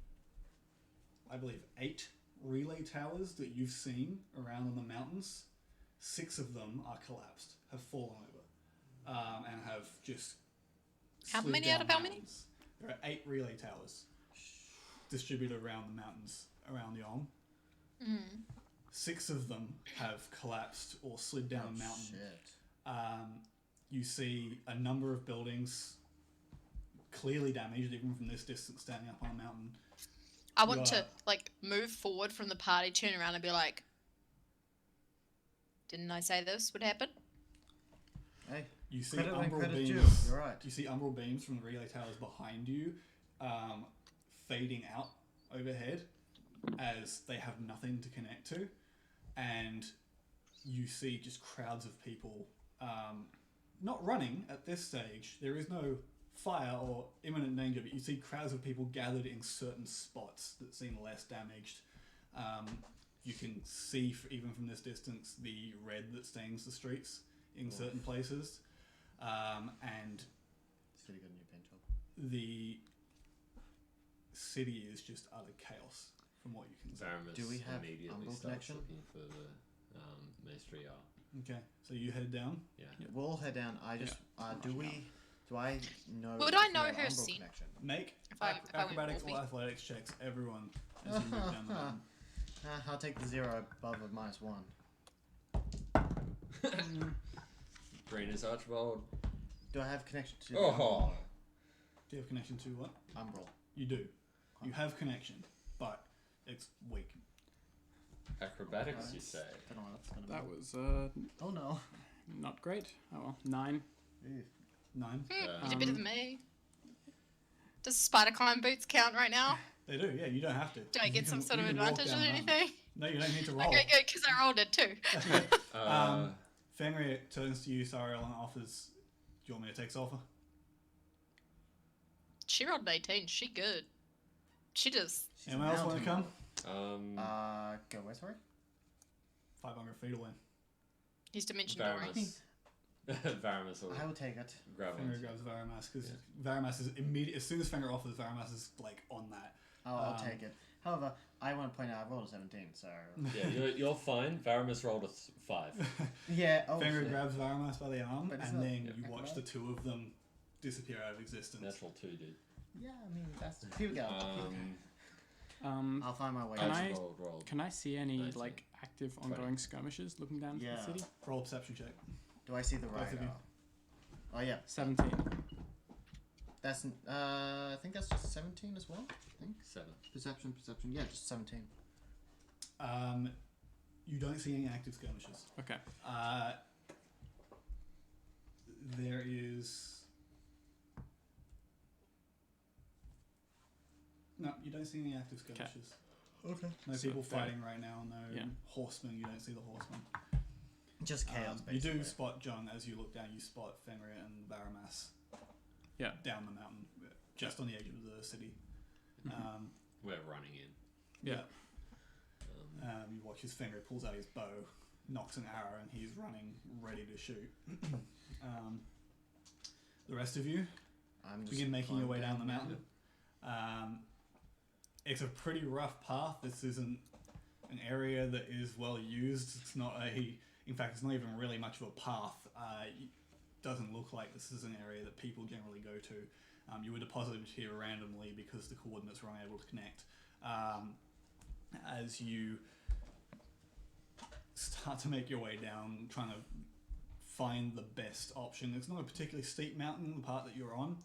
I believe, 8 relay towers that you've seen around on the mountains, 6 of them are collapsed, have fallen over, and have just How slid many down out of how many? mountains. There are 8 relay towers distributed around the mountains around Yom. 6 of them have collapsed or slid down a mountain. Shit. You see a number of buildings clearly damaged, even from this distance, standing up on a mountain. I want to move forward from the party, turn around, and be like, "Didn't I say this would happen?" Hey, You see credit when umbral credit's beams. due. You're right. You see umbral beams from the relay towers behind you, fading out overhead as they have nothing to connect to, and you see just crowds of people, not running at this stage. There is no fire or imminent danger, but you see crowds of people gathered in certain spots that seem less damaged. You can see, even from this distance, the red that stains the streets in certain places, and City got a new paint job. the city is just utter chaos from what you can see. Varamus Do we have immediately umbral starts connection? looking for the Maestri Yar. Okay, so you head down. Yeah. We'll all head down. I just do I know? Would I if know we have her umbral scene? connection? Make If I went acrobatics or Wolfie. athletics checks, everyone, as you move down the mountain. I'll take the 0 above a -1. Green is Archibald. Do I have connection to the Oh. Do you have connection to what? umbral? You do. You have connection, but it's weak. Acrobatics, you say? Don't know what that's gonna That be. was Oh no. not great. Oh well, 9. Ew. 9. You did better than me. Does spider climb boots count right now? They do, yeah, you don't have to. Do I You get can- some sort you of can walk advantage or down the mountain. anything? No, you don't need to roll. Okay, good, because I rolled it too. Fenrir turns to you, Sariel, and offers, do you want me to take Sulfur? She rolled an 18. She good. She just. She's Anyone else want to mountain. come? Go where, sorry? 500 feet away. He's dimension dooring. Varamus. Varamus will I will take it. grab Fenrir one. grabs Varamas, because Varamas is immediate. As soon as Fenrir offers, Varamas is like on that. I'll take it. However, I want to point out I rolled a 17, so Yeah, you're fine. Varamus rolled a 5. yeah. Oh, Fenrir shit. grabs Varamas by the arm, But it's and not- then Yeah. you watch the two of them disappear out of existence. Natural 2, dude. Yeah, I mean that's here we go. I'll find my way. Can I- Archibald rolled. Can I see any 19. like active ongoing skirmishes looking down Yeah. to the city? Roll a perception check. Do I see the Both of radar? you. Oh yeah, 17. that's I think that's just 17 as well. I think 7. perception. Yeah, just 17. You don't see any active skirmishes. Okay. There is. No, you don't see any active skirmishes. Okay. No So people fair. fighting right now. No Yeah. horsemen. You don't see the horsemen. Just chaos. You basically. do spot Jung as you look down. You spot Fenrir and Varamas. Yeah. Down the mountain, just on the edge of the city. We're running in. Yeah. You watch as Fenrir pulls out his bow, knocks an arrow, and he's running, ready to shoot. The rest of you I'm just begin making your way climbing down the mountain. It's a pretty rough path. This isn't an area that is well used. It's not in fact, it's not even really much of a path. It doesn't look like this is an area that people generally go to. You were deposited here randomly because the coordinates were unable to connect. As you start to make your way down, trying to find the best option. It's not a particularly steep mountain, the part that you're on,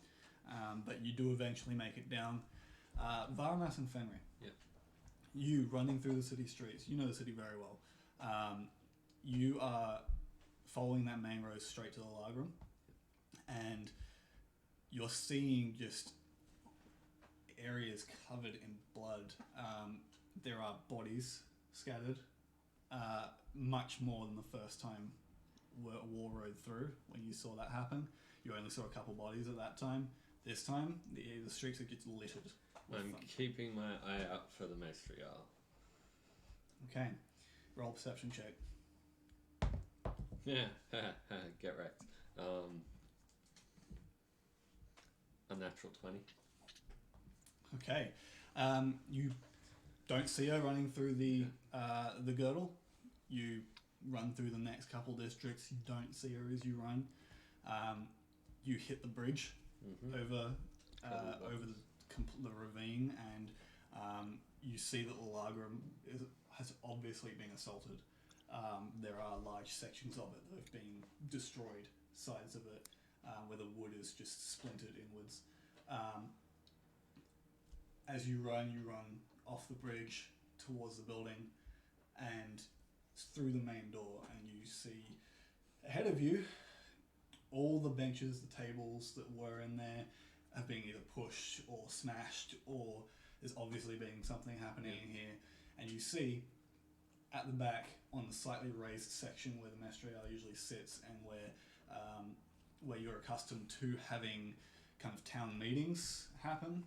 but you do eventually make it down. Varamas and Fenrir. Yep. You running through the city streets. You know the city very well. You are following that main road straight to the Lagrum, and you're seeing just areas covered in blood. There are bodies scattered, much more than the first time war rode through when you saw that happen. You only saw a couple bodies at that time. This time, the streets are just littered with I'm them. keeping my eye out for the Maestri Yar. Okay, roll a perception check. Yeah, get wrecked. A natural 20. Okay, you don't see her running through the girdle. You run through the next couple districts. You don't see her as you run. You hit the bridge over the ravine, and you see that the Lagrum is has obviously been assaulted. There are large sections of it that have been destroyed, sides of it, where the wood is just splintered inwards. As you run off the bridge towards the building and through the main door, and you see ahead of you all the benches, the tables that were in there have been either pushed or smashed, or there's obviously been something happening in here. And you see at the back on the slightly raised section where the Maestrial usually sits, and where you're accustomed to having kind of town meetings happen,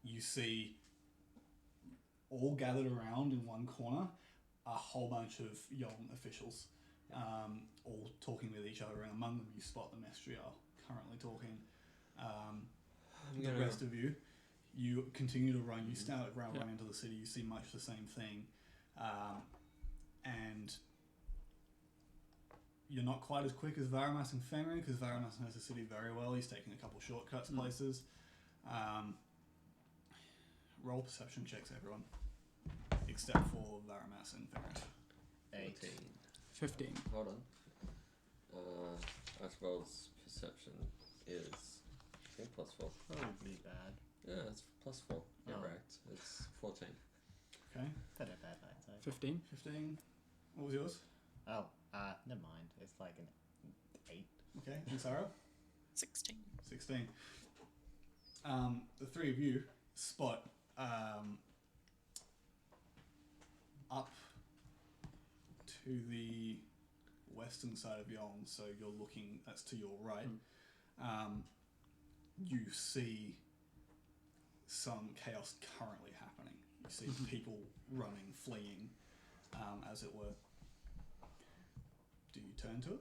you see all gathered around in one corner a whole bunch of young officials, all talking with each other, and among them you spot the Maestrial currently talking. The rest of you continue to run. You start run into the city. You see much the same thing, and you're not quite as quick as Varamas and Fenrir, because Varamas knows the city very well. He's taking a couple shortcuts places. Roll perception checks, everyone, except for Varamas and Fenrir. 14. 15. Hold on. Archibald's perception is, I think, +4. Probably bad. Yeah, it's +4. You're Oh. right. It's 14. Okay, Not a bad night, so. 15. 15. What was yours? Oh, never mind. It's like an 8. Okay, and Sarah? 16. 16. The three of you spot up to the western side of Yoln, so you're looking, that's to your right. You see some chaos currently happening. You see people running, fleeing, as it were. Do you turn to it?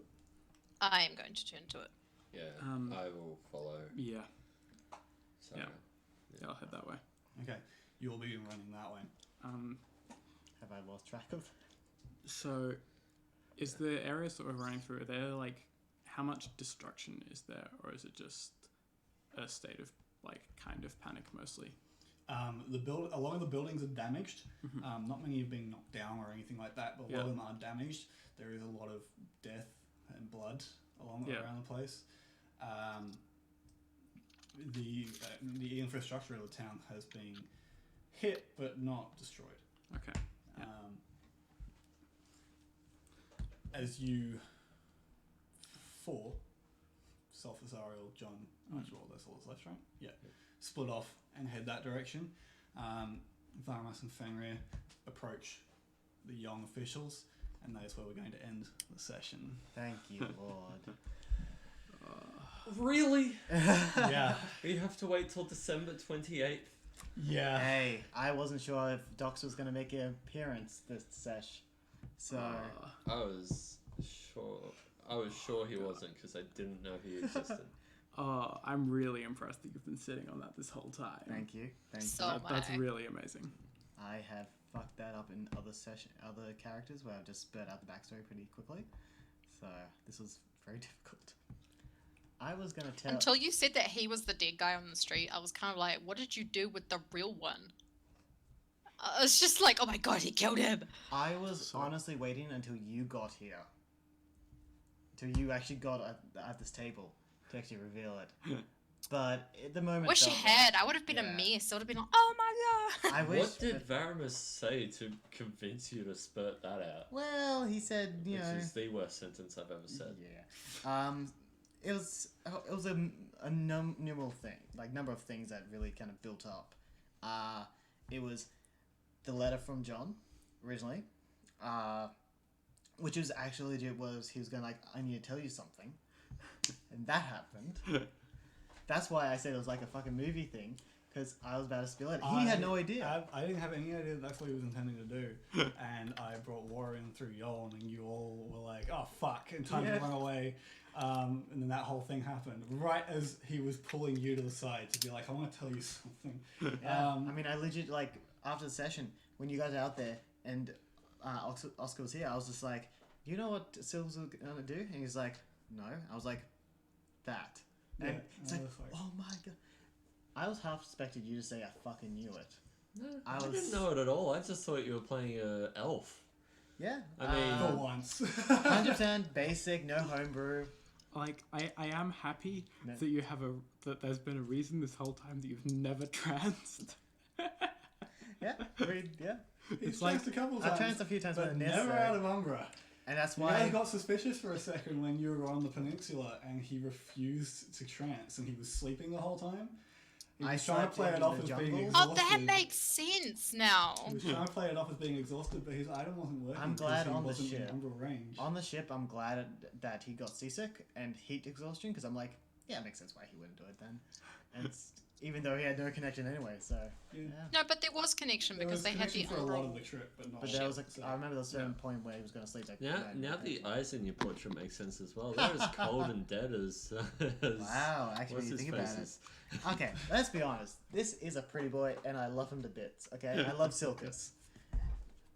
I am going to turn to it. Yeah, I will follow. Yeah. Sarah. Yeah, I'll head that way. Okay, you'll be running that way. Have I lost track of? So, is the areas that we're running through, are there like, how much destruction is there, or is it just a state of like kind of panic mostly? A lot of the buildings are damaged. Not many have been knocked down or anything like that, but a lot of them are damaged. There is a lot of death and blood around the place. The infrastructure of the town has been hit, but not destroyed. Okay. As you four, Sulfur, John, Archibald, that's all that's left, right? Yeah. Split off and head that direction. Varamas and Fenrir approach the young officials, and that is where we're going to end the session. Thank you, Lord. Really? Yeah. We have to wait till December 28th. Yeah. Hey, I wasn't sure if Dox was going to make an appearance this sesh. So... I was sure he wasn't, because I didn't know he existed. I'm really impressed that you've been sitting on that this whole time. Thank you. So That's really amazing. I have fucked that up in other characters where I've just spurred out the backstory pretty quickly. So this was very difficult. I was going to tell... Until you said that he was the dead guy on the street, I was kind of like, what did you do with the real one? It's just like, oh my god, he killed him! I was honestly waiting until you got here. Until you actually got at this table to actually reveal it. But at the moment... Wish you had. I would have been a mess. I would have been like, oh my god! I wish... What did Varamus say to convince you to spurt that out? Well, he said, you know... Which is the worst sentence I've ever said. Yeah. It was a number of things that really kind of built up. It was the letter from John, originally, which was actually he was going like, I need to tell you something, and that happened. That's why I said it was like a fucking movie thing, because I was about to spill it. He had no idea. I didn't have any idea that's what he was intending to do. And I brought War in through Yoln, and you all were like, oh fuck, and time to run away. And then that whole thing happened right as he was pulling you to the side to be like, I want to tell you something. Yeah. I mean, I legit, like, after the session, when you guys are out there and Oscar was here, I was just like, do you know what Silver's going to do? And he's like, no. I was like, that. And it's like, oh my god. I was half expected you to say, I fucking knew it. No, I I was- didn't know it at all. I just thought you were playing a elf. Yeah. I mean- For once. 100% basic, no homebrew. Like I am happy No. that you have that there's been a reason this whole time that you've never tranced. Yeah. Yeah. He's like- tranced a couple I've times, tranced a few times but with never out of Umbra. and that's You why guys got suspicious for a second when you were on the peninsula and he refused to trance and he was sleeping the whole time. He I was trying to slept play in it off the as being jungle. exhausted. Oh, that makes sense now. He was trying to play it off as being exhausted, but his item wasn't working. I'm 'cause glad he on the wasn't in ship. Umbra range. on the ship, I'm glad that he got seasick and heat exhaustion because I'm like, yeah, it makes sense why he wouldn't do it then. And it's, even though he had no connection anyway, so Yeah. yeah. No, but there was connection There because was they had the connection for a lot of Umbral. the trip, but not. But all there of was it, like, so- I remember there was a certain point where he was going to sleep. Like, Now, no, now the eyes in your portrait make sense as well. They're as cold and dead as. Wow, actually, what's you his think about faces? it. Okay, let's be honest. This is a pretty boy, and I love him to bits. Okay, I love Silkus,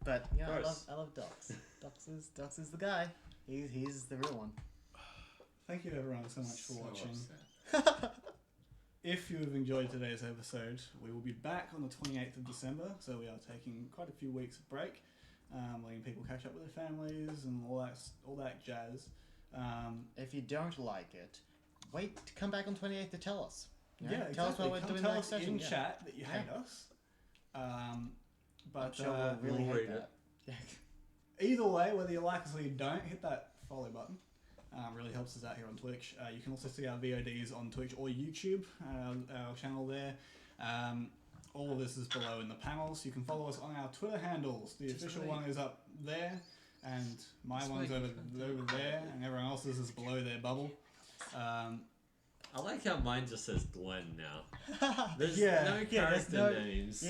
but you know, Gross. I love Dox. Dox is the guy. He's the real one. Thank you everyone so much for So watching. upset. If you have enjoyed today's episode, we will be back on the 28th of December, so we are taking quite a few weeks of break, letting people catch up with their families and all that jazz. If you don't like it, wait to come back on 28th to tell us. You know, Yeah, tell us exactly. what we're Come doing tell next us session. in yeah. chat that you hate Yeah. us. But I'm sure we'll really we'll hate read that. Yeah. either way, whether you like us or you don't, hit that follow button. Really helps us out here on Twitch. You can also see our VODs on Twitch or YouTube, our channel there. All of this is below in the panels. You can follow us on our Twitter handles. The official one is up there, and my That's one's why you over there, and everyone else's is below their bubble. I like how mine just says Glenn now. There's Yeah. no Yeah, character there's no- names.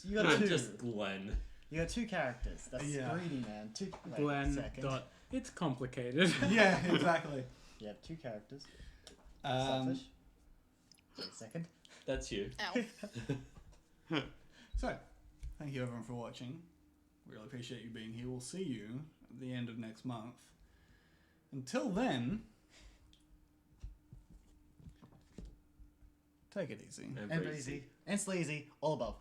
You got I'm two. just Glenn. You got two characters. That's Yeah. greedy, man. Two. Wait, Glenn second. dot. It's complicated. Yeah, exactly. You have two characters. Um, Selfish. Wait a second. That's you. Ow. So, thank you everyone for watching. We really appreciate you being here. We'll see you at the end of next month. Until then, take it easy. And And breezy. breezy. And sleazy. All above.